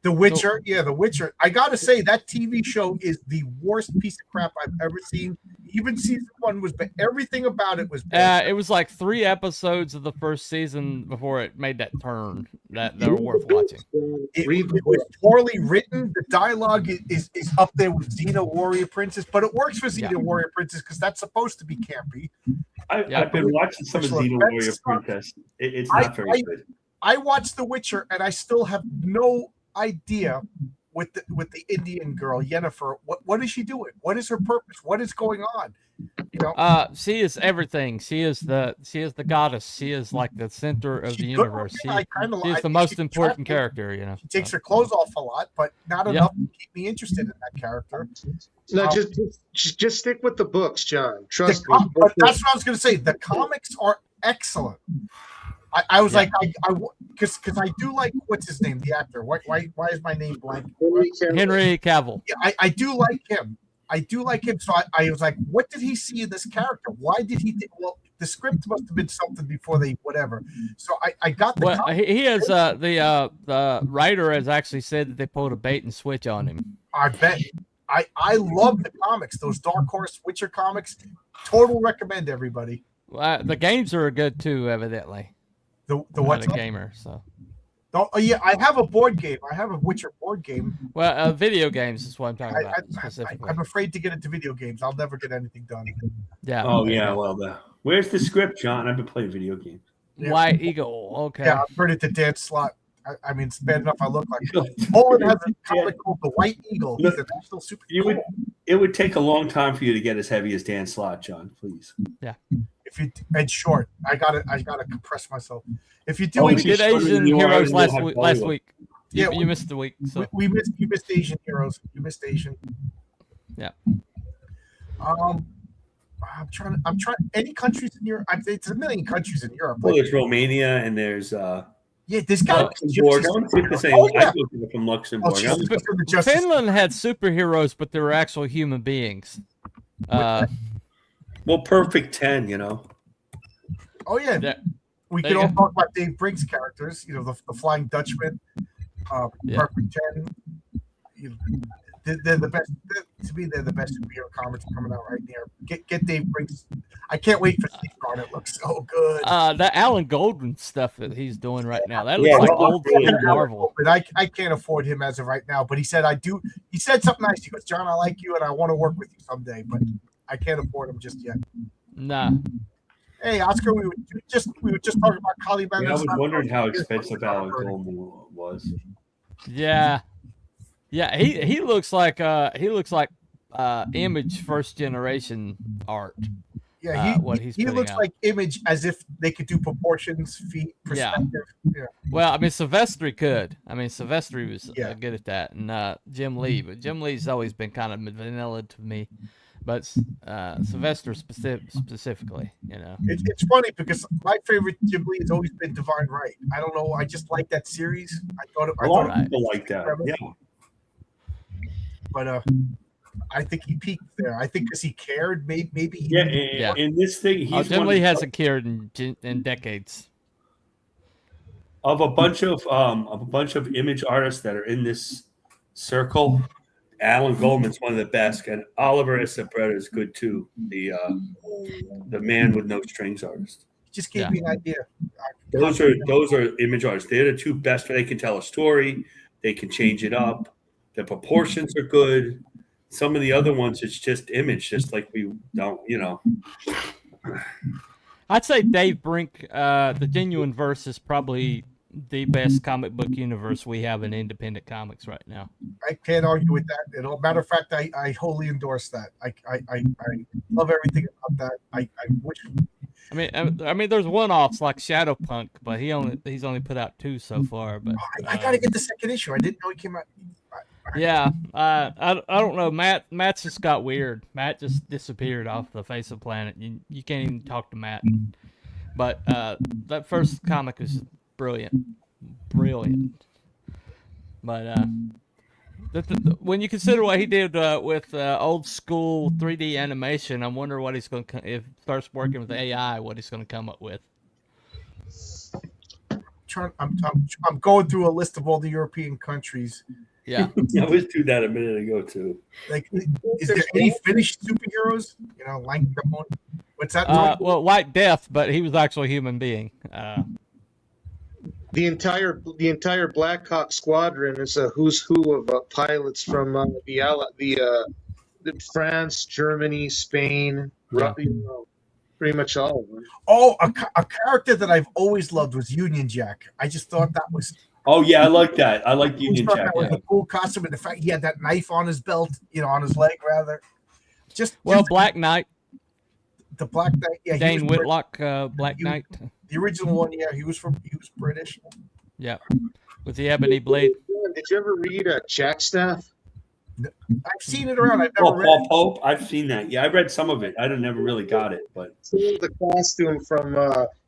The Witcher, The Witcher. I gotta say that TV show is the worst piece of crap I've ever seen. Even season 1 was, but everything about it was bad. It was like 3 episodes of the first season before it made that turn that were worth watching. It was poorly written. The dialogue is up there with Xena Warrior Princess, but it works for Xena Warrior Princess because that's supposed to be campy. I've been watching some of Xena Warrior Princess. It's not very good. I watched The Witcher, and I still have no idea with the Indian girl Yennefer. What is she doing? What is her purpose? What is going on? She is everything. She is the goddess. She is like the center of the universe. She's the most important character. She takes her clothes off a lot, but not enough to keep me interested in that character. No, just stick with the books, John. Trust me. But that's what I was going to say. The comics are excellent. I was like, because I do like, what's his name, the actor. Why is my name blank? Henry Cavill. Yeah, I do like him. So I was like, what did he see in this character? Why did he? Well, the script must have been something before they whatever. So I got the. Well, he has the writer has actually said that they pulled a bait and switch on him. I bet. I love the comics. Those Dark Horse Witcher comics. Total recommend everybody. The games are good too, evidently. The I'm what's not a gamer, so. Oh yeah, I have a board game. I have a Witcher board game. Well, video games is what I'm talking about specifically. I'm afraid to get into video games. I'll never get anything done. Yeah. Oh there you yeah, go. well, where's the script, John? I've been playing video games. Yeah. White Eagle. Okay. Yeah, I've heard it to Dan Slott. I mean, it's bad enough I look like. Poland has a comic called The White Eagle. He's a national superhero. It would take a long time for you to get as heavy as Dan Slott, John. Please. If you and short, I gotta compress myself. If you do Oh, We it, he's did shorter Asian than you are, Heroes and you'll have last Bollywood. week. Yeah, You missed the week. So you missed Asian Heroes. You missed Asian. Yeah. I'm trying. Any countries in Europe? It's a million countries in Europe. Well, Like, there's Romania and there's yeah, this guy. Luxembourg. I want to see if there's any. Oh, yeah. I looked from Luxembourg. Oh, she's from the Justice. Finland had superheroes, but they were actual human beings. Well, Perfect 10, you know. Oh yeah, Yeah. we There can you all go. talk about Dave Briggs' characters. You know, the Flying Dutchman, Yeah. Perfect 10. You know, they're the best. To me, they're the best superhero comics coming out right there. Get Dave Briggs. I can't wait for Steve Guard. It looks so good. That Alan Golden stuff that he's doing right now. That looks Yeah, like well, old yeah, school Marvel. But I can't afford him as of right now. But he said I do. He said something nice. He goes, John, I like you and I want to work with you someday, but I can't afford him just yet. Nah. Hey, Oscar, we were just talking about Kali Yeah, I was wondering how expensive Alan Coleman was. Yeah. Yeah, he looks like Image first generation art. Yeah, what he's he putting looks out. like Image as if they could do proportions, feet, perspective. Yeah. Well, I mean, Silvestri could. I mean, Silvestri was Yeah. good at that, and Jim Lee. But Jim Lee's always been kind of vanilla to me. But Sylvester specifically, you know. It's funny because my favorite Jim Lee has always been Divine Right. I don't know. I just like that series. I thought A lot it, of people like that. Yeah. but I think he peaked there. I think because he cared. Maybe he Yeah, Yeah. in this thing, he's Jim one Lee hasn't cared in decades. of a bunch of image artists that are in this circle. Alan Goldman's one of the best, and Oliver Esabretta is good too. The man with no strings artist. just gave me an idea. Those are image artists. They're the two best. They can tell a story. They can change it up. The proportions are good. Some of the other ones, it's just image, just like we don't, you know. I'd say Dave Brink, the Genuine Verse is probably the best comic book universe we have in independent comics right now. I can't argue with that. Matter of fact, I wholly endorse that. I love everything about that. I wish. I mean, there's one-offs like Shadowpunk, but he's only put out 2 so far. But I got to get the second issue. I didn't know he came out. yeah, I don't know. Matt's just got weird. Matt just disappeared off the face of the planet. You can't even talk to Matt. But that first comic is brilliant. But when you consider what he did with old school 3D animation, I wonder what he's going to, if he starts working with AI, what he's going to come up with. I'm going through a list of all the European countries. Yeah. I was doing that a minute ago too. Like, is there any Finnish superheroes? You know, like what's that? Well, White Death, but he was actually a human being. The entire Black Hawk squadron is a who's who of pilots from the France, Germany, Spain, Yeah. pretty much all of them. Oh, a character that I've always loved was Union Jack. I just thought that was. Oh yeah, I like that. I like Union thought Jack. that was a cool costume, and the fact he had that knife on his belt, on his leg rather. Just Black Knight, the Black Knight. Yeah, Dane Whitlock, Black Knight. The original one, yeah, he was British. Yeah, with the ebony blade. Did you ever read Jackstaff? I've seen it around. I've never read Paul it. Pope. I've seen that. Yeah, I read some of it. I never really got it, but The costume from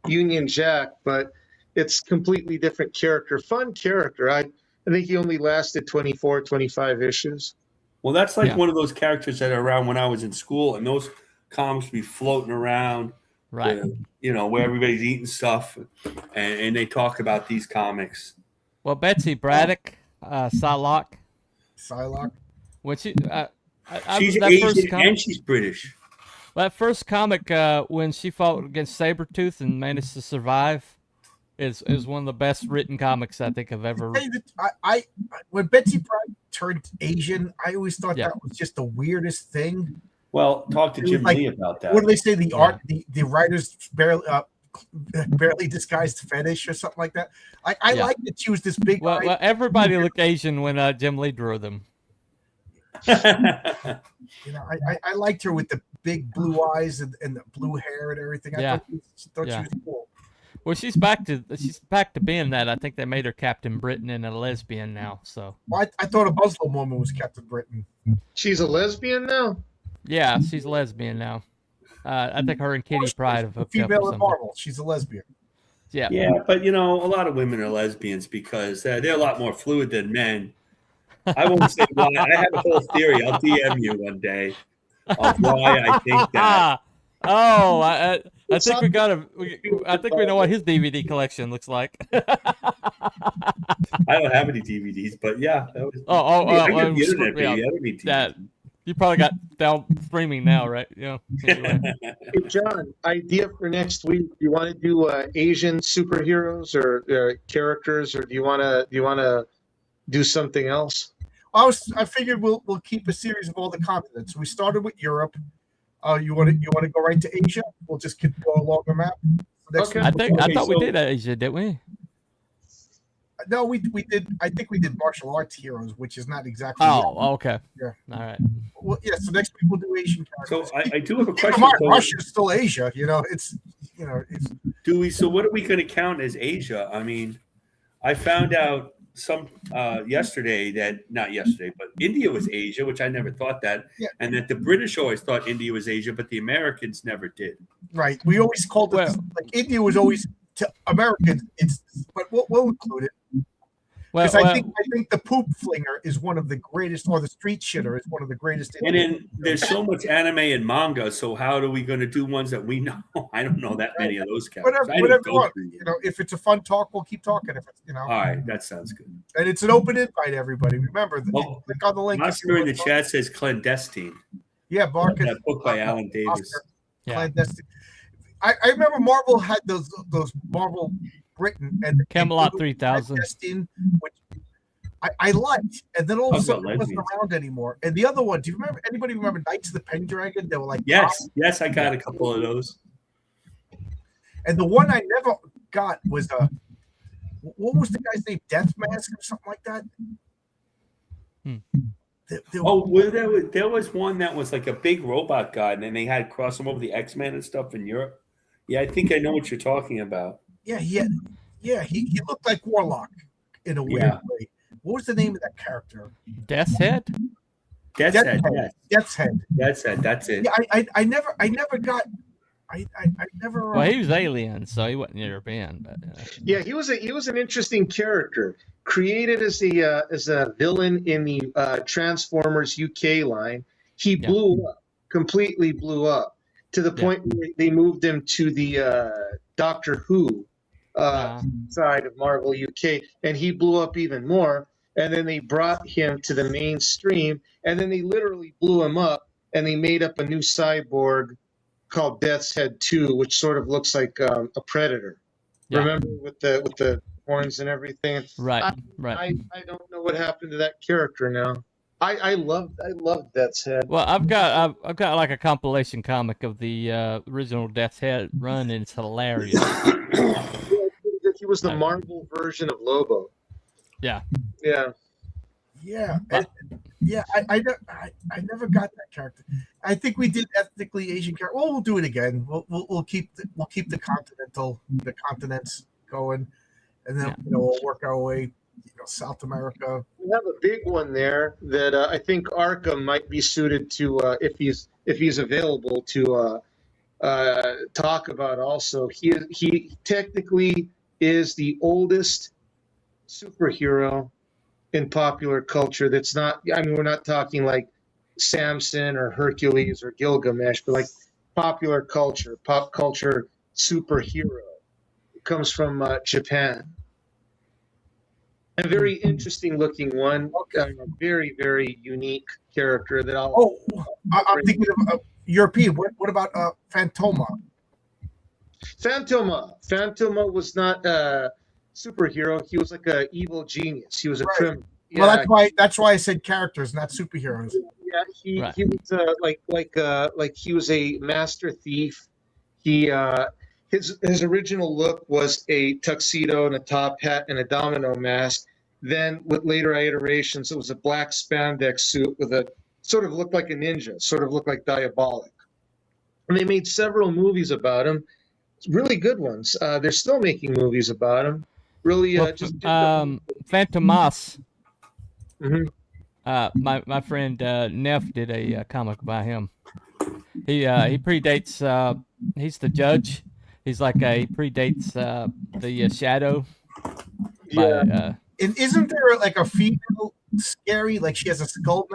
Union Jack, but it's completely different character. Fun character. I think he only lasted 24, 25 issues. well, that's like Yeah. one of those characters that are around when I was in school, and those comics be floating around, Right. where everybody's eating stuff, and they talk about these comics. Well, Betsy Braddock, Psylocke, Psylocke. when she She's that first Asian comic, and she's British. that first comic when she fought against Sabretooth and managed to survive is one of the best written comics I think I've ever. When Betsy Pride turned Asian, I always thought Yeah. that was just the weirdest thing. Well, talk to It was Jim like- Lee about that. What do they say? The Yeah. art, the writers barely disguised fetish or something like that. I Yeah. like that she was this big. Well, everybody looked Asian when Jim Lee drew them. You know, I liked her with the big blue eyes and the blue hair and everything. I Yeah. thought Yeah. she was cool. Well, she's back to being that. I think they made her Captain Britain and a lesbian now. So Well, I thought a Muslim woman was Captain Britain. She's a lesbian now. yeah, she's a lesbian now. I think her and Kitty Pride have hooked up or Female in something. Marvel. She's a lesbian. Yeah. Yeah, but a lot of women are lesbians because they're a lot more fluid than men. I won't say why. I have a whole theory. I'll DM you one day of why I think that. Oh, I think we got I think we know what his DVD collection looks like. I don't have any DVDs, but yeah. That was, I got the internet, baby. I don't need that- DVDs. You probably got down streaming now, right? Yeah. Anyway. Hey, John, idea for next week. Do you want to do Asian superheroes or characters, or do you want to do something else? I figured we'll keep a series of all the continents. We started with Europe. You want to go right to Asia? We'll just go along the map. Okay. I thought we so- did Asia, didn't we? No, we did. I think we did martial arts heroes, which is not exactly. Oh, okay. Yeah. All right. Well, yeah. So next week we'll do Asian So characters. I do have a Keep in question. mind, So, Russia's still Asia. It's so what are we going to count as Asia? I mean, I found out yesterday not yesterday, but India was Asia, which I never thought that, Yeah. and that the British always thought India was Asia, but the Americans never did. right. We always called it Well- like India was always to Americans. But we'll include it. Well, Because I think the poop flinger is one of the greatest, or the street shitter is one of the greatest. And then there's so much anime and manga, so how are we going to do ones that we know? I don't know that many of those characters. I whatever didn't you go want. through them. If it's a fun talk, we'll keep talking. If it's All right, that sounds good. and it's an open invite, everybody. Remember, Well, click on the link. Master in the chat says clandestine. Yeah, Marcus. That book by Alan Davis. Oscar, Yeah. Clandestine. I remember Marvel had those Marvel Britain and Camelot and 3000. Clandestine, which I liked, and then all of a Talk sudden about it wasn't lesbians. around anymore. And the other one, do you remember? Anybody remember Knights of the Pendragon? They were like Yes, I got a couple of those. And the one I never got was what was the guy's name? Death Mask or something like that. Hmm. Oh, well, there was one that was like a big robot guy, and then they had cross him over the X-Men and stuff in Europe. Yeah, I think I know what you're talking about. Yeah, he looked like Warlock in a weird Yeah. way. What was the name of that character? Death's Head? Death's Head, yes. Death's Head. Death's Head, that's it. Yeah, I never got. I never. Well, he was alien, so he wasn't European. But Yeah, he was an interesting character, created as a villain in the Transformers UK line. He completely blew up to the point where they moved him to the Doctor Who side of Marvel UK, and he blew up even more. And then they brought him to the mainstream, and then they literally blew him up, and they made up a new cyborg called Death's Head 2, which sort of looks like a Predator. Yeah. Remember with the horns and everything? right. I don't know what happened to that character now. I love Death's Head. Well, I've got like a compilation comic of the original Death's Head run, and it's hilarious. He was the Marvel version of Lobo. Yeah. Yeah. Yeah, I never got that character. I think we did ethnically Asian character. Well, we'll do it again. We'll keep the continents going, and then we'll work our way. South America. We have a big one there that I think Arkham might be suited to if he's available to talk about. Also, he technically is the oldest superhero in popular culture. That's not. I mean, we're not talking like Samson or Hercules or Gilgamesh, but like popular culture, pop culture superhero. It comes from Japan. A very interesting looking one. Very, very unique character that I'll. Oh, I'm thinking of European. What about Phantoma? Phantoma was not a superhero. He was like a evil genius. He was a criminal. Well, that's why I said characters, not superheroes. Yeah, he was like he was a master thief. He his original look was a tuxedo and a top hat and a domino mask. Then with later iterations, it was a black spandex suit with a sort of looked like a ninja, sort of looked like Diabolic. And they made several movies about him, really good ones. They're still making movies about him. Really, Phantomas. Mm-hmm. My friend Neff did a comic about him. He predates. He's the judge. He's like he predates the Shadow. Yeah. And isn't there like a female scary? Like she has a skull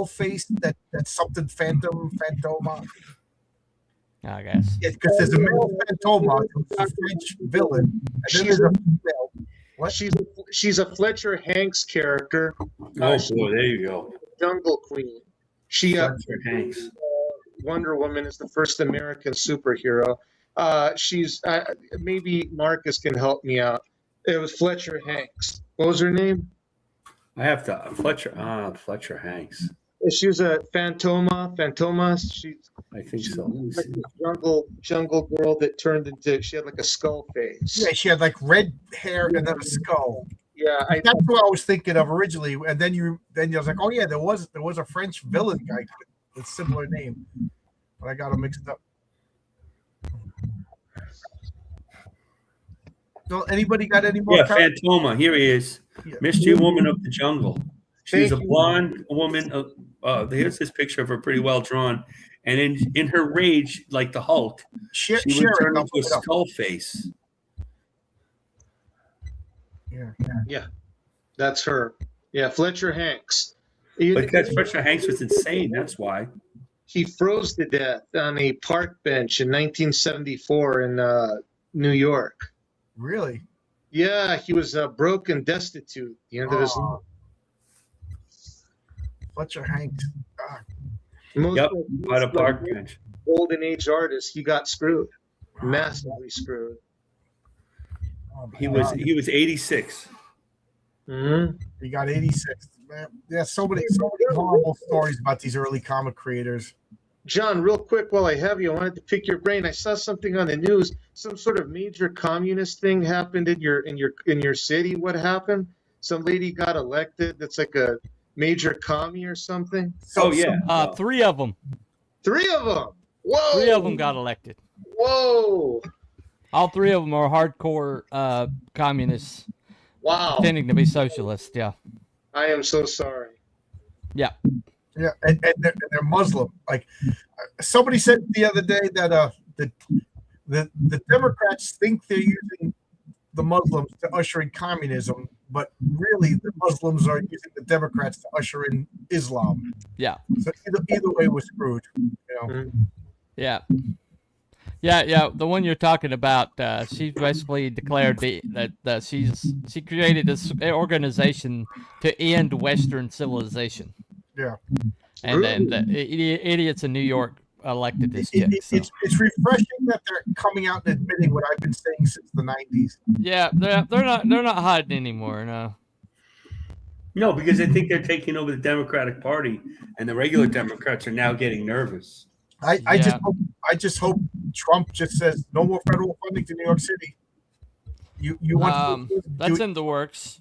face. That's something Phantoma. I guess. Yeah, because there's a male Phantoma, who's a French villain, and then there's a female. What? She's a Fletcher Hanks character. Oh boy, there you go. Jungle Queen. Fletcher Hanks. Wonder Woman is the first American superhero. She's maybe Marcus can help me out. It was Fletcher Hanks. What was her name? I have to Fletcher Hanks. She was a Phantoma. I think so. Like a jungle girl that turned into. She had like a skull face. Yeah, she had like red hair and then a skull. Yeah, that's what I was thinking of originally. And then you was like, oh yeah, there was a French villain guy with a similar name, but I got them mixed up. So anybody got any more? Yeah, Phantoma. Here he is. Yeah. Mystery Woman of the Jungle. She's a blonde woman. Here's this picture of her, pretty well drawn. And in her rage, like the Hulk, she would turn into a skull face. Yeah, that's her. Yeah, Fletcher Hanks. Because Fletcher Hanks was insane. That's why. He froze to death on a park bench in 1974 in New York. Really? Yeah, he was broke and destitute at the end of his life. Fletcher Hanks. Yep, on a park bench. Golden Age artist, he got screwed, massively screwed. He was 86. Mm-hmm. He got 86. Man, yeah, so many horrible stories about these early comic creators. John, real quick, while I have you, I wanted to pick your brain. I saw something on the news. Some sort of major communist thing happened in your city. What happened? Some lady got elected. That's like a major commie or something. Oh yeah, 3 of them. 3 of them. Whoa. 3 of them got elected. Whoa. All 3 of them are hardcore communists. Wow. Pretending to be socialists. Yeah. I am so sorry. Yeah. Yeah, and they're Muslim. Like somebody said the other day that the Democrats think they're using the Muslims to usher in communism, but really the Muslims are using the Democrats to usher in Islam. Yeah. So either way, we're screwed. You know? Mm-hmm. Yeah. Yeah. The one you're talking about, she basically declared that she created this organization to end Western civilization. Yeah. And then the idiots in New York elected this chick. It's refreshing that they're coming out and admitting what I've been saying since the 90s. Yeah, they're not hiding anymore. No. No, because they think they're taking over the Democratic Party, and the regular Democrats are now getting nervous. I just hope Trump just says no more federal funding to New York City. You want that's in the works.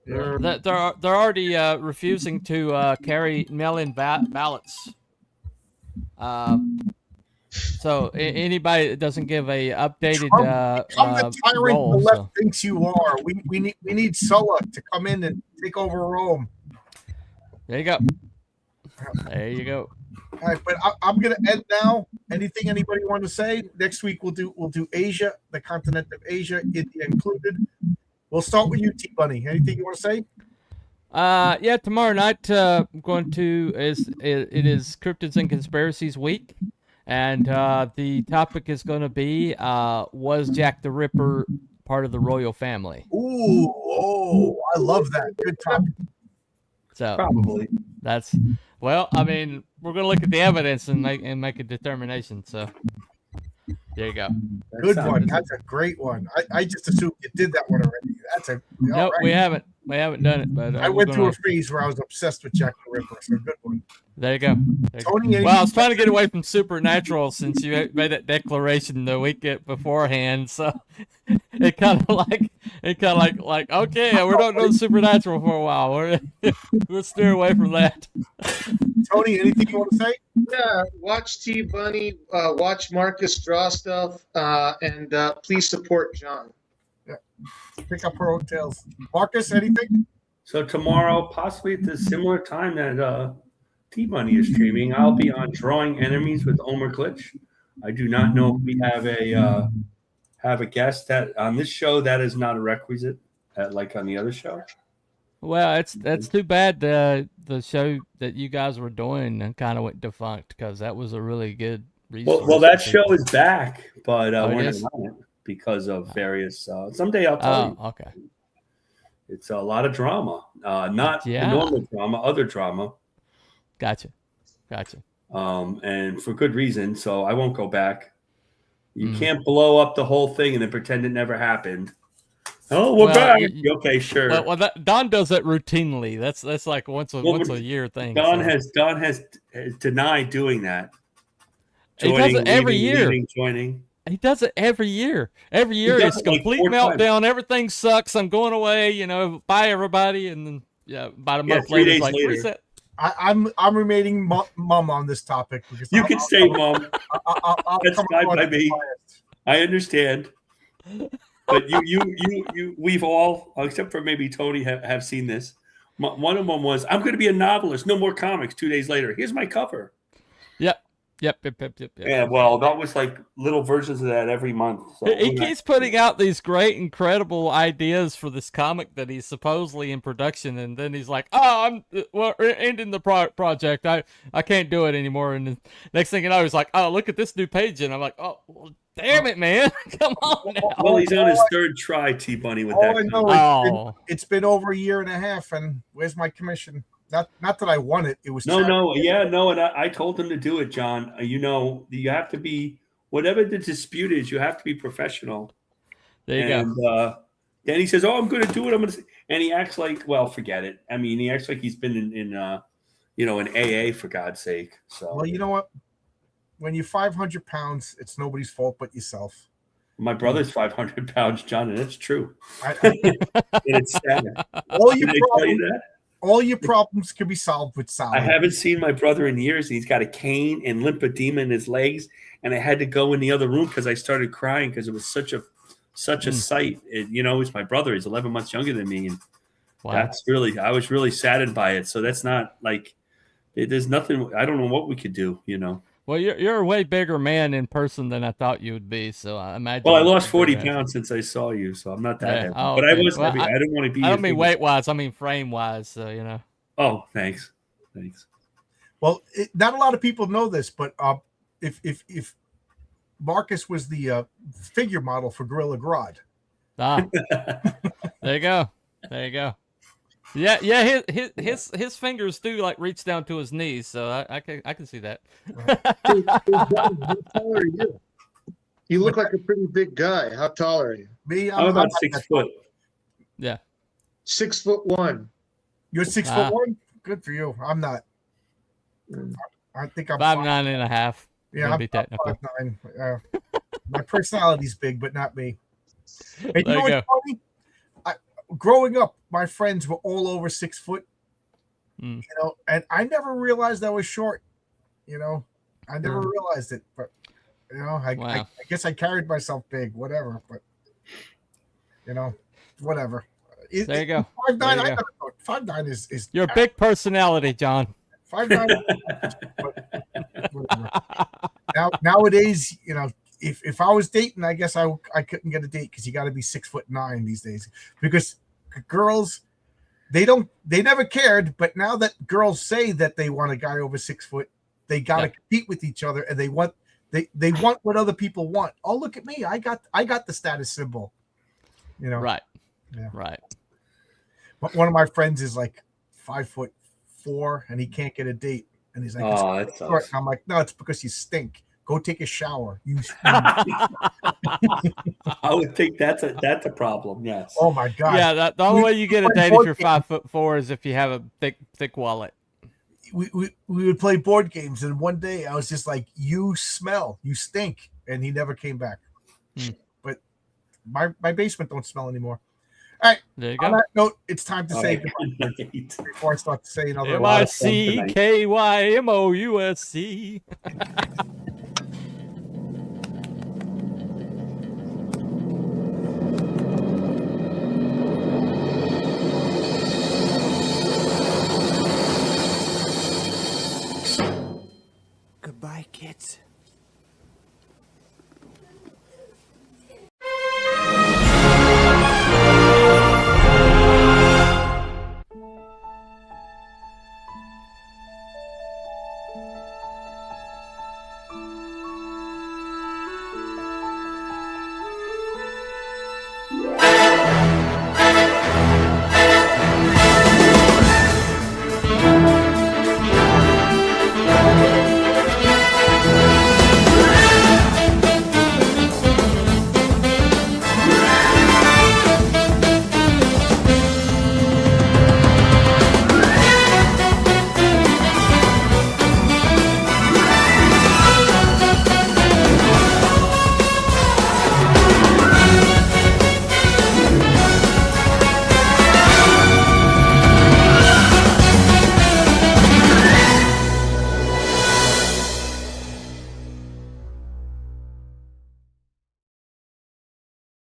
Yeah. They're already refusing to carry mail-in ballots. So anybody that doesn't give a updated Trump the tyrant role, the left thinks you are. We need Sulla to come in and take over Rome. There you go. There you go. All right, but I'm gonna end now. Anything anybody want to say? Next week we'll do Asia, the continent of Asia, India included. We'll start with you, T Bunny. Anything you want to say? Yeah, tomorrow night it is Cryptids and Conspiracies week, and the topic is going to be was Jack the Ripper part of the royal family. Ooh, oh, I love that. Good topic. So Probably. that's well, I mean, we're gonna look at the evidence and make a determination. So there you go. Good sounds- one. That's a great one. I just assumed you did that one already. That's a all Nope, right. we haven't done it, but I we're went through gonna, a phase where I was obsessed with Jack the Ripper. So good one. there you go. There you go. Tony, Well, I was trying to get away from supernatural since you made that declaration the week beforehand, so it kind of like okay, we're not doing supernatural for a while. We'll steer away from that. Tony, anything you want to say? Yeah, watch T Bunny, watch Marcus draw stuff, and please support John. Pick up her own tails. Marcus, anything? So tomorrow, possibly at the similar time that T-Bunny is streaming, I'll be on Drawing Enemies with Omer Glitch. I do not know if we have a guest that on this show. That is not a requisite, like on the other show. Well, that's too bad. The show that you guys were doing kind of went defunct because that was a really good resource. Well, that show is back, but Oh, it we're not is? on it because of various. Someday I'll tell you. Oh, okay. It's a lot of drama, not Yeah. the normal drama, other drama, Gotcha. and for good reason. So I won't go back. You Mm. can't blow up the whole thing and then pretend it never happened. Oh, we're Well, back. you- Okay, sure. Well, Don does that routinely. That's like once a year thing. Don so. has denied doing that. He does it every leaving, year. joining. He does it every year. Every year does it's it like complete 4 times. meltdown. Everything sucks. I'm going away. Bye everybody. And then about a month 3 later, days it's like later. reset. I'm remaining mum on this topic because You can say, Mom. I'll That's come fine across by me. biased. I understand. But we've all, except for maybe Tony, have seen this. One of them was, I'm going to be a novelist. No more comics. 2 days later, here's my cover. Yep. Yeah, well, that was like little versions of that every month. So He we're not- keeps putting out these great, incredible ideas for this comic that he's supposedly in production, and then he's like, "Oh, we're ending the project. I can't do it anymore." And the next thing you know, he's like, "Oh, look at this new page," and I'm like, "Oh, well, damn it, man! Come on now." Well, he's on his third try, T-Bunny, with All I that. know Oh, it's been over a year and a half, and where's my commission? Not that I won it. It was No, and I told him to do it, John. You have to be, whatever the dispute is, you have to be professional. there you go. And then he says, "Oh, I'm going to do it. I'm going to," and he acts like, well, forget it. I mean, he acts like he's been in AA for God's sake. So, Well, you know what? When you're 500 pounds, it's nobody's fault but yourself. my brother's 500 pounds, John, and it's true. I, And it's sad. all your Did I tell you problems, that? all your problems can be solved with salad. I haven't seen my brother in years. He's got a cane and lymphedema in his legs, and I had to go in the other room because I started crying because it was such a sight. It's my brother. He's 11 months younger than me, and Wow. I was really saddened by it. So that's not like there's nothing. I don't know what we could do. Well, you're a way bigger man in person than I thought you would be. So I imagine. Well, I lost 40 bigger. pounds since I saw you, so I'm not that Yeah. heavy. Oh, but I okay. was Well, heavy. I didn't want to be. I don't as mean big as- weight wise. I mean frame wise. So Oh, thanks. Well, not a lot of people know this, but if Marcus was the figure model for Gorilla Grodd. Ah, there you go. There you go. Yeah. His fingers do like reach down to his knees, so I can see that. How tall are you? You look like a pretty big guy. How tall are you? Me, I'm about not 6 that foot. Yeah. 6'1". You're 6'1". Good for you. I'm not. I think I'm 5'9.5". Yeah, to I'm be technical. 5'9". My personality's big, but not me. And you There know you what's funny? Growing up, my friends were all over 6 foot. Mm. And I never realized I was short. I never realized it, but I Wow. guess I carried myself big, whatever. But whatever. There you go. 5'9". There you I go. never thought 5'9" is You're a big personality, John. 5'9". But whatever. Nowadays, if I was dating, I guess I couldn't get a date because you got to be 6'9" these days. Because girls, they never cared, but now that girls say that they want a guy over 6 foot, they got to compete with each other, and they want what other people want. Oh, look at me! I got the status symbol. You know, Right. Yeah. Right. But one of my friends is like 5'4" and he can't get a date, and he's like, "It's Oh, that short." sucks. I'm like, "No, it's because you stink. Go take a shower." I would think that's a problem. Yes. Oh my god. Yeah, the only We- way you get a we play date if board you're games. 5'4" is if you have a thick wallet. We would play board games, and one day I was just like, "You smell, you stink," and he never came back. But my basement don't smell anymore. All right. There you On go. that note, it's time to All say right. goodbye before I start to say another. lot of fun tonight. MICKYMOUSC. Goodbye, kids.